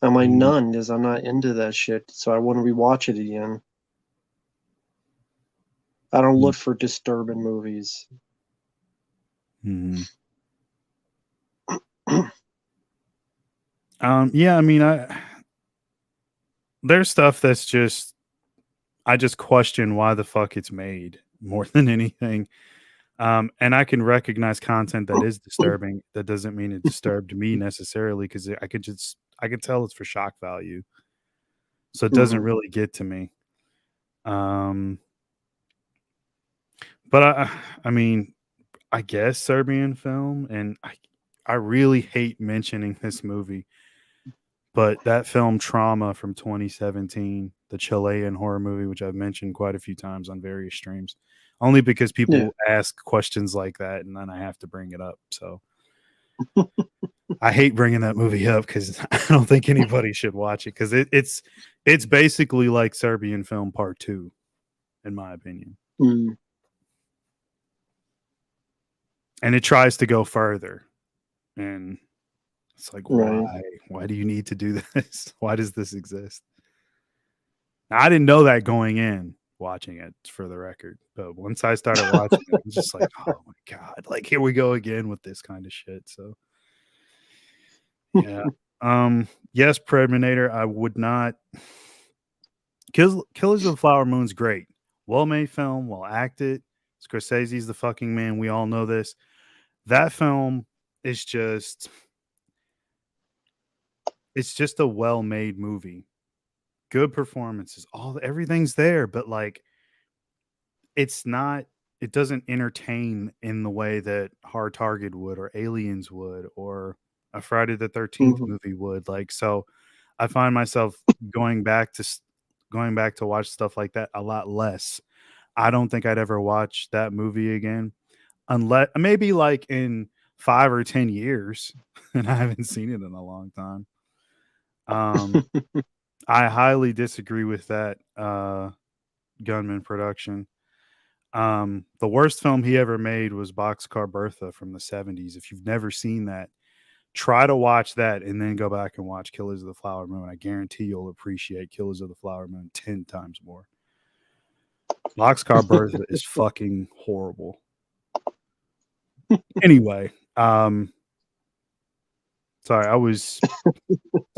I'm like, none, because I'm not into that shit, so I wouldn't rewatch it again. I don't look for disturbing movies. Mm-hmm. Yeah, I mean, there's stuff that's just I just question why the fuck it's made more than anything. And I can recognize content that is disturbing. That doesn't mean it disturbed me necessarily, because I can tell it's for shock value. So it doesn't really get to me. But I mean, I guess Serbian film, and I really hate mentioning this movie, but that film Trauma from 2017, the Chilean horror movie, which I've mentioned quite a few times on various streams, only because people ask questions like that, and then I have to bring it up. So I hate bringing that movie up because I don't think anybody should watch it, because it's basically like Serbian film Part 2, in my opinion. And it tries to go further, and it's like, why do you need to do this? Why does this exist? Now, I didn't know that going in watching it, for the record, but once I started watching it, I was just like, oh my God, like here we go again with this kind of shit. So yeah. Yes, Predator, I would not. Killers of the Flower Moon's great. Well-made film, well acted. Scorsese's the fucking man. We all know this. That film is just, it's just a well-made movie. Good performances, everything's there, but like it doesn't entertain in the way that Hard Target would, or Aliens would, or a Friday the 13th Mhm. movie would. Like, so I find myself going back to watch stuff like that a lot less. I don't think I'd ever watch that movie again unless maybe like in 5 or 10 years, and I haven't seen it in a long time. I highly disagree with that Gunman production. The worst film he ever made was Boxcar Bertha from the 70s. If you've never seen that, try to watch that and then go back and watch Killers of the Flower Moon. I guarantee you'll appreciate Killers of the Flower Moon 10 times more. Boxcar Bertha is fucking horrible. Anyway, sorry, I was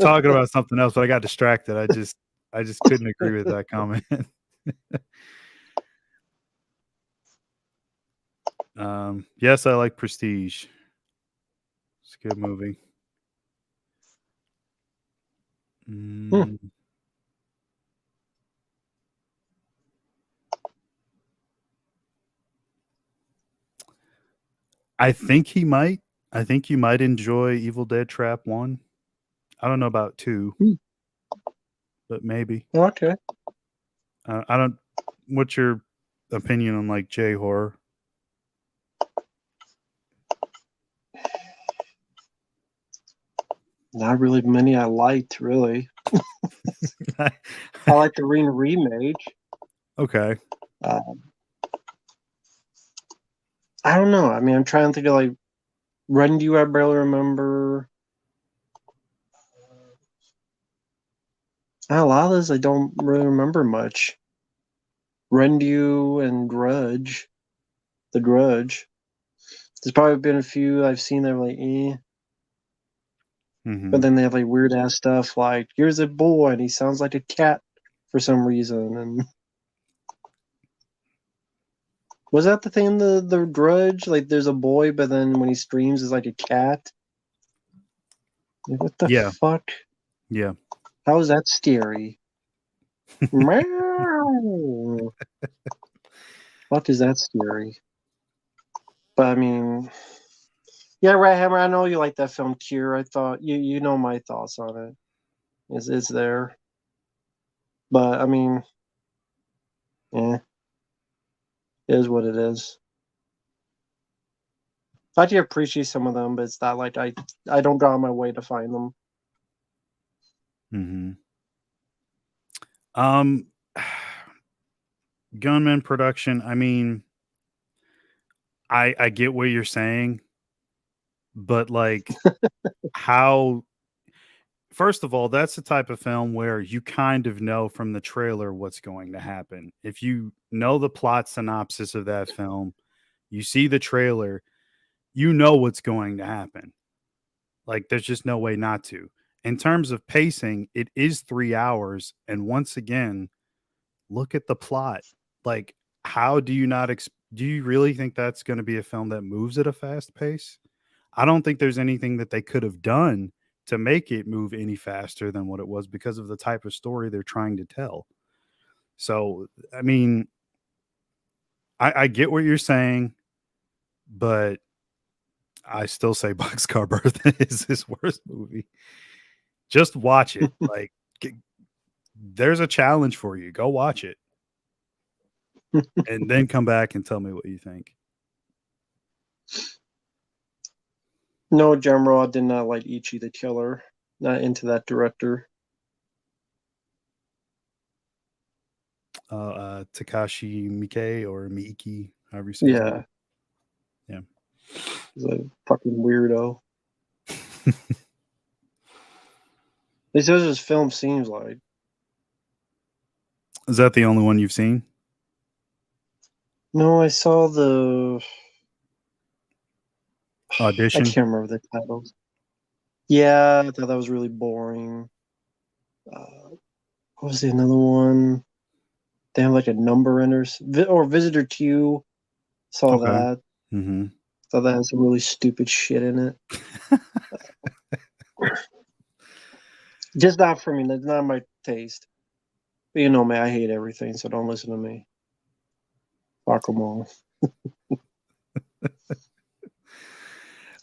talking about something else, but I got distracted. I just couldn't agree with that comment. Yes, I like Prestige. It's a good movie. Mm, I think he might. I think you might enjoy Evil Dead Trap 1. I don't know about 2, Hmm. but maybe. Okay. I don't. What's your opinion on like J horror? Not really many I liked, really. I like the remake. Okay. I don't know. I mean, I'm trying to think of like Run You, I barely remember. A lot of this I don't really remember much. Rendu and Grudge. The Grudge. There's probably been a few I've seen that are like, eh. Mhm. But then they have like weird ass stuff like, here's a boy and he sounds like a cat for some reason. And was that the thing in the Grudge? Like there's a boy, but then when he screams, it's like a cat. Like, what the Yeah. fuck? Yeah. How is that scary? Meow. Fuck is that scary? But I mean, yeah, Rat Hammer. I know you like that film Cure. I thought you know my thoughts on it. It's there, but I mean, yeah, it is what it is. I do appreciate some of them, but it's not like I don't go on my way to find them. Mhm. Um, Gunman production. I mean, I get what you're saying, but like how first of all, that's the type of film where you kind of know from the trailer what's going to happen. If you know the plot synopsis of that film, you see the trailer, you know what's going to happen. Like there's just no way not to. In terms of pacing, it is 3 hours and once again, look at the plot. Like how do you not do you really think that's going to be a film that moves at a fast pace? I don't think there's anything that they could have done to make it move any faster than what it was because of the type of story they're trying to tell. So, I mean, I get what you're saying, but I still say Boxcar Bertha is his worst movie. Just watch it. Like, there's a challenge for you. Go watch it and then come back and tell me what you think. No, Jamro, I did not like Ichi the Killer. Not into that director. Takashi Miike or Miike, however you say his Yeah, name. Yeah. he's a fucking weirdo. This is his film seems like. Is that the only one you've seen? No, I saw the. I Audition? can't remember the titles. Yeah, I thought that was really boring. What was the another one? They have like a number in or Visitor Q. Saw Okay. that. Mm-hmm. Thought that had some really stupid shit in it. Just not for me. That's not my taste. But you know me, I hate everything, so don't listen to me. Fuck them all.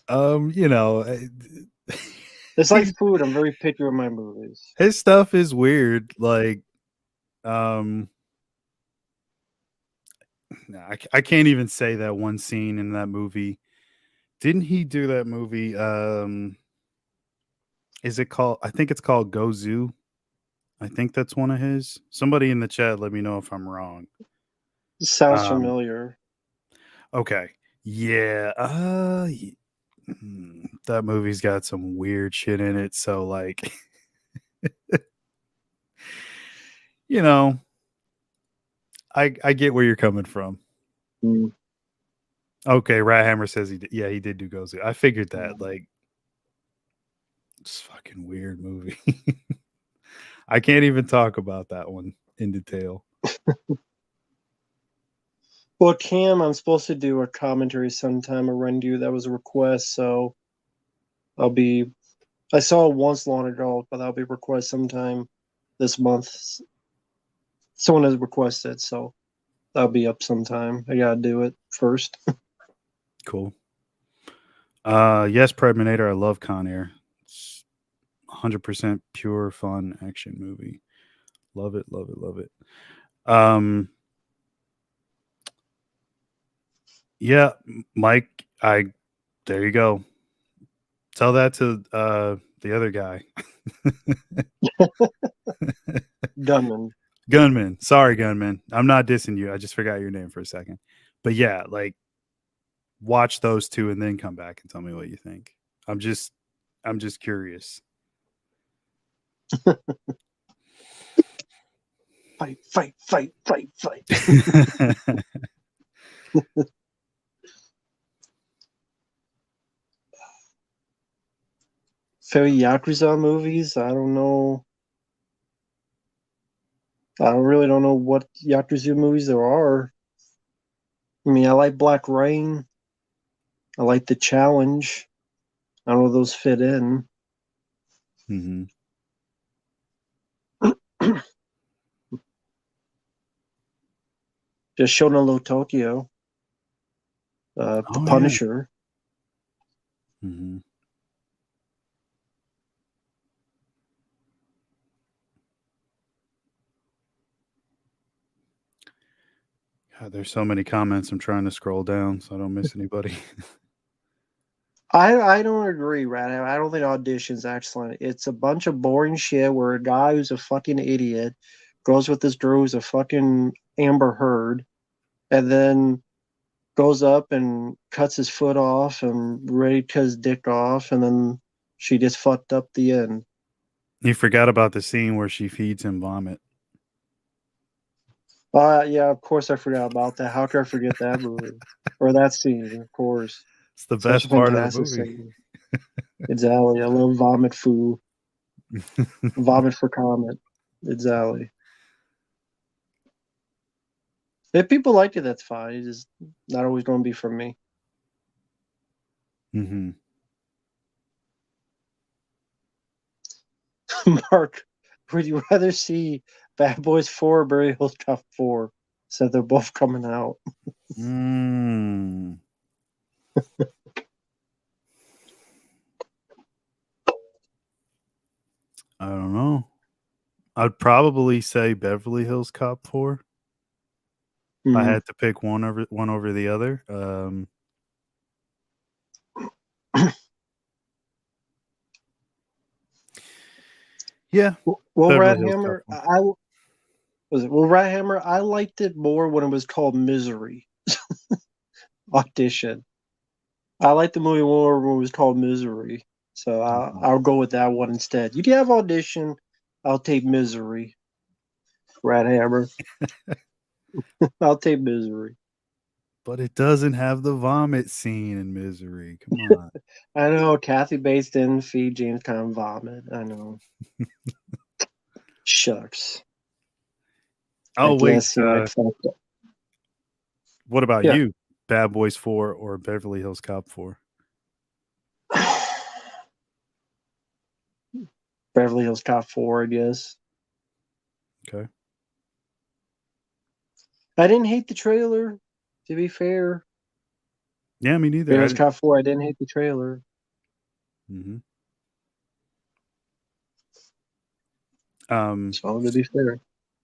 You know, It's like food. I'm very picky with my movies. His stuff is weird. Like, I can't even say that one scene in that movie. Didn't he do that movie? Is it called? I think it's called Go Zoo. I think that's one of his. Somebody in the chat, let me know if I'm wrong. Sounds familiar. Okay. Yeah. That movie's got some weird shit in it. So, like, you know, I get where you're coming from. Mm. Okay, Rat Hammer says he did. Yeah, he did do Go Zoo. I figured that. Like, it's fucking weird movie. I can't even talk about that one in detail. Well, Cam, I'm supposed to do a commentary sometime, a review. That was a request, so I saw it once long ago, but that'll be a request sometime this month. Someone has requested, so that'll be up sometime. I gotta do it first. Cool. Yes, Preminator. I love Con Air. It's 100% pure fun action movie. Love it, love it, love it. Yeah, Mike, there you go. Tell that to the other guy. Gunman. Gunman. Sorry, Gunman. I'm not dissing you. I just forgot your name for a second. But yeah, like watch those two and then come back and tell me what you think. I'm just curious. Fight, fight, fight, fight, fight. Favorite Yakuza movies? I don't know. I really don't know what Yakuza movies there are. I mean, I like Black Rain. I like The Challenge. I don't know if those fit in. Mm-hmm. Just Shonalo Tokyo. The Punisher. Yeah. Mm-hmm. God, there's so many comments. I'm trying to scroll down so I don't miss anybody. I don't agree, Rat. I don't think Audition's excellent. It's a bunch of boring shit where a guy who's a fucking idiot goes with this girl who's a fucking Amber Heard, and then goes up and cuts his foot off and ready to cut his dick off, and then she just fucked up the end. You forgot about the scene where she feeds him vomit. Yeah, of course I forgot about that. How could I forget that movie or that scene? Of course, It's the such best a part of the fantastic movie. scene. Exactly. I love vomit foo. Vomit for comment. Exactly. If people like it, that's fine. It's just not always going to be for me. Mm-hmm. Mark, would you rather see Bad Boys 4 or Beverly Hills Cop 4? Said they're both coming out. I don't know. I'd probably say Beverly Hills Cop 4. If I had to pick one over the other. Yeah. Well, Beverly Rat Hills Hammer, Cop 4. Rat Hammer, I liked it more when it was called Misery. Audition. I liked the movie more when it was called Misery. So I'll go with that one instead. You can have Audition. I'll take Misery. Rat Hammer. I'll take Misery. But it doesn't have the vomit scene in Misery. Come on. I know Kathy Bates didn't feed James Conn vomit. I know. Shucks. Oh, wait. What about you? Bad Boys 4 or Beverly Hills Cop 4? Beverly Hills Cop 4, I guess. Okay. I didn't hate the trailer, to be fair. Yeah, me neither. Beverly Hills Cop 4, I didn't hate the trailer. Mm-hmm. So to be fair,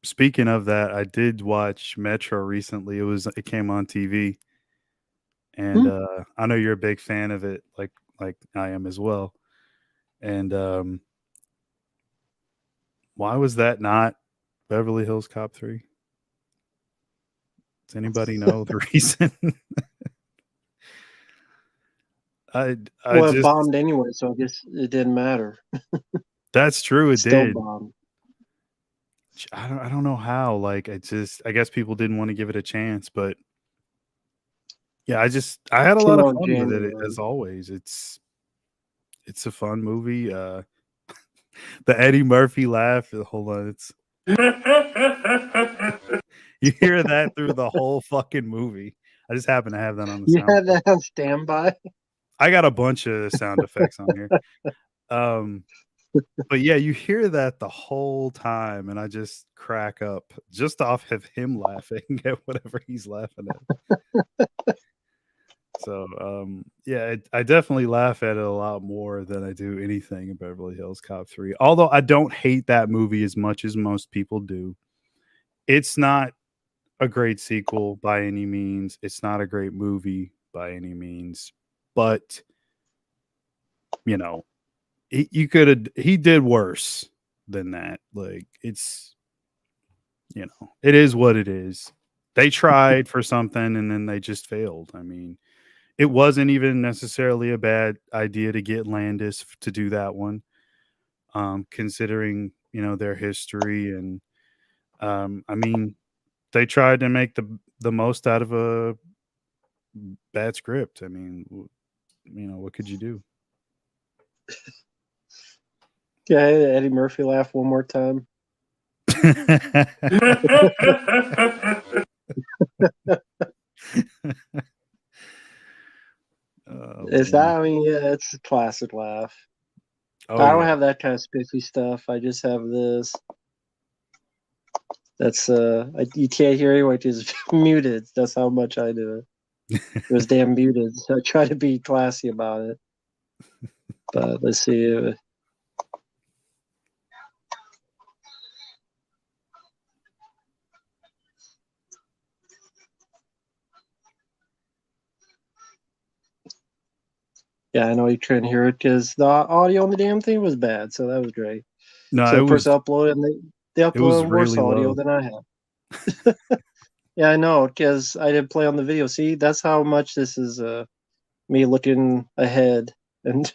Speaking of that, I did watch Metro recently. It came on TV, and I know you're a big fan of it, like I am as well. And why was that not Beverly Hills Cop 3? Does anybody know the reason? I well, it just bombed anyway, so I guess it didn't matter. That's true. It Still did. bombed. I don't know how. Like I guess people didn't want to give it a chance, but yeah, I had a lot Came of out in fun with it January. as always. It's a fun movie. The Eddie Murphy laugh. Hold on, it's you hear that through the whole fucking movie. I just happen to have that on the You had soundboard. that on standby. I got a bunch of sound effects on here. But yeah, you hear that the whole time, and I just crack up just off of him laughing at whatever he's laughing at. So, yeah, I definitely laugh at it a lot more than I do anything in Beverly Hills Cop 3. Although I don't hate that movie as much as most people do. It's not a great sequel by any means. It's not a great movie by any means. But, you know, he did worse than that. Like, it is what it is. They tried for something and then they just failed. I mean, it wasn't even necessarily a bad idea to get Landis to do that one, considering their history and I mean they tried to make the most out of a bad script. I mean, what could you do? Yeah, Eddie Murphy laugh one more time. It's man. that. I mean, yeah, it's a classic laugh. Oh, I don't yeah. have that kind of spiffy stuff. I just have this. That's you can't hear anyway. It's muted. That's how much I do it. It was damn muted. So I try to be classy about it. But let's see. Yeah, I know you couldn't hear it because the audio on the damn thing was bad. So that was great. No, So it the person was uploaded and they it was uploaded worse really audio low. than I have. Yeah, I know because I didn't play on the video. See, that's how much this is me looking ahead and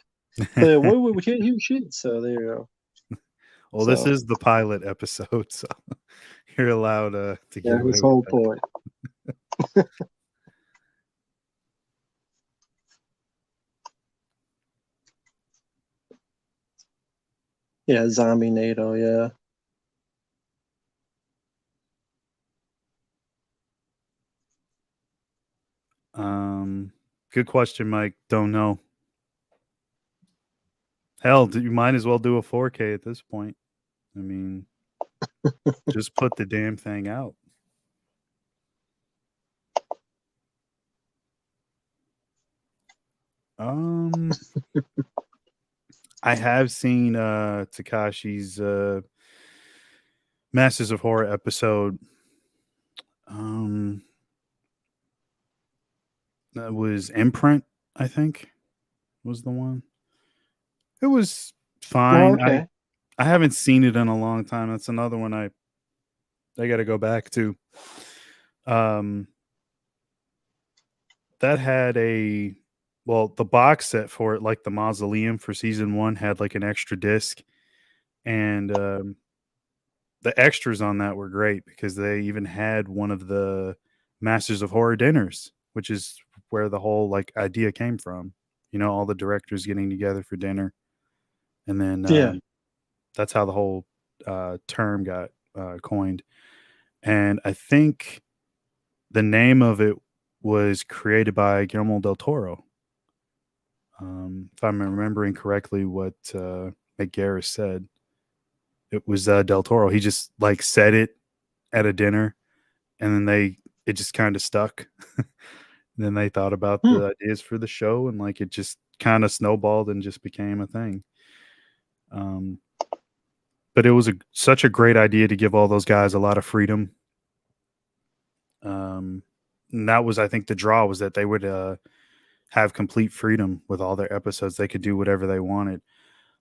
we can't hear shit. So there you go. Well, So this is the pilot episode, so you're allowed to yeah, get away his with whole that. point. Yeah, Zombie NATO. Yeah. Good question, Mike. Don't know. Hell, you might as well do a 4K at this point. I mean, just put the damn thing out. I have seen Takashi's Masters of Horror episode. That was Imprint, I think, was the one. It was Oh, fine. okay. I haven't seen it in a long time. That's another one I got to go back to. That had the box set for it, like the Mausoleum for season 1, had like an extra disc, and the extras on that were great because they even had one of the Masters of Horror dinners, which is where the whole like idea came from. All the directors getting together for dinner, and then Yeah. that's how the whole term got coined. And I think the name of it was created by Guillermo del Toro. If I'm remembering correctly, what McGarris said, it was Del Toro. He just like said it at a dinner, and then it just kind of stuck. Then they thought about the ideas for the show, and like it just kind of snowballed and just became a thing. but it was such a great idea to give all those guys a lot of freedom. And that was, I think, the draw was that they would have complete freedom with all their episodes. They could do whatever they wanted.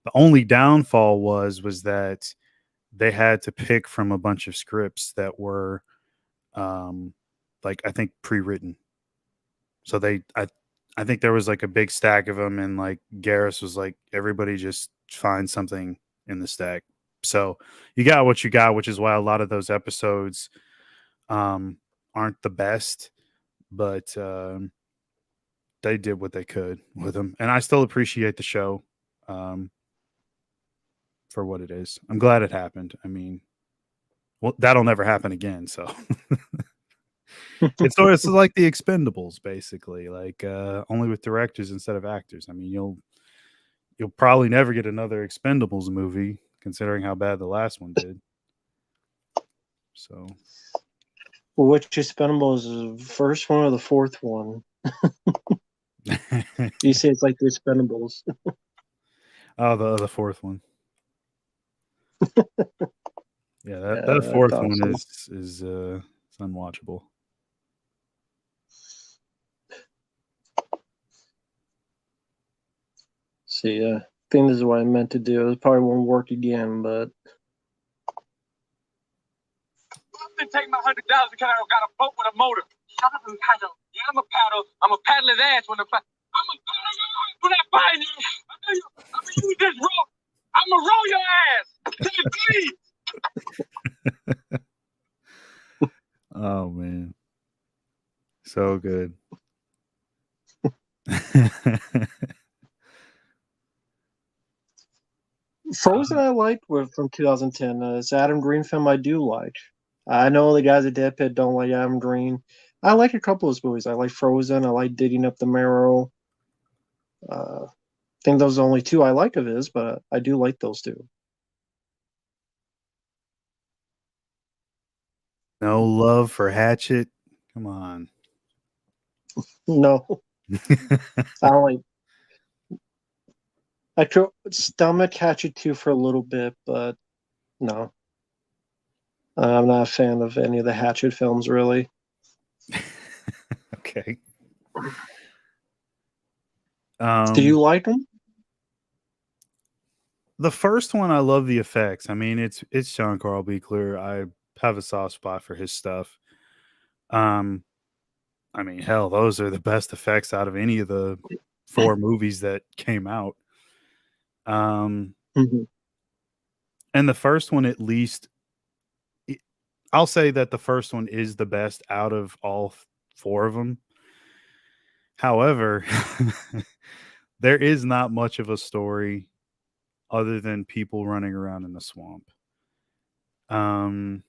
The only downfall was that they had to pick from a bunch of scripts that were, like, I think pre-written. So I think there was like a big stack of them, and like Garrus was like, everybody just find something in the stack. So you got what you got, which is why a lot of those episodes aren't the best, but they did what they could with them, and I still appreciate the show for what it is. I'm glad it happened. I mean, well, that'll never happen again. So it's sort of like the Expendables, basically, like only with directors instead of actors. I mean, you'll probably never get another Expendables movie, considering how bad the last one did. So, Well, which Expendables is the first one or the fourth one? You say it's like the Expendables. oh, the fourth one. Yeah, that fourth one is it's unwatchable. See, I think this is what I meant to do. It probably won't work again, but Take my $100 because I got a boat with a motor. Shut up and paddle. Yeah, I'm a paddle. I'm a paddle his ass when I'm a paddle your ass when I find you. I'm gonna use this rope. I'm gonna roll your ass to the grave. Oh man, so good. Frozen I liked from 2010. It's Adam Green film I do like. I know the guys at Deadpit don't like Adam Green. I like a couple of his movies. I like Frozen. I like Digging Up the Marrow. I think those are the only two I like of his, but I do like those two. No love for Hatchet. Come on. No, I don't like. I could stomach Hatchet 2 for a little bit, but no. I'm not a fan of any of the Hatchet films, really. Okay. Do you like them? The first one, I love the effects. I mean, it's Sean Carl Buechler. I have a soft spot for his stuff. I mean, hell, those are the best effects out of any of the 4 movies that came out. Mm-hmm. And the first one, at least, I'll say that the first one is the best out of all 4 of them. However, there is not much of a story other than people running around in the swamp. And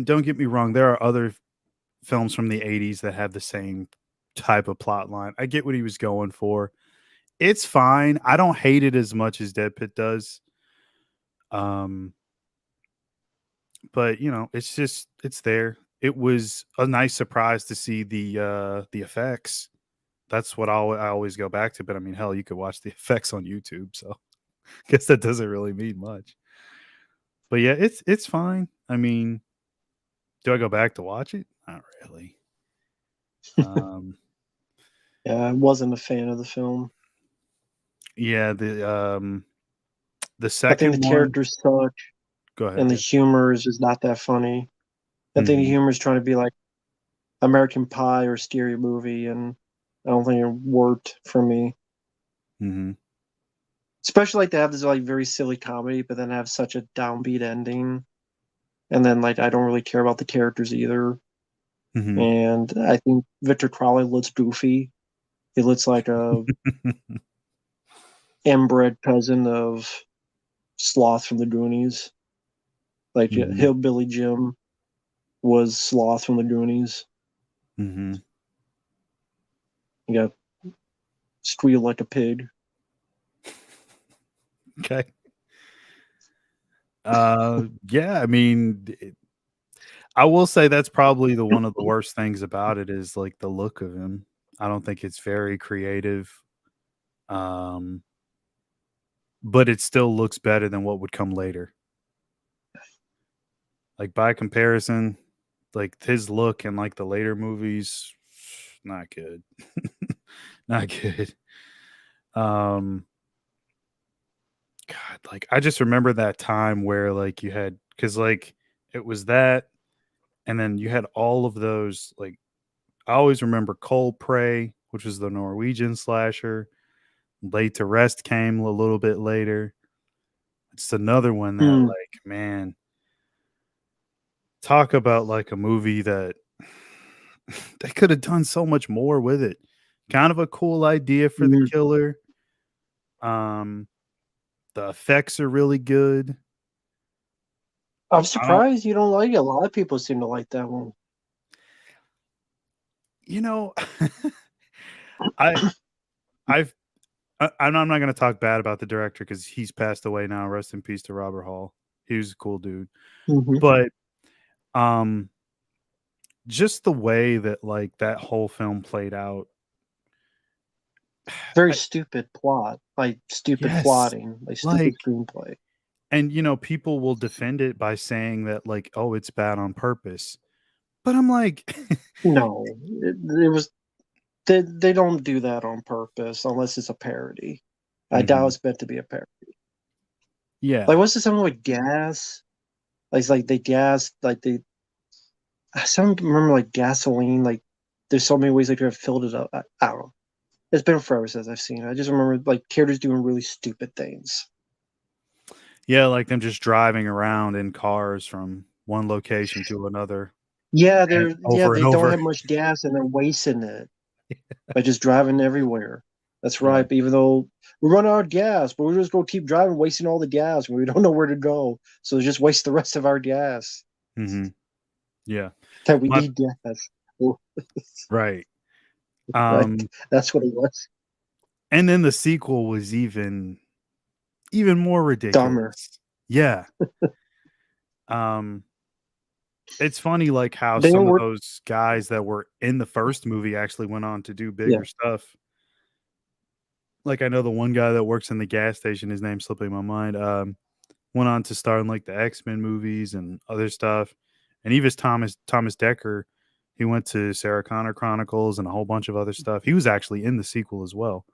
don't get me wrong, there are other films from the 80s that have the same type of plot line. I get what he was going for. It's fine. I don't hate it as much as Deadpit does. But you know, it's there. It was a nice surprise to see the effects. That's what I always go back to. But I mean, hell, you could watch the effects on YouTube, so I guess that doesn't really mean much. But yeah, it's fine. I mean, do I go back to watch it? Not really. Yeah, I wasn't a fan of the film. Yeah, the I second think the one. characters suck, Go ahead. and the humor is just not that funny. I think the humor is trying to be like American Pie or Scary Movie, and I don't think it worked for me. Mm-hmm. Especially like they have this like very silly comedy, but then have such a downbeat ending, and then like I don't really care about the characters either. Mm-hmm. And I think Victor Crowley looks goofy. He looks like a inbred cousin of Sloth from the Goonies. Like Hillbilly Jim was Sloth from the Goonies. Mm-hmm. You got squeal like a pig. Okay. Yeah, I mean, I will say that's probably one of the worst things about it is like the look of him. I don't think it's very creative. but it still looks better than what would come later. Like by comparison, like his look in like the later movies, not good. Not good. Um God, like I just remember that time where like you had because like it was that, and then you had all of those like I always remember Cold Prey, which was the Norwegian slasher. Laid to Rest came a little bit later. It's another one that Hmm. like man, talk about like a movie that they could have done so much more with it. Kind of a cool idea for the Hmm. killer. Um, the effects are really good. I'm I don't, surprised you don't like it. A lot of people seem to like that one. you know, I, I've, I'm not going to talk bad about the director because he's passed away now. Rest in peace to Robert Hall. He was a cool dude, Hmm. but um, just the way that like that whole film played out. Very I, stupid plot, like stupid yes, plotting, like stupid like screenplay. and people will defend it by saying that like, oh, it's bad on purpose. But I'm like, No, it was they don't do that on purpose unless it's a parody. I doubt mhm, it's meant to be a parody. yeah, Like, what's the something with gas? Like, it's like they gas, like they. I don't remember like gasoline. Like, there's so many ways they could have filled it up. I don't know. It's been forever since I've seen it. I just remember like characters doing really stupid things. yeah, like them just driving around in cars from one location to another Yeah, and yeah, over and they don't over. have much gas and they're wasting it by just driving everywhere. That's Yeah, right. But even though we run out of gas, but we're just gonna keep driving, wasting all the gas when we don't know where to go. So just waste the rest of our gas hmm yeah, that we my need gas. Well, right. right. Um, That's what it was. and then the sequel was even more Dumber. ridiculous. Yeah. Um, it's funny like how They some of were those guys that were in the first movie actually went on to do yeah. bigger stuff. Like I know the one guy that works in the gas station, his name's slipping my mind. Went on to star in like the X-Men movies and other stuff. And even Thomas Decker, he went to Sarah Connor Chronicles and a whole bunch of other stuff. He was actually in the sequel as well.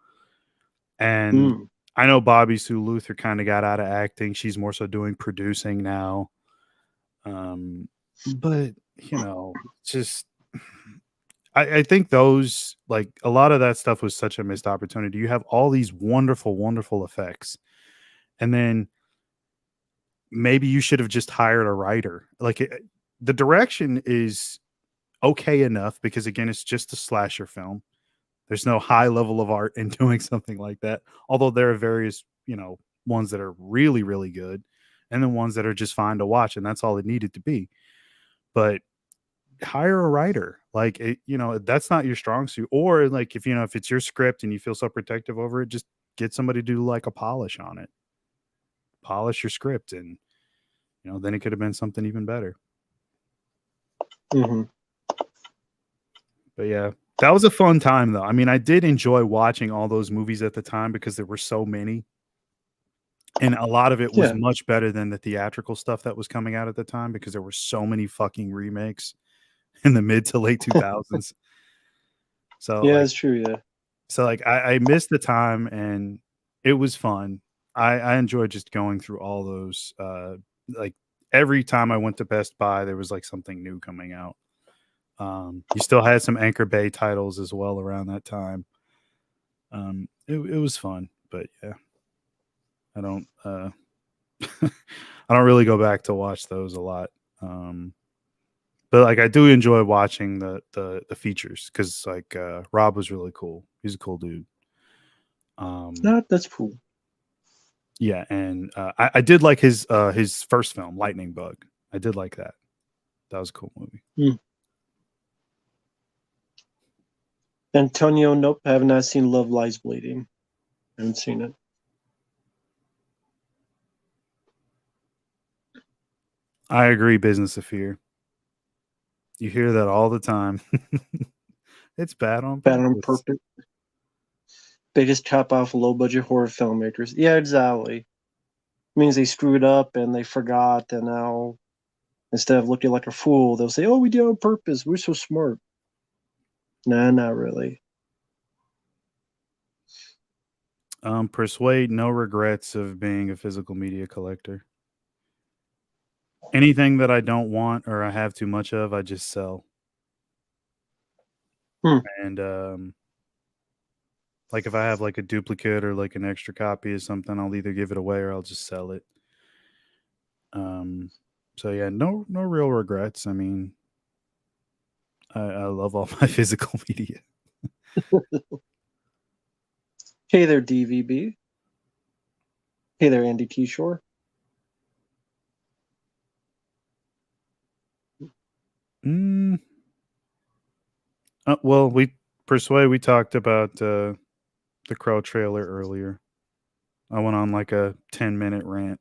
And Mm. I know Bobby Sue Luther kind of got out of acting. She's more so doing producing now. But just I think those like a lot of that stuff was such a missed opportunity. You have all these wonderful, wonderful effects, and then maybe you should have just hired a writer. Like the direction is okay enough because again, it's just a slasher film. There's no high level of art in doing something like that. Although there are various, ones that are really, really good, and then ones that are just fine to watch, and that's all it needed to be. But hire a writer, like that's not your strong suit. Or like if it's your script and you feel so protective over it, just get somebody to do like a polish on it, polish your script, and then it could have been something even better. Hmm. But yeah, that was a fun time though. I mean, I did enjoy watching all those movies at the time because there were so many. And a lot of it was Yeah. much better than the theatrical stuff that was coming out at the time because there were so many fucking remakes in the mid to late 2000s. So Yeah, like it's true. Yeah. I missed the time and it was fun. I enjoyed just going through all those like every time I went to Best Buy there was like something new coming out. You still had some Anchor Bay titles as well around that time. It was fun, but yeah, I don't I don't really go back to watch those a lot. But like I do enjoy watching the features because like Rob was really cool. He's a cool dude. No, that's cool. Yeah, and I did like his first film, Lightning Bug. I did like that. That was a cool movie. Mm. Antonio, nope, I have not seen Love Lies Bleeding. I haven't seen it. I agree, Business of Fear. You hear that all the time. It's bad on Bad on purpose. Purpose. They just chop off low budget horror filmmakers. Yeah, exactly. It means they screwed up and they forgot, and now instead of looking like a fool, they'll say, "Oh, we did it on purpose. We're so smart." Nah, not really. Persuade, no regrets of being a physical media collector. Anything that I don't want or I have too much of, I just sell. And like if I have like a duplicate or like an extra copy of something, I'll either give it away or I'll just sell it. So yeah, no real regrets. I mean, I love all my physical media. Hey there, DVB. Hey there, Andy T. Shore. Well, we talked about the Crow trailer earlier. I went on like a 10-minute rant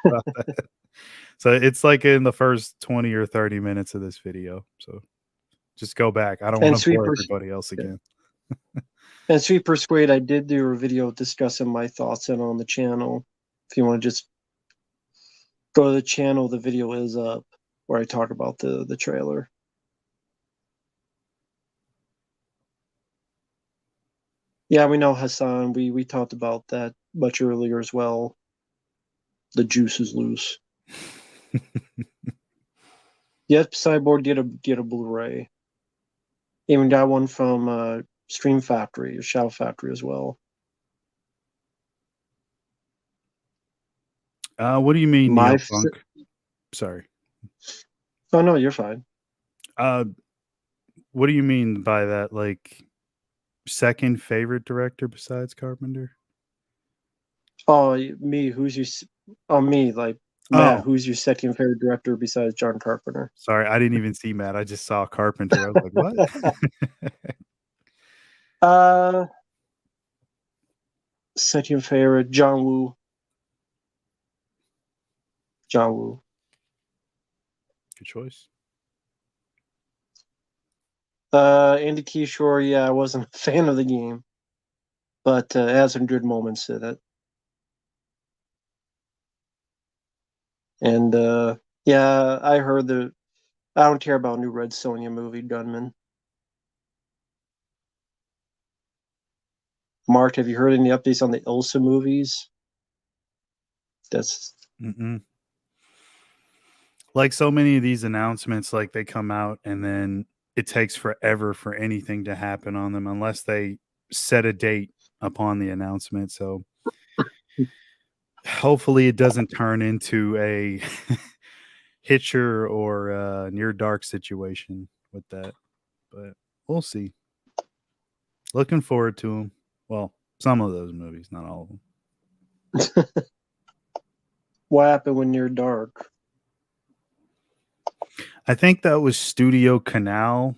about that. So it's like in the first 20 or 30 minutes of this video. So just go back. I don't want to bore everybody else again. And Sweet Persuade, I did do a video discussing my thoughts on the channel. If you want to just go to the channel, the video is up where I talk about the trailer. Yeah, we know Hassan. We talked about that much earlier as well. The juice is loose. Yep, Cyborg did a Blu-ray. Even got one from Stream Factory or Shout Factory as well. What do you mean, Neil Funk? Sorry. Oh no, you're fine. What do you mean by that? Like second favorite director besides Carpenter? Oh, me. Who's your? Oh, me. Like Matt. Who's your second favorite director besides John Carpenter? Sorry, I didn't even see Matt. I just saw Carpenter. I was like, what? Second favorite, John Woo. John Woo. Good choice. Andy Kishore. Yeah, I wasn't a fan of the game, but it had some good moments in it. And yeah, I heard I don't care about new Red Sonja movie, Gunman. Mark, have you heard any updates on the Ilsa movies? That's like so many of these announcements, like they come out and then it takes forever for anything to happen on them unless they set a date upon the announcement. So hopefully it doesn't turn into a Hitcher or Near Dark situation with that, but we'll see. Looking forward to them. Well, some of those movies, not all of them. What happened when Near Dark? I think that was Studio Canal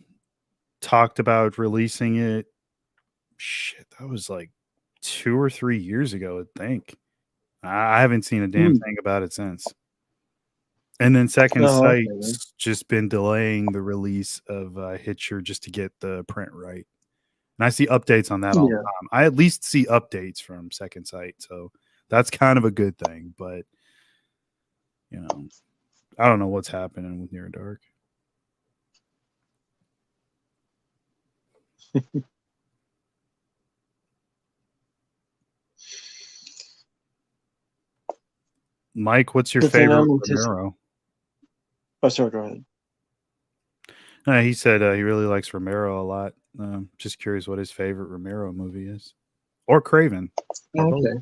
talked about releasing it. Shit, that was like 2 or 3 years ago, I think. I haven't seen a damn thing about it since. And then Second Sight's just been delaying the release of Hitcher just to get the print right. And I see updates on that all the time. I at least see updates from Second Sight, so that's kind of a good thing. But you know, I don't know what's happening with Near Dark. Mike, what's your favorite Romero? Oh, sorry, go ahead. He said he really likes Romero a lot. Just curious what his favorite Romero movie is. Or Craven. Okay.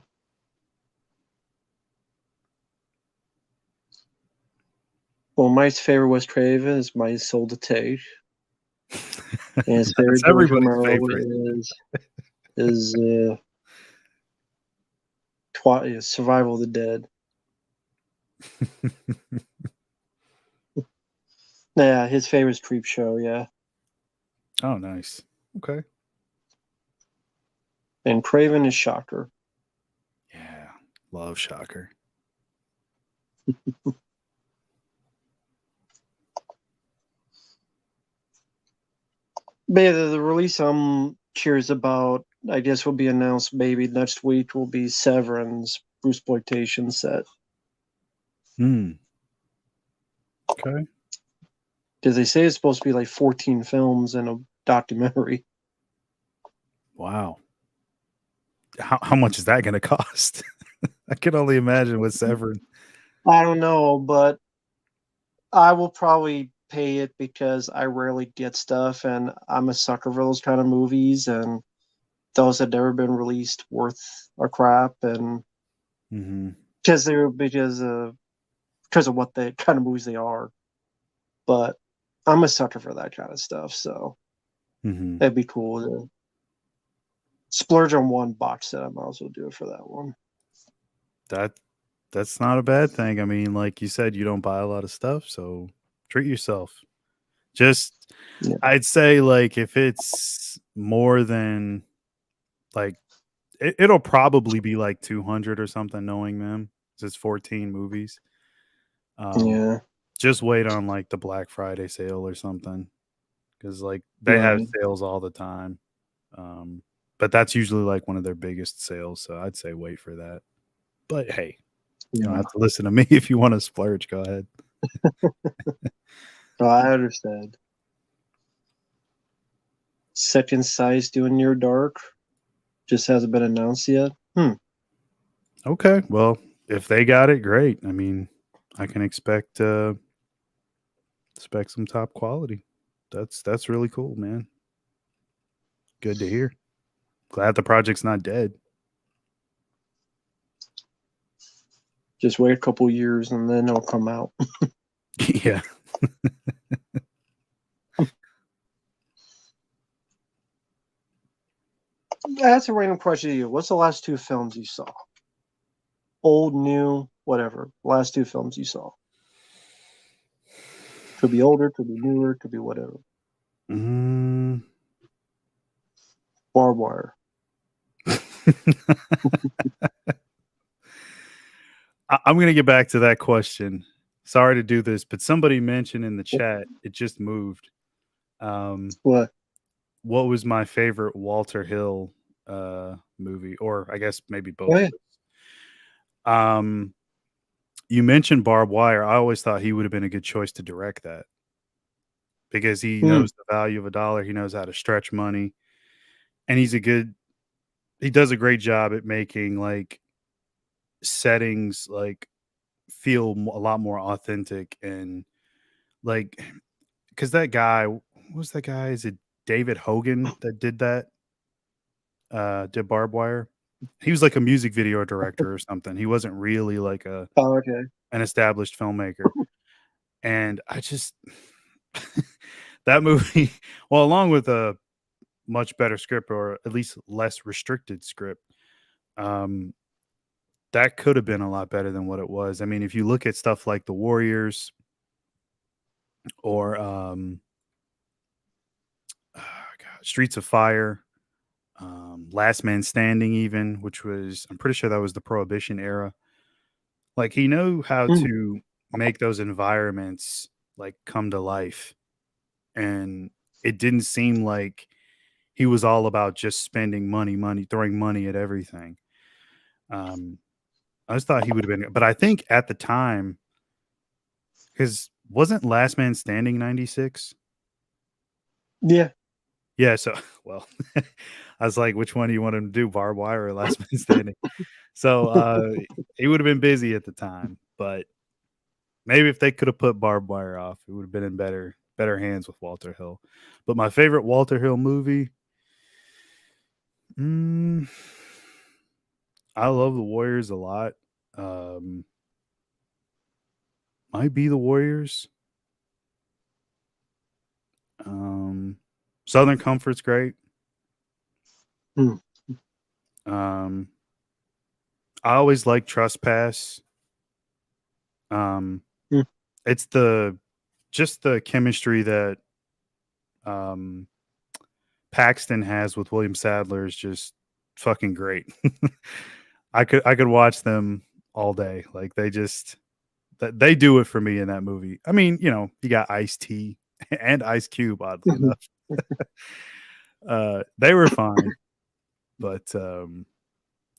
Well, my favorite was Craven. Is my soul to take. And his favorite Romero is Survival of the Dead. Yeah, his favorite is Creep Show. Yeah. Oh, nice. Okay. And Craven is Shocker. Yeah, love Shocker. But yeah, the release I'm curious about I guess will be announced maybe next week will be Severin's Bruceploitation set. Hmm. Okay. Because they say it's supposed to be like 14 films and a documentary. Wow. How much is that going to cost? I can only imagine with Severin. I don't know, but I will probably pay it because I rarely get stuff and I'm a sucker for those kind of movies, and those had never been released worth a crap, and because they're because of what the kind of movies they are. But I'm a sucker for that kind of stuff, so it'd be cool to splurge on one box set. I might as well do it for that one. That's not a bad thing. I mean, like you said, you don't buy a lot of stuff, so treat yourself. Just I'd say like if it's more than like it'll probably be like 200 or something, knowing them. It's 14 movies. Just wait on like the Black Friday sale or something, because like they have sales all the time. But that's usually like one of their biggest sales, so I'd say wait for that. But hey, you don't have to listen to me. If you want to splurge, go ahead. I understand. Second Size doing Near Dark just hasn't been announced yet. Okay, well, if they got it, great. I mean, I can expect some top quality. That's really cool, man. Good to hear. Glad the project's not dead. Just wait a couple years and then it'll come out. Yeah. That's a random question to you. What's the last two films you saw? Old, new, whatever. Last two films you saw. Could be older, could be newer, could be whatever. Barbed Wire. I'm going to get back to that question. Sorry to do this, but somebody mentioned in the chat, it just moved. What was my favorite Walter Hill movie? Or I guess maybe both. You mentioned Barbed Wire. I always thought he would have been a good choice to direct that, because he knows the value of a dollar. He knows how to stretch money, and he does a great job at making like settings like feel a lot more authentic, and like, because that guy, what was that guy? Is it David Hogan that did that? Did Barbed Wire? He was like a music video director or something. He wasn't really like an established filmmaker. And I just that movie, well, along with a much better script, or at least less restricted script, that could have been a lot better than what it was. I mean, if you look at stuff like The Warriors or Streets of Fire, Last Man Standing, even, which was, I'm pretty sure that was the Prohibition era. Like, he knew how to make those environments like come to life, and it didn't seem like he was all about just spending money, throwing money at everything. I just thought he would have been, but I think at the time, because wasn't Last Man Standing 96? Yeah, so, well, I was like, which one do you want him to do, Barbed Wire or Last Man Standing? So he would have been busy at the time, but maybe if they could have put Barbed Wire off, it would have been in better hands with Walter Hill. But my favorite Walter Hill movie, I love The Warriors a lot. Might be The Warriors. Southern Comfort's great. I always like Trespass. It's just the chemistry that Paxton has with William Sadler is just fucking great. I could watch them all day. Like, they do it for me in that movie. I mean, you got Ice-T and Ice Cube, oddly enough. They were fine. But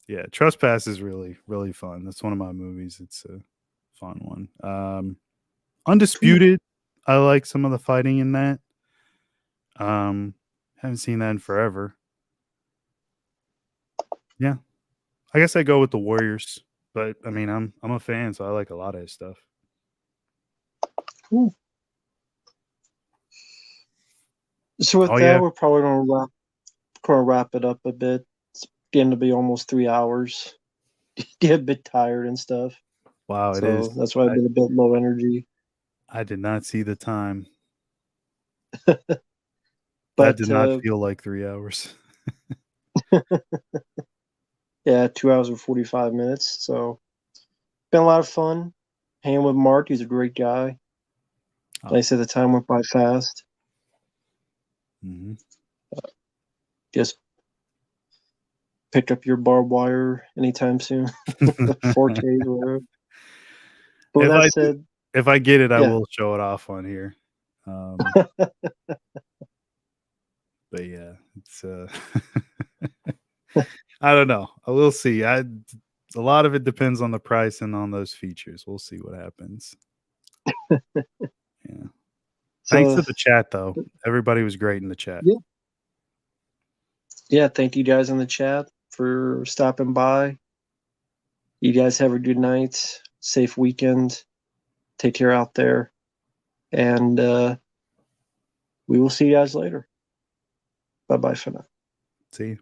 yeah, Trespass is really, really fun. That's one of my movies. It's a fun one. Undisputed, I like some of the fighting in that. Haven't seen that in forever. Yeah. I guess I go with the Warriors, but I mean, I'm a fan, so I like a lot of his stuff. Cool. So with Oh, that, yeah. we're probably gonna wrap it up a bit. It's getting to be almost 3 hours. Get a bit tired and stuff. Wow, it So is. that's why I've been a bit low energy. I did not see the time. That But did not feel like 3 hours. yeah, 2 hours and 45 minutes. So been a lot of fun. Hanging with Mark, he's a great guy. Oh. Like I said, the time went by fast. Mhm. Just pick up your barbed wire anytime soon. 4K or whatever. But with that said, If I get it, I yeah. will show it off on here. But yeah, it's I don't know. I will see. A lot of it depends on the price and on those features. We'll see what happens. Yeah. Thanks So to the chat though. Everybody was great in the chat. Yeah. Yeah, thank you guys in the chat for stopping by. You guys have a good night, safe weekend. Take care out there. And we will see you guys later. Bye-bye for now. See you.